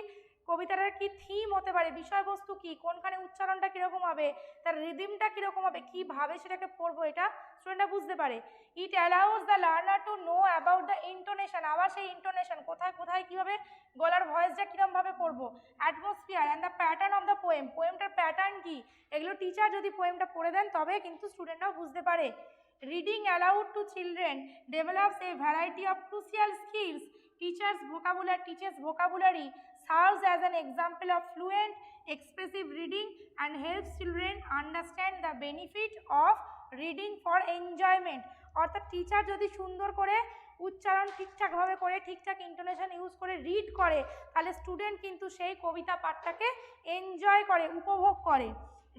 কবিতাটার কি থিম হতে পারে, বিষয়বস্তু কি, কোনখানে উচ্চারণটা কীরকম হবে, তার রিদিমটা কীরকম হবে, কীভাবে সেটাকে পড়বো, এটা স্টুডেন্টরা বুঝতে পারে। ইট allows the learner to know about the intonation, আবার সেই ইন্টোনেশন কোথায় কোথায় কীভাবে গলার ভয়েসটা কীরকমভাবে পড়বো, atmosphere and the pattern of the poem, পোয়েমটার প্যাটার্ন কী, এগুলো টিচার যদি পোয়েমটা পড়ে দেন তবে কিন্তু স্টুডেন্টরাও বুঝতে পারে। Reading allowed to children develops a variety of crucial skills, teaches vocabulary, serves as an example of fluent expressive reading and helps children understand the benefit of reading for enjoyment। অর্থাৎ teacher যদি সুন্দর করে উচ্চারণ ঠিকঠাকভাবে করে, ঠিকঠাক intonation use করে read করে, তাহলে স্টুডেন্ট কিন্তু সেই কবিতা পাঠটাকে এনজয় করে, উপভোগ করে।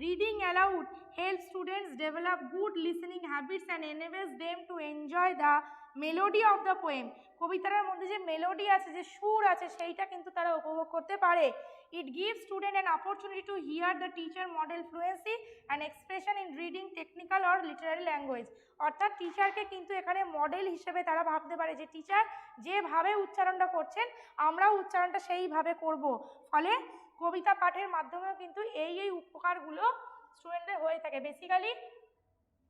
Reading allowed help students develop good listening habits and enables them to enjoy the melody of the poem. কবিতার মধ্যে যে মেলোডি আছে, যে সুর আছে, সেইটা কিন্তু তারা উপভোগ করতে পারে। It gives student an opportunity to here the teacher model fluency and expression in reading technical or Literary language. অর্থাৎ টিচারকে কিন্তু এখানে মডেল হিসেবে তারা ভাবতে পারে যে টিচার যেভাবে উচ্চারণটা করছেন আমরাও উচ্চারণটা সেইভাবে করব। ফলে কবিতা পাঠের মাধ্যমেও কিন্তু এই উপকারগুলো স্টুডেন্টদের হয়ে থাকে। বেসিক্যালি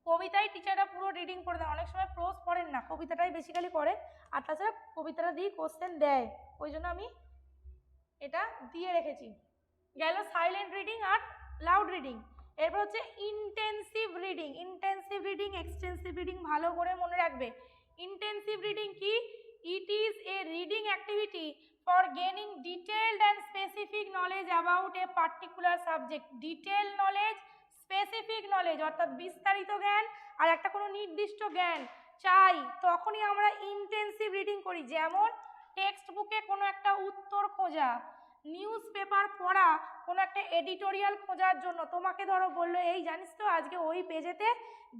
কবিতায় টিচাররা পুরো রিডিং করে দেন, অনেক সময় প্রোজ পড়েন না, কবিতাটাই বেসিক্যালি করেন, আর তাছাড়া কবিতাটা দিয়ে কোশ্চেন দেয়, ওই জন্য আমি এটা দিয়ে রেখেছি। গেল সাইলেন্ট রিডিং আর লাউড রিডিং। এরপর হচ্ছে intensive reading. Intensive reading, extensive reading ভালো করে মনে রাখবে। ইন্টেন্সিভ রিডিং কি? ইট is a reading activity for gaining detailed and specific knowledge about a particular subject. Detail knowledge, specific knowledge, অর্থাৎ বিস্তারিত জ্ঞান আর একটা কোনো নির্দিষ্ট জ্ঞান চাই, তখনই আমরা ইন্টেন্সিভ রিডিং করি। যেমন টেক্সট বুকে কোনো একটা উত্তর খোঁজা, নিউজ পেপার পড়া, কোনো একটা এডিটোরিয়াল খোঁজার জন্য। তোমাকে ধরো বললো, এই জানিস তো আজকে ওই পেজেতে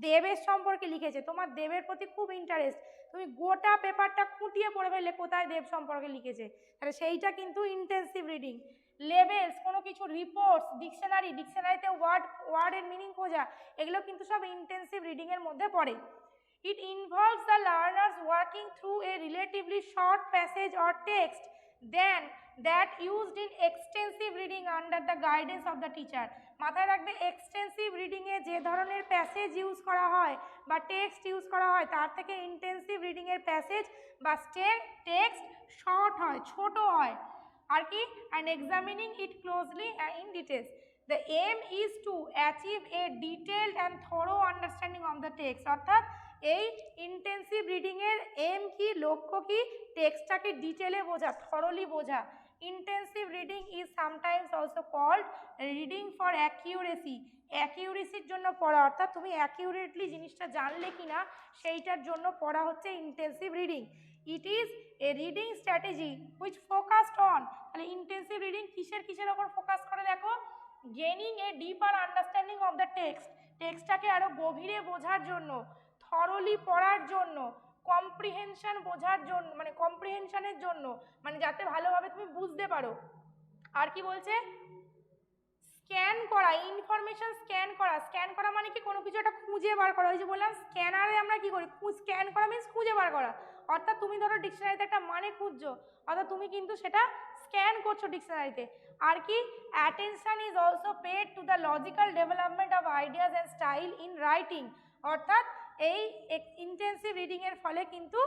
দেবের সম্পর্কে লিখেছে, তোমার দেবের প্রতি খুব ইন্টারেস্ট, তুমি গোটা পেপারটা খুঁটিয়ে পড়ে ফেললে কোথায় দেব সম্পর্কে লিখেছে, তাহলে সেইটা কিন্তু ইন্টেন্সিভ রিডিং। লেবেলস, কোনো কিছু রিপোর্টস, ডিকশনারিতে ওয়ার্ডের মিনিং খোঁজা, এগুলো কিন্তু সব ইন্টেন্সিভ রিডিংয়ের মধ্যে পড়ে। It involves the learners working through a relatively short passage or text than that used in extensive reading under the guidance of the teacher। মাথায় রাখবে, এক্সটেন্সিভ রিডিংয়ে যে ধরনের প্যাসেজ ইউজ করা হয় বা টেক্সট ইউজ করা হয় তার থেকে ইন্টেন্সিভ রিডিংয়ের প্যাসেজ বা টেক্সট শর্ট হয়, ছোট হয়। আর কি? And examining it closely in details. The aim is to achieve a detailed and thorough understanding of the text। অর্থাৎ এই ইন্টেন্সিভ রিডিংয়ের এম কি, লক্ষ্য কি? টেক্সটটাকে ডিটেলে বোঝা, থরলি বোঝা। Intensive reading is sometimes also called reading for accuracy. অ্যাকিউরেসির জন্য পড়া, অর্থাৎ তুমি অ্যাকিউরেটলি জিনিসটা জানলে কি না সেইটার জন্য পড়া হচ্ছে intensive reading. It is a reading strategy which focused on. তাহলে ইন্টেন্সিভ রিডিং কিসের ওপর ফোকাস করে দেখো? Gaining a deeper understanding of the text, টেক্সটটাকে আরও গভীরে বোঝার জন্য, থরলি পড়ার জন্য, কম্প্রিহেনশন বোঝার জন্য, মানে কম্প্রিহেনশনের জন্য, মানে যাতে ভালোভাবে তুমি বুঝতে পারো। আর কি বলছে? স্ক্যান করা, ইনফরমেশন স্ক্যান করা। স্ক্যান করা মানে কি? কোনো কিছু একটা খুঁজে বার করা। ওই যে বললাম স্ক্যানারে আমরা কি করি, স্ক্যান করা মিনস খুঁজে বার করা। অর্থাৎ তুমি ধরো ডিকশনারিতে একটা মানে খুঁজছো, অর্থাৎ তুমি কিন্তু সেটা স্ক্যান করছো ডিকশনারিতে। আর কি? Attention is also paid to the logical development of ideas and style in writing. অর্থাৎ এই ইন্টেন্সিভ রিডিংয়ের ফলে কিন্তু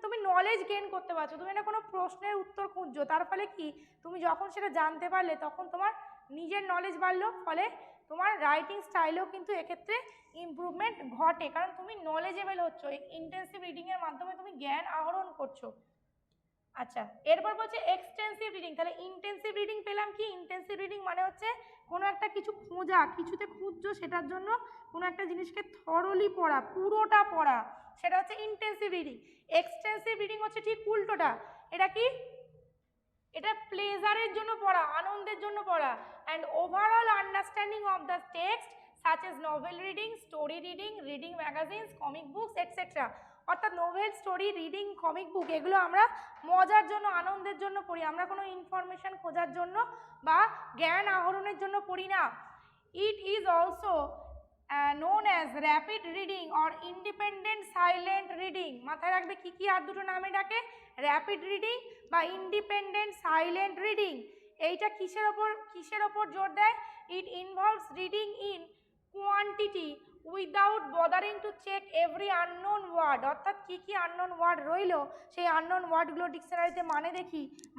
তুমি নলেজ গেইন করতে পারছো। তুমি একটা কোনো প্রশ্নের উত্তর খুঁজছো, তার ফলে কি তুমি যখন সেটা জানতে পারলে তখন তোমার নিজের নলেজ বাড়লো, ফলে তোমার রাইটিং স্টাইলেও কিন্তু এক্ষেত্রে ইমপ্রুভমেন্ট ঘটে, কারণ তুমি নলেজেবল হচ্ছ, ইন্টেন্সিভ রিডিংয়ের মাধ্যমে তুমি জ্ঞান আহরণ করছো। আচ্ছা, এরপর বলছে এক্সটেন্সিভ রিডিং। তাহলে ইন্টেন্সিভ রিডিং পেলাম কি? ইন্টেন্সিভ রিডিং মানে হচ্ছে কোনো একটা কিছু খোঁজা, কিছুতে খুঁজছো, সেটার জন্য কোনো একটা জিনিসকে থরলি পড়া, পুরোটা পড়া, সেটা হচ্ছে ইন্টেন্সিভ রিডিং। এক্সটেন্সিভ রিডিং হচ্ছে ঠিক উল্টোটা। এটা কি? এটা প্লেজারের জন্য পড়া, আনন্দের জন্য পড়া। And overall understanding of the text such as novel reading, story reading, reading magazines, comic books etcetera. অর্থাৎ novel, story, reading, comic book এগুলো আমরা মজার জন্য, আনন্দের জন্য পড়ি, আমরা কোনো ইনফরমেশন খোঁজার জন্য বা জ্ঞান আহরণের জন্য পড়ি না। It is also known as rapid reading or independent silent reading। মাথায় রাখবে কি কি আর দুটো নামে ডাকে, র্যাপিড রিডিং বা ইন্ডিপেন্ডেন্ট সাইলেন্ট রিডিং। এইটা কিসের ওপর জোর দেয়? It involves reading in quantity without bothering to check every unknown word. অর্থাৎ কী কী আননোন ওয়ার্ড রইল, সেই আননোন ওয়ার্ডগুলো ডিকশনারিতে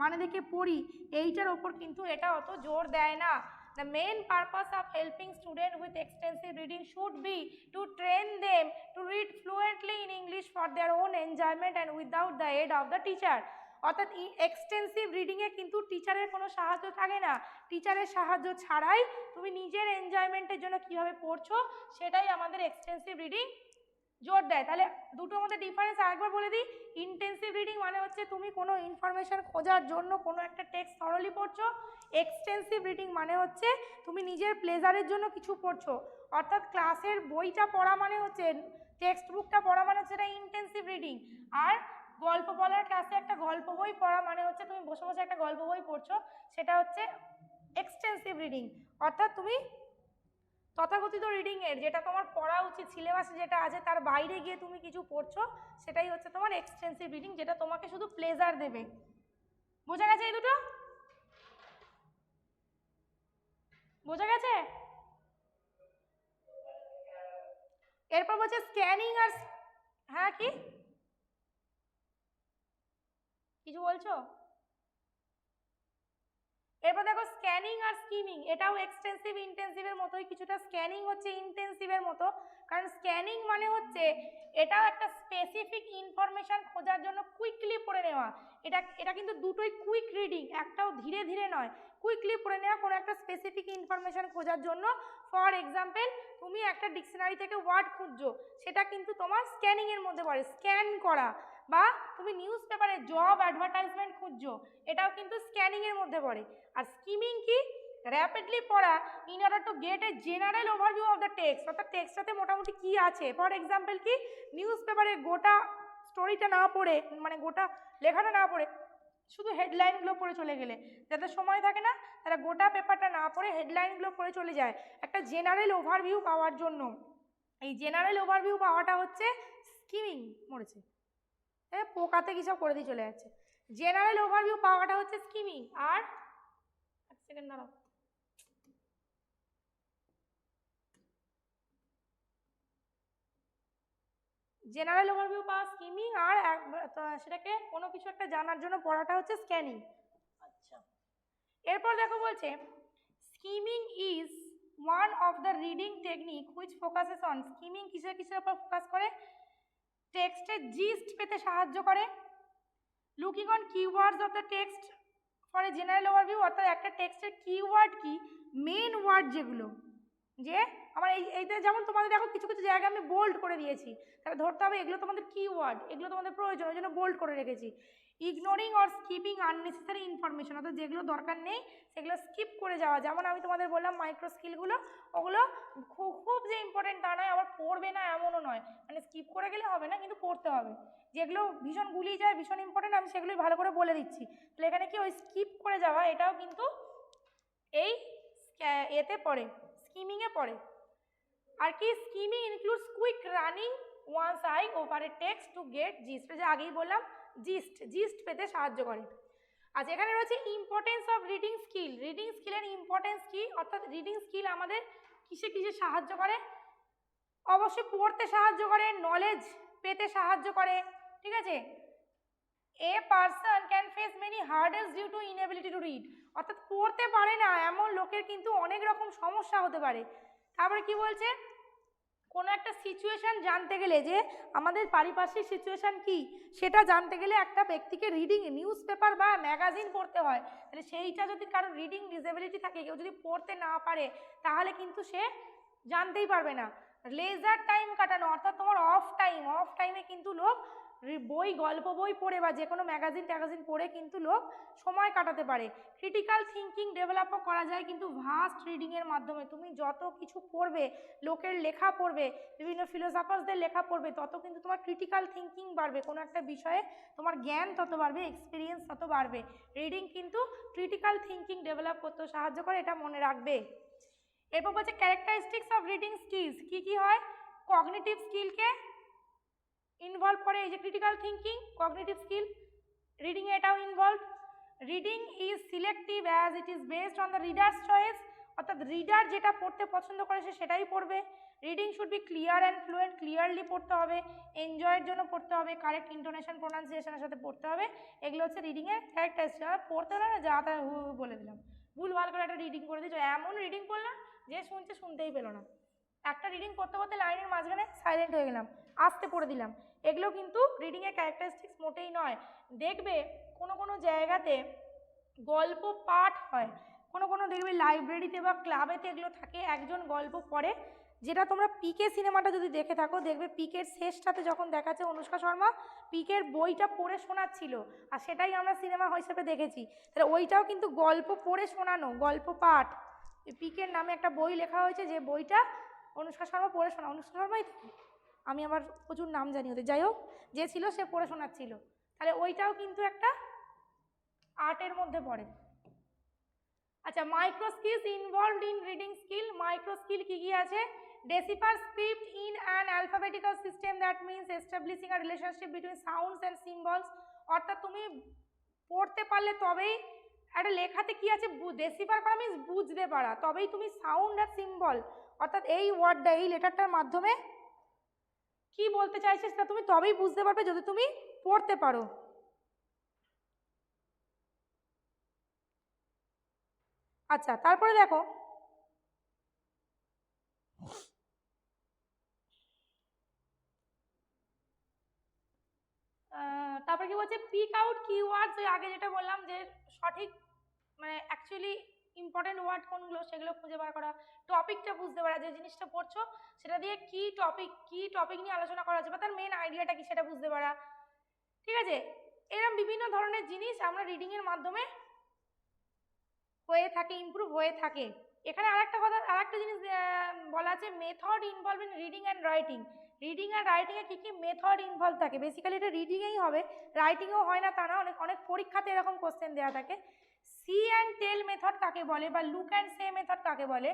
মানে দেখে পড়ি, এইটার ওপর কিন্তু এটা অত জোর দেয় না। The main purpose of helping students with extensive reading should be to train them to read fluently in English for their own enjoyment and without the aid of the teacher। অর্থাৎ এক্সটেন্সিভ রিডিংয়ে কিন্তু টিচারের কোনো সাহায্য থাকে না, টিচারের সাহায্য ছাড়াই তুমি নিজের এনজয়মেন্টের জন্য কীভাবে পড়ছো সেটাই আমাদের এক্সটেন্সিভ রিডিং জোর দেয়। তাহলে দুটোর মধ্যে ডিফারেন্স আরেকবার বলে দিই। ইন্টেন্সিভ রিডিং মানে হচ্ছে তুমি কোনো ইনফরমেশন খোঁজার জন্য কোনো একটা টেক্সট থরলি পড়ছো। এক্সটেন্সিভ রিডিং মানে হচ্ছে তুমি নিজের প্লেজারের জন্য কিছু পড়ছো। অর্থাৎ ক্লাসের বইটা পড়া মানে হচ্ছে, টেক্সট বুকটা পড়া মানে হচ্ছে এটা ইন্টেন্সিভ রিডিং। আর গল্প বলার ক্লাসে একটা গল্প বই পড়া মানে হচ্ছে তুমি বসে বসে একটা গল্প বই পড়ছো, সেটা হচ্ছে এক্সটেন্সিভ রিডিং। অর্থাৎ তুমি তথাকথিত রিডিংয়ের, যেটা তোমার পড়া উচিত, সিলেবাসে যেটা আছে তার বাইরে গিয়ে তুমি কিছু পড়ছো, সেটাই হচ্ছে তোমার এক্সটেন্সিভ রিডিং, যেটা তোমাকে শুধু প্লেজার দেবে। বোঝা গেছে এই দুটো? বোঝা গেছে? এরপর বলছে স্ক্যানিং আর, হ্যাঁ কি কিছু বলছো? এরপর দেখো স্ক্যানিং আর স্কিমিং, এটাও এক্সটেন্সিভ ইন্টেন্সিভের মতোই কিছুটা। স্ক্যানিং হচ্ছে ইন্টেন্সিভের মতো, কারণ স্ক্যানিং মানে হচ্ছে এটাও একটা স্পেসিফিক ইনফরমেশন খোঁজার জন্য কুইকলি পড়ে নেওয়া। এটা কিন্তু দুটোই কুইক রিডিং, একটাও ধীরে ধীরে নয়, কুইকলি পড়ে নেওয়া কোনো একটা স্পেসিফিক ইনফরমেশন খোঁজার জন্য। ফর এক্সাম্পল, তুমি একটা ডিকশনারি থেকে ওয়ার্ড খুঁজছো, সেটা কিন্তু তোমার স্ক্যানিংয়ের মধ্যে পড়ে, স্ক্যান করা। বা তুমি নিউজ পেপারে জব অ্যাডভার্টাইজমেন্ট খুঁজছো, এটাও কিন্তু স্ক্যানিংয়ের মধ্যে পড়ে। আর স্কিমিং কি? র্যাপিডলি পড়া in order to get a general overview of the text. অর্থাৎ টেক্সটটাতে মোটামুটি কী আছে। ফর এক্সাম্পল কি? নিউজ পেপারে গোটা স্টোরিটা না পড়ে, মানে গোটা লেখাটা না পড়ে শুধু হেডলাইনগুলো পড়ে চলে গেলে, যাদের সময় থাকে না তারা গোটা পেপারটা না পড়ে হেডলাইনগুলো পড়ে চলে যায় একটা জেনারেল ওভারভিউ পাওয়ার জন্য। এই জেনারেল ওভারভিউ পাওয়াটা হচ্ছে স্কিমিং। মরেছে পোকাতে কী সব করে দিয়ে চলে যাচ্ছে। জেনারেল ওভারভিউ পাওয়াটা হচ্ছে স্কিমিং। আর এক সেকেন্ড দাঁড়াও, জেনারেল ওভারভিউ পাওয়া স্কিমিং, আর সেটাকে কোনো কিছু একটা জানার জন্য পড়াটা হচ্ছে স্ক্যানিং। আচ্ছা, এরপর দেখো বলছে skimming is one of the reading technique which focuses on. Skimming কিসের উপর ফোকাস করে? টেক্সটের জিস্ট পেতে সাহায্য করে। Looking on keywords of the text for a general overview. অর্থাৎ একটা টেক্সটের কিওয়ার্ড কি, মেন ওয়ার্ড যেগুলো, যে আমার এইটা যেমন তোমাদের দেখো কিছু কিছু জায়গায় আমি বোল্ড করে দিয়েছি, তাহলে ধরতে হবে এগুলো তোমাদের কিওয়ার্ড, এগুলো তোমাদের প্রয়োজন, ওই জন্য বোল্ড করে রেখেছি। Ignoring or skipping unnecessary information, অর্থাৎ যেগুলো দরকার নেই সেগুলো স্কিপ করে যাওয়া। যেমন আমি তোমাদের বললাম মাইক্রো স্কিলগুলো, ওগুলো খুব যে ইম্পর্টেন্ট তা নয়, আবার পড়বে না এমনও নয়, মানে স্কিপ করে গেলে হবে না, কিন্তু পড়তে হবে। যেগুলো ভীষণ গুলিয়ে যায়, ভীষণ ইম্পর্টেন্ট, আমি সেগুলোই ভালো করে বলে দিচ্ছি। তাহলে এখানে কি ওই স্কিপ করে যাওয়া, এটাও কিন্তু এই এতে পড়ে, স্কিমিংয়ে পড়ে। আর কি? Skimming includes quick running one's eye over a text to get gist. যে আগেই বললাম জিস্ট পেতে সাহায্য করে। আচ্ছা, এখানে রয়েছে importance of reading skill. Reading স্কিলের ইম্পর্টেন্স কি, অর্থাৎ রিডিং স্কিল আমাদের কিসে কিসে সাহায্য করে? অবশ্যই পড়তে সাহায্য করে, নলেজ পেতে সাহায্য করে, ঠিক আছে। A person can face many hurdles due to inability to read. অর্থাৎ পড়তে পারে না এমন লোকের কিন্তু অনেক রকম সমস্যা হতে পারে। তারপরে কি বলছে, কোনো একটা সিচুয়েশান জানতে গেলে যে আমাদের পারিপার্শ্বিক সিচুয়েশান কি সেটা জানতে গেলে একটা ব্যক্তিকে রিডিং নিউজ পেপার বা ম্যাগাজিন পড়তে হয়। তাহলে সেইটা যদি কারোর রিডিং ডিসেবিলিটি থাকে, কেউ যদি পড়তে না পারে, তাহলে কিন্তু সে জানতেই পারবে না। লেজার টাইম কাটানো, অর্থাৎ তোমার অফ টাইমে কিন্তু লোক বই, গল্প বই পড়ে বা যে কোনো ম্যাগাজিন পড়ে কিন্তু লোক সময় কাটাতে পারে। ক্রিটিক্যাল থিঙ্কিং ডেভেলপও করা যায় কিন্তু ভাস্ট রিডিংয়ের মাধ্যমে। তুমি যত কিছু পড়বে, লোকের লেখা পড়বে, বিভিন্ন ফিলোসফার্সদের লেখা পড়বে, তত কিন্তু তোমার ক্রিটিক্যাল থিঙ্কিং বাড়বে, কোনো একটা বিষয়ে তোমার জ্ঞান তত বাড়বে, এক্সপিরিয়েন্স তত বাড়বে। রিডিং কিন্তু ক্রিটিক্যাল থিঙ্কিং ডেভেলপ করতে সাহায্য করে, এটা মনে রাখবে। এরপর বলছে ক্যারেক্টারিস্টিক্স অফ রিডিং স্কিলস, কি হয়, কগনিটিভ স্কিলকে ইনভলভ করে। এই যে ক্রিটিক্যাল থিঙ্কিং, কগনিটিভ স্কিল, রিডিংয়ে এটাও involve. Reading is selective as it is based on the readers choice, অর্থাৎ রিডার যেটা পড়তে পছন্দ করে সে সেটাই পড়বে। Reading should be clear and fluent, clearly পড়তে হবে, এনজয়ের জন্য পড়তে হবে, কারেক্ট ইন্টোনেশন প্রোনাউন্সিয়েশনের সাথে পড়তে হবে। এগুলো হচ্ছে রিডিংয়ের ক্যারেক্টারিস্টিক। পড়তে হলে না যা তা বলে দিলাম, ভুল ভাল করে একটা রিডিং করে দিয়েছো, এমন রিডিং করলাম যে শুনছে শুনতেই পেলো না। একটা রিডিং করতে করতে লাইনের মাঝখানে সাইলেন্ট হয়ে গেলাম, আস্তে পড়ে দিলাম, এগুলো কিন্তু রিডিংয়ের ক্যারেক্টারিস্টিক্স মোটেই নয়। দেখবে কোনো কোনো জায়গাতে গল্প পাঠ হয়, কোনো দেখবে লাইব্রেরিতে বা ক্লাবেতে এগুলো থাকে, একজন গল্প পড়ে। যেটা তোমরা পিকে সিনেমাটা যদি দেখে থাকো, দেখবে পিকের শেষটাতে যখন দেখাচ্ছে অনুষ্কা শর্মা পিকের বইটা পড়ে শোনাচ্ছিল, আর সেটাই আমরা সিনেমা হিসেবে দেখেছি। তাহলে ওইটাও কিন্তু গল্প পড়ে শোনানো, গল্প পাঠ। পিকের নামে একটা বই লেখা হয়েছে, যে বইটা অনুষ্কা শর্মা পড়ে শোনা, অনুষ্কা শর্মাই, আমি আবার প্রচুর নাম জানি ওদের, যাই হোক যে ছিল সে পড়ে শোনাচ্ছিল। তাহলে ওইটাও কিন্তু একটা আর্টের মধ্যে পড়ে। আচ্ছা, micro skills involved in reading skill. Micro skill কি আছে, decipher script in an alphabetical system, that means establishing a relationship between sounds and symbols. অর্থাৎ তুমি পড়তে পারলে তবেই একটা লেখাতে কি আছে ডেসিফার করা মিনস বুঝতে পারা, তবেই তুমি সাউন্ড আর সিম্বল, অর্থাৎ এই ওয়ার্ডটা, এই লেটারটার মাধ্যমে কি বলতে চাইছে সেটা তুমি তবেই বুঝতে পারবে যদি তুমি পড়তে পারো। আচ্ছা, তারপরে দেখো তারপরে কি বলছে, পিক আউট কিওয়ার্ডস। ওই আগে যেটা বললাম যে সঠিক মানে অ্যাকচুয়ালি ইম্পর্টেন্ট ওয়ার্ড কোনগুলো সেগুলো খুঁজে বার করা, টপিকটা বুঝতে পারা, যে জিনিসটা পড়ছো সেটা দিয়ে কি টপিক নিয়ে আলোচনা করা হচ্ছে বা তার মেন আইডিয়াটা কি সেটা বুঝতে পারা। ঠিক আছে, এরকম বিভিন্ন ধরনের জিনিস আমরা রিডিংয়ের মাধ্যমে হয়ে থাকে, ইমপ্রুভ হয়ে থাকে। এখানে আরেকটা জিনিস বলা আছে, method involve in reading and writing. Reading আর রাইটিংয়ে কী কী মেথড ইনভলভ থাকে, বেসিক্যালি এটা রিডিংয়েই হবে, রাইটিংয়েও হয় না তা না, অনেক পরীক্ষাতে এরকম কোশ্চেন দেওয়া থাকে। সি অ্যান্ড টেল মেথড কাকে বলে বা লুক অ্যান্ড সে মেথড কাকে বলে।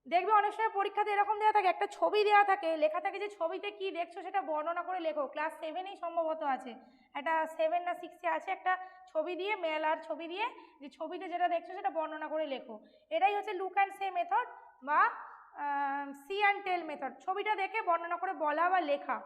দেখবে অনেক সময় পরীক্ষাতে এরকম দেওয়া থাকে, একটা ছবি দেওয়া থাকে, লেখা থাকে যে ছবিতে কি দেখছো সেটা বর্ণনা করে লেখো। ক্লাস 7এই সম্ভবত আছে, একটা 7 না 6-এ আছে, একটা ছবি দিয়ে, মেলার ছবি দিয়ে, যে ছবিতে যেটা দেখছো সেটা বর্ণনা করে লেখো। এটাই হচ্ছে লুক অ্যান্ড সে মেথড বা সি অ্যান্ড টেল মেথড, ছবিটা দেখে বর্ণনা করে বলা বা লেখা।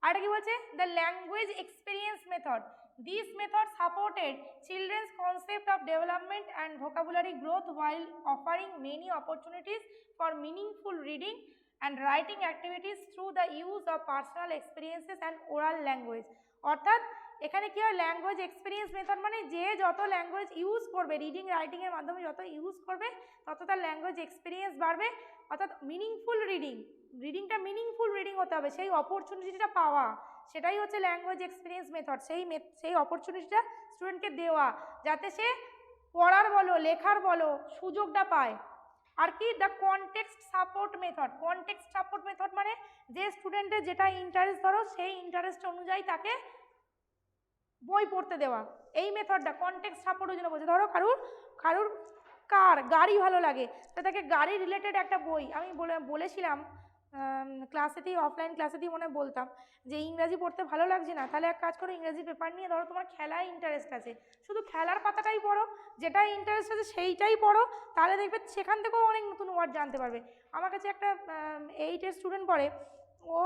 আর কি বলছে, the language experience method. This method supported children's concept of development and vocabulary growth while offering many opportunities for meaningful reading and writing activities through the use of personal experiences and oral language. অর্থাৎ এখানে কি হয়, language experience method মানে যে যত language use করবে, reading রাইটিংয়ের মাধ্যমে যত ইউজ করবে তত তার ল্যাঙ্গুয়েজ এক্সপিরিয়েন্স বাড়বে। অর্থাৎ মিনিংফুল রিডিংটা মিনিংফুল রিডিং হতে হবে, সেই অপরচুনিটিটা পাওয়া, সেটাই হচ্ছে ল্যাঙ্গুয়েজ এক্সপিরিয়েন্স মেথড। সেই অপরচুনিটিটা স্টুডেন্টকে দেওয়া, যাতে সে পড়ার বলো লেখার বলো সুযোগটা পায়। আর কি, the context support method. Context support method মানে যে স্টুডেন্টের যেটা ইন্টারেস্ট, ধরো সেই ইন্টারেস্ট অনুযায়ী তাকে বই পড়তে দেওয়া, এই মেথডটা কনটেক্সট সাপোর্টের জন্য বলছে। ধরো কারুর গাড়ি ভালো লাগে, তো তাকে গাড়ি রিলেটেড একটা বই, আমি বলেছিলাম ক্লাসেতেই, অফলাইন ক্লাসেতেই মনে বলতাম যে ইংরাজি পড়তে ভালো লাগছে না, তাহলে এক কাজ করো, ইংরাজি পেপার নিয়ে, ধরো তোমার খেলায় ইন্টারেস্ট আছে, শুধু খেলার পাতাটাই পড়ো, যেটা ইন্টারেস্ট আছে সেইটাই পড়ো, তাহলে দেখবে সেখান থেকেও অনেক নতুন ওয়ার্ড জানতে পারবে। আমার কাছে একটা 8-এর স্টুডেন্ট পড়ে, ও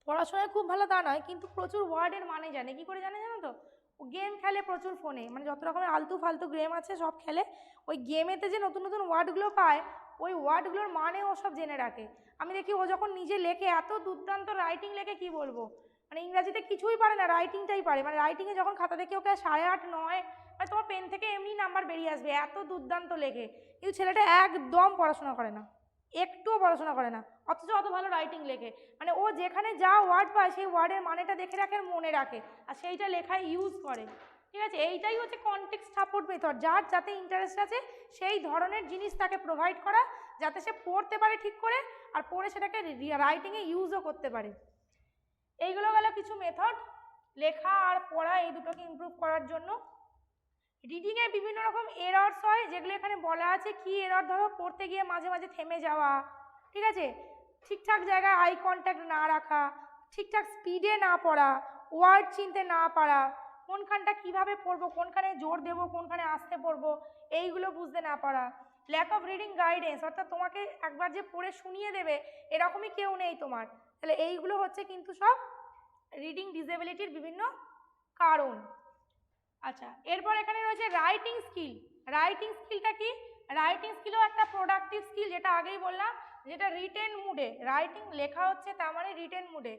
পড়াশোনায় খুব ভালো তা নয়, কিন্তু প্রচুর ওয়ার্ডের মানে জানে। কী করে জানো তো, গেম খেলে প্রচুর ফোনে, মানে যত রকমের আলতু ফালতু গেম আছে সব খেলে, ওই গেমেতে যে নতুন নতুন ওয়ার্ডগুলো পায় ওই ওয়ার্ডগুলোর মানে ও সব জেনে রাখে। আমি দেখি ও যখন নিজে লেখে এত দুর্দান্ত রাইটিং লেখে কি বলবো, মানে ইংরাজিতে কিছুই পারে না, রাইটিংটাই পারে, মানে রাইটিংয়ে যখন খাতা দেখে ওকে 8.5 9, মানে তোমার পেন থেকে এমনি নাম্বার বেরিয়ে আসবে, এত দুর্দান্ত লেখে। কিন্তু ছেলেটা একদম পড়াশোনা করে না, একটুও পড়াশোনা করে না, অথচ অত ভালো রাইটিং লেখে। মানে ও যেখানে যা ওয়ার্ড পায় সেই ওয়ার্ডের মানেটা দেখে রাখে আর মনে রাখে, আর সেইটা লেখায় ইউজ করে। ঠিক আছে, এইটাই হচ্ছে কনটেক্সট সাপোর্ট মেথড, যার যাতে ইন্টারেস্ট আছে সেই ধরনের জিনিস তাকে প্রোভাইড করা, যাতে সে পড়তে পারে ঠিক করে, আর পড়ে সেটাকে রাইটিংয়ে ইউজও করতে পারে। এইগুলো গেল কিছু মেথড লেখা আর পড়া এই দুটোকে ইমপ্রুভ করার জন্য। রিডিংয়ে বিভিন্ন রকম এরর্স হয়, যেগুলো এখানে বলা আছে। কি এরর? ধরো পড়তে গিয়ে মাঝে মাঝে থেমে যাওয়া, ঠিক আছে, ঠিকঠাক জায়গায় আই কন্ট্যাক্ট না রাখা, ঠিকঠাক স্পিডে না পড়া, ওয়ার্ড চিনতে না পারা, কোনখানটা কিভাবে পড়বো, কোনখানে জোর দেবো, কোনখানে আস্তে পড়বো, এইগুলো বুঝতে না পারা। ল্যাক অফ রিডিং গাইডেন্স, অর্থাৎ তোমাকে একবার যে পড়ে শুনিয়ে দেবে এরকমই কেউ নেই তোমার, তাহলে এইগুলো হচ্ছে কিন্তু সব রিডিং ডিসেবিলিটির বিভিন্ন কারণ। আচ্ছা, এরপর এখানে রয়েছে রাইটিং স্কিল। রাইটিং স্কিলটা কি? রাইটিং স্কিলও একটা প্রোডাক্টিভ স্কিল, যেটা আগেই বললাম, যেটা রিটেন মুডে, রাইটিং লেখা হচ্ছে তার মানে রিটেন মুডে।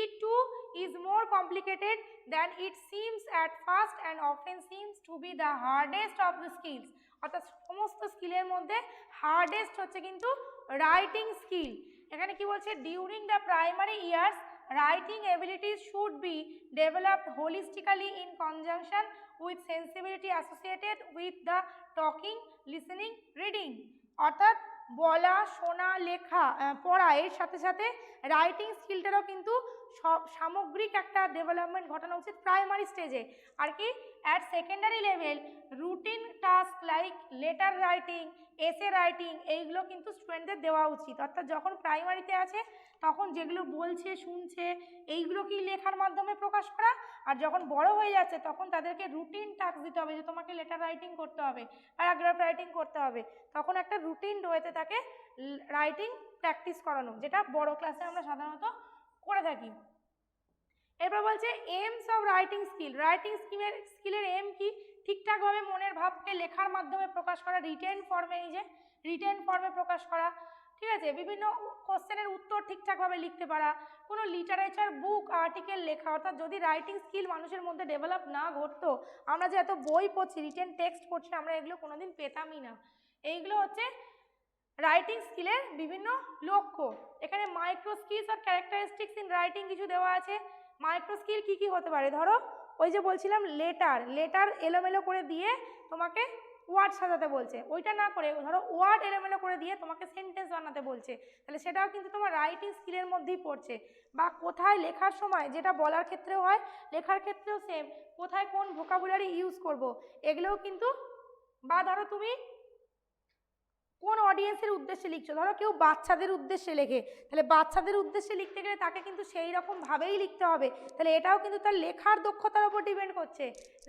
It too is more complicated than it seems at first and often seems to be the hardest of the skills. অর্থাৎ সমস্ত স্কিলের মধ্যে হার্ডেস্ট হচ্ছে কিন্তু রাইটিং স্কিল। এখানে কি বলছে? During the primary years writing abilities should be developed holistically in conjunction with sensibility associated with the talking, listening, reading. অর্থাৎ বলা, শোনা, লেখা, পড়া এর সাথে সাথে রাইটিং স্কিলটারও কিন্তু সব সামগ্রিক একটা ডেভেলপমেন্ট ঘটানো উচিত প্রাইমারি স্টেজে। আর কি? At secondary level routine task like letter writing, essay writing, এইগুলো কিন্তু স্টুডেন্টদের দেওয়া উচিত। অর্থাৎ যখন প্রাইমারিতে আছে তখন যেগুলো বলছে, শুনছে, এইগুলোকেই লেখার মাধ্যমে প্রকাশ করা, আর যখন বড় হয়ে যাচ্ছে তখন তাদেরকে রুটিন টাস্ক দিতে হবে, যে তোমাকে লেটার রাইটিং করতে হবে, প্যারাগ্রাফ রাইটিং করতে হবে, তখন একটা রুটিন ওয়েতে তাকে রাইটিং প্র্যাকটিস করানো, যেটা বড় ক্লাসে আমরা সাধারণত করে থাকি। এরপর বলছে aims of writing skill. Writing স্কিলের এম কি? ঠিকঠাকভাবে মনের ভাবকে লেখার মাধ্যমে প্রকাশ করা, রিটেন ফর্মে, এই যে রিটেন ফর্মে প্রকাশ করা, ঠিক আছে, বিভিন্ন কোশ্চেনের উত্তর ঠিকঠাকভাবে লিখতে পারা, কোনো লিটারেচার বুক আর্টিকেল লেখা। অর্থাৎ যদি রাইটিং স্কিল মানুষের মধ্যে ডেভেলপ না ঘটতো, আমরা যে এত বই পড়ছি, রিটেন টেক্সট পড়ছি, আমরা এগুলো কোনোদিন পেতামই না। এইগুলো হচ্ছে রাইটিং স্কিলের বিভিন্ন লক্ষ্য। এখানে মাইক্রো স্কিলস আর ক্যারেক্টারিস্টিক্স ইন রাইটিং কিছু দেওয়া আছে। মাইক্রো স্কিল কী কী হতে পারে? ধরো ওই যে বলছিলাম লেটার এলোমেলো করে দিয়ে তোমাকে ওয়ার্ড সাজাতে বলছে, ওইটা না করে ধরো ওয়ার্ড এলোমেলো করে দিয়ে তোমাকে সেন্টেন্স বানাতে বলছে, তাহলে সেটাও কিন্তু তোমার রাইটিং স্কিলের মধ্যেই পড়ছে। বা কোথায় লেখার সময়, যেটা বলার ক্ষেত্রেও হয় লেখার ক্ষেত্রেও সেম, কোথায় কোন ভোকাবুলারি ইউজ করব, এগুলোও কিন্তু। বা ধরো তুমি কোন অডিয়েন্সের উদ্দেশ্যে লিখছো, ধরো কেউ বাচ্চাদের উদ্দেশ্যে লেখে, তাহলে বাচ্চাদের উদ্দেশ্যে লিখতে গেলে তাকে কিন্তু সেই রকমভাবেই লিখতে হবে, তাহলে এটাও কিন্তু তার লেখার দক্ষতার উপর ডিপেন্ড করছে,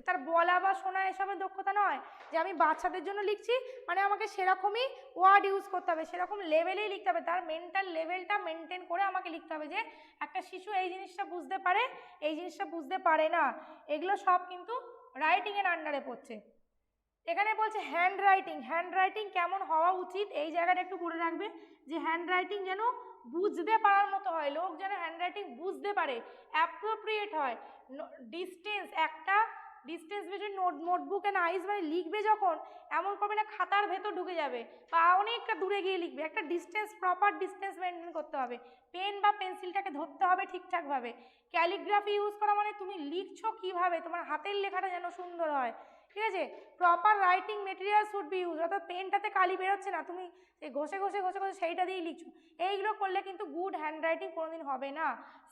তার বলা বা শোনা এসবের দক্ষতা নয় যে আমি বাচ্চাদের জন্য লিখছি মানে আমাকে সেরকমই ওয়ার্ড ইউজ করতে হবে, সেরকম লেভেলেই লিখতে হবে, তার মেন্টাল লেভেলটা মেনটেন করে আমাকে লিখতে হবে, যে একটা শিশু এই জিনিসটা বুঝতে পারে, এই জিনিসটা বুঝতে পারে না, এগুলো সব কিন্তু রাইটিংয়ের আন্ডারে পড়ছে। এখানে বলছে হ্যান্ড রাইটিং কেমন হওয়া উচিত, এই জায়গাটা একটু পড়ে রাখবে, যে হ্যান্ড রাইটিং যেন বুঝতে পারার মতো হয়, লোক যেন হ্যান্ড রাইটিং বুঝতে পারে, অ্যাপ্রোপ্রিয়েট হয়, একটা ডিস্টেন্স বিটুইন নোটবুক অ্যান্ড আইস, মানে লিখবে যখন এমন করবে না খাতার ভেতর ঢুকে যাবে বা অনেকটা দূরে গিয়ে লিখবে, একটা প্রপার ডিস্টেন্স মেনটেন করতে হবে, পেন বা পেন্সিলটাকে ধরতে হবে ঠিকঠাকভাবে। ক্যালিগ্রাফি ইউজ করা মানে তুমি লিখছো কীভাবে, তোমার হাতের লেখাটা যেন সুন্দর হয়, ঠিক আছে। Proper writing material should be use, অর্থাৎ পেনটাতে কালি বেরোচ্ছে না, তুমি ঘষে সেইটা দিয়েই লিখছো, এইগুলো করলে কিন্তু গুড হ্যান্ড রাইটিং কোনোদিন হবে না।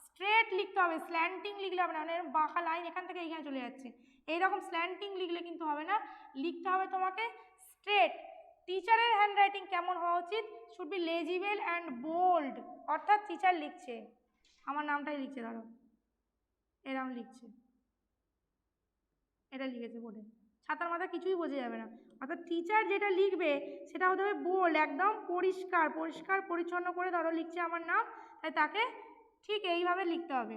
স্ট্রেট লিখতে হবে, স্ল্যান্টিং লিখলে হবে না, মানে বাঁকা লাইন এখান থেকে এইখানে চলে যাচ্ছে, এইরকম স্ল্যান্টিং লিখলে কিন্তু হবে না, লিখতে হবে তোমাকে স্ট্রেট। টিচারের হ্যান্ড রাইটিং কেমন হওয়া উচিত? Should be legible and bold, অর্থাৎ টিচার লিখছে, আমার নামটাই লিখছে, ধরো এরকম লিখছে, এটা লিখেছে বোর্ডে, ছাতার মাথায় কিছুই বোঝা যাবে না, অর্থাৎ টিচার যেটা লিখবে সেটা হতে হবে বোল্ড, একদম পরিষ্কার পরিচ্ছন্ন করে ধরো লিখছে আমার নাম, তাই তাকে ঠিক এইভাবে লিখতে হবে।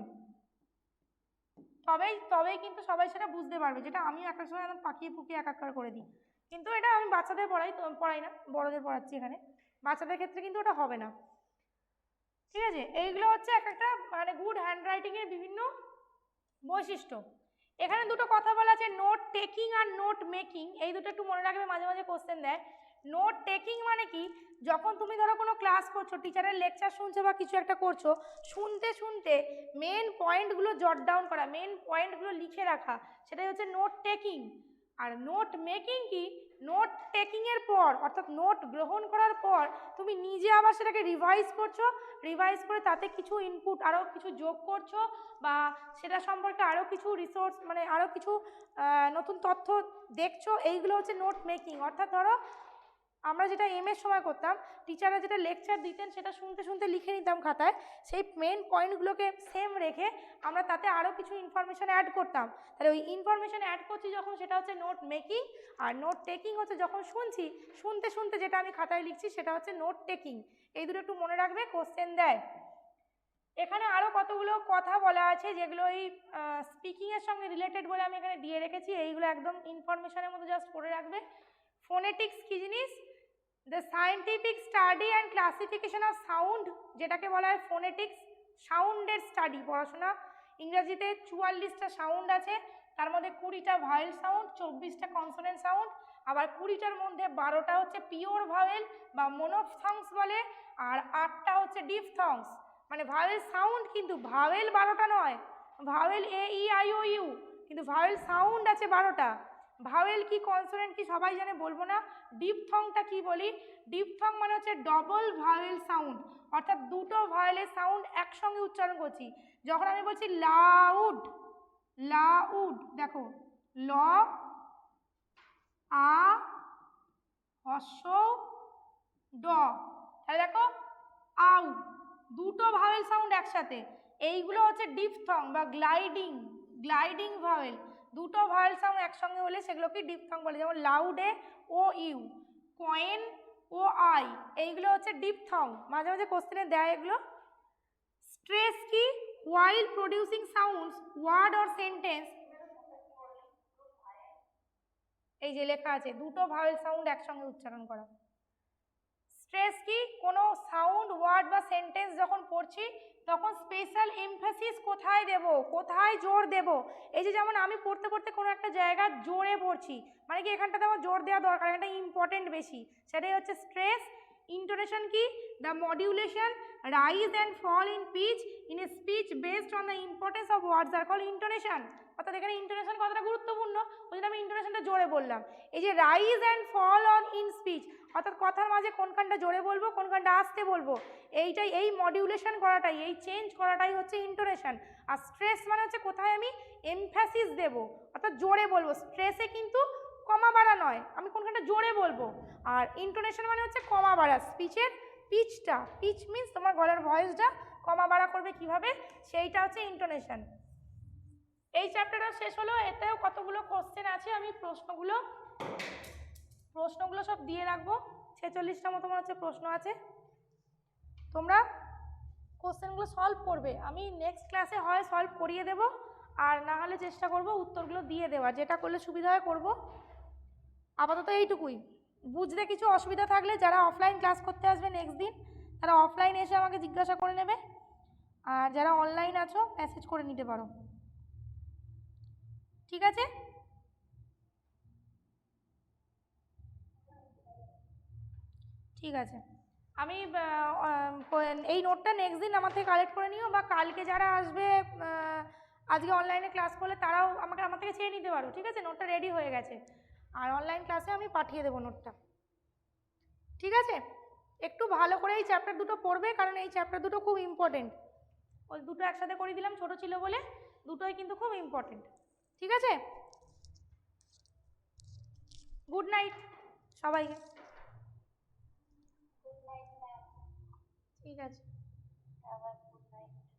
তবেই কিন্তু সবাই সেটা বুঝতে পারবে, যেটা আমি এক এক সময় একদম পাকিয়ে পুকিয়ে একাকার করে দিই। কিন্তু এটা আমি বাচ্চাদের পড়াই না, বড়দের পড়াচ্ছি এখানে। বাচ্চাদের ক্ষেত্রে কিন্তু ওটা হবে না, ঠিক আছে? এইগুলো হচ্ছে এক একটা মানে গুড হ্যান্ডরাইটিংয়ের বিভিন্ন বৈশিষ্ট্য। এখানে দুটো কথা বলা আছে, নোট টেকিং আর নোট মেকিং, এই দুটো একটু মনে রাখবে, মাঝে মাঝে কোশ্চেন দেয়। নোট টেকিং মানে কি, যখন তুমি ধরো কোনো ক্লাস করছো, টিচারের লেকচার শুনছো বা কিছু একটা করছো, শুনতে শুনতে মেন পয়েন্টগুলো জট ডাউন করা, মেন পয়েন্টগুলো লিখে রাখা, সেটাই হচ্ছে নোট টেকিং। আর নোট মেকিং কি, নোট টেকিংয়ের পর অর্থাৎ নোট গ্রহণ করার পর তুমি নিজে আবার সেটাকে রিভাইজ করছো, রিভাইজ করে তাতে কিছু ইনপুট আরও কিছু যোগ করছো, বা সেটা সম্পর্কে আরও কিছু রিসোর্স মানে আরও কিছু নতুন তথ্য দেখছো, এইগুলো হচ্ছে নোট মেকিং। অর্থাৎ ধরো আমরা যেটা এর সময় করতাম, টিচাররা যেটা লেকচার দিতেন সেটা শুনতে শুনতে লিখে নিতাম খাতায়, সেই মেন পয়েন্টগুলোকে সেম রেখে আমরা তাতে আরও কিছু ইনফরমেশান অ্যাড করতাম। তাহলে ওই ইনফরমেশান অ্যাড করছি যখন, সেটা হচ্ছে নোট মেকিং। আর নোট টেকিং হচ্ছে যখন শুনছি, শুনতে শুনতে যেটা আমি খাতায় লিখছি সেটা হচ্ছে নোট টেকিং। এই দুটো একটু মনে রাখবে, কোশ্চেন দেয়। এখানে আরও কতগুলো কথা বলা আছে যেগুলো এই স্পিকিংয়ের সঙ্গে রিলেটেড বলে আমি এখানে দিয়ে রেখেছি, এইগুলো একদম ইনফরমেশনের মধ্যে জাস্ট পড়ে রাখবে। ফোনেটিক্স কী জিনিস, the scientific study and classification of sound, যেটাকে বলা হয় ফোনেটিক্স, সাউন্ডের স্টাডি পড়াশোনা। ইংরাজিতে 44টা সাউন্ড আছে, তার মধ্যে 20টা ভাওয়েল সাউন্ড, 24টা কনসোনেন্ট সাউন্ড, আবার 20টার মধ্যে 12টা হচ্ছে পিওর ভাওয়েল বা মোনোফথংস বলে, আর 8টা হচ্ছে ডিফথংস। মানে ভাওয়েল সাউন্ড, কিন্তু ভাওয়েল 12টা নয়, vowel A E I O U, কিন্তু ভাওয়েল সাউন্ড আছে 12টা। ভাওয়েল কি কনসোনেন্ট কি সবাই জানে, বলবো না। ডিফথংটা কি বলি, ডিফথং মানে হচ্ছে ডবল ভাওয়েল সাউন্ড, অর্থাৎ দুটো ভাওয়েলের সাউন্ড একসঙ্গে উচ্চারণ করছি। যখন আমি বলছি লাউড, লাউড, দেখো ল আ হস্য ড, তাহলে দেখো আউ, দুটো ভাওয়েল সাউন্ড একসাথে, এইগুলো হচ্ছে ডিফথং বা গ্লাইডিং, গ্লাইডিং ভাওয়েল। দুটো ভাওয়েল সাউন্ড একসঙ্গে হলে সেগুলোকে ডিফথং বলে, যেমন লাউডে ও ইউ, কয়েন ও আই, এইগুলো হচ্ছে ডিফথং। মাঝে মাঝে কোশ্চেনে দেয় এগুলো। স্ট্রেস কি, while producing sounds, word or sentence, এই যে লেখা আছে দুটো ভাওয়েল সাউন্ড একসঙ্গে উচ্চারণ করা। স্ট্রেস কি, কোনো সাউন্ড, ওয়ার্ড বা সেন্টেন্স যখন পড়ছি তখন স্পেশাল এমফাসিস কোথায় দেব, কোথায় জোর দেব। এই যে যেমন আমি পড়তে পড়তে কোনো একটা জায়গা জোরে পড়ছি, মানে কি এখানটাতে আমার জোর দেওয়া দরকার, এখানটা ইম্পর্টেন্ট বেশি, সেটাই হচ্ছে স্ট্রেস। ইন্টোনেশন কি, the modulation rise and fall in pitch in a speech based on the importance of words are call intonation. অর্থাৎ এখানে ইন্টোনেশন কতটা গুরুত্বপূর্ণ, ওই জন্য আমি ইন্টোনেশনটা জোরে বললাম। এই যে rise and fall on in speech, অর্থাৎ কথার মাঝে কোনখানটা জোরে বলবো কোনখানটা আস্তে বলবো, এইটাই, এই মডিউলেশন করাটাই, এই চেঞ্জ করাটাই হচ্ছে ইন্টোনেশন। আর স্ট্রেস মানে হচ্ছে কোথায় আমি এমফ্যাসিস দেব, অর্থাৎ জোরে বলবো। স্ট্রেসে কিন্তু কমা বাড়া নয়, আমি কোনখানটা জোরে বলবো। আর ইন্টোনেশন মানে হচ্ছে কমা বাড়া, স্পিচের পিচটা, পিচ মিন্স তোমার গলার ভয়েসটা কমা বাড়া করবে কিভাবে, সেইটা হচ্ছে ইন্টোনেশন। এই চ্যাপ্টারটা শেষ হলো, এতেও কতগুলো কোশ্চেন আছে, আমি প্রশ্নগুলো সব দিয়ে রাখবো। 46টা মতো মনে হচ্ছে প্রশ্ন আছে, তোমরা কোশ্চেনগুলো সলভ করবে। আমি নেক্সট ক্লাসে হয় সলভ করিয়ে দেব, আর না হলে চেষ্টা করব উত্তরগুলো দিয়ে দেওয়ার, যেটা করলে সুবিধা হয় করব। আপাতত এইটুকুই। বুঝতে কিছু অসুবিধা থাকলে যারা অফলাইন ক্লাস করতে আসবে নেক্সট দিন, তারা অফলাইন এসে আমাকে জিজ্ঞাসা করে নেবে, আর যারা অনলাইন আছো মেসেজ করে নিতে পারো, ঠিক আছে? ঠিক আছে, আমি এই নোটটা নেক্সট দিন আমার থেকে কালেক্ট করে নিও, বা কালকে যারা আসবে আজকে অনলাইনে ক্লাস করলে তারাও আমার থেকে চেয়ে নিতে পারো, ঠিক আছে? নোটটা রেডি হয়ে গেছে, আর অনলাইন ক্লাসে আমি পাঠিয়ে দেবো নোটটা, ঠিক আছে? একটু ভালো করে এই চ্যাপ্টার দুটো পড়বে, কারণ এই চ্যাপ্টার দুটো খুব ইম্পর্টেন্ট। ওই দুটো একসাথে করে দিলাম, ছোটো ছিল বলে, দুটোই কিন্তু খুব ইম্পর্টেন্ট, ঠিক আছে? গুড নাইট সবাইকে। ঠিক আছে, গুড নাইট।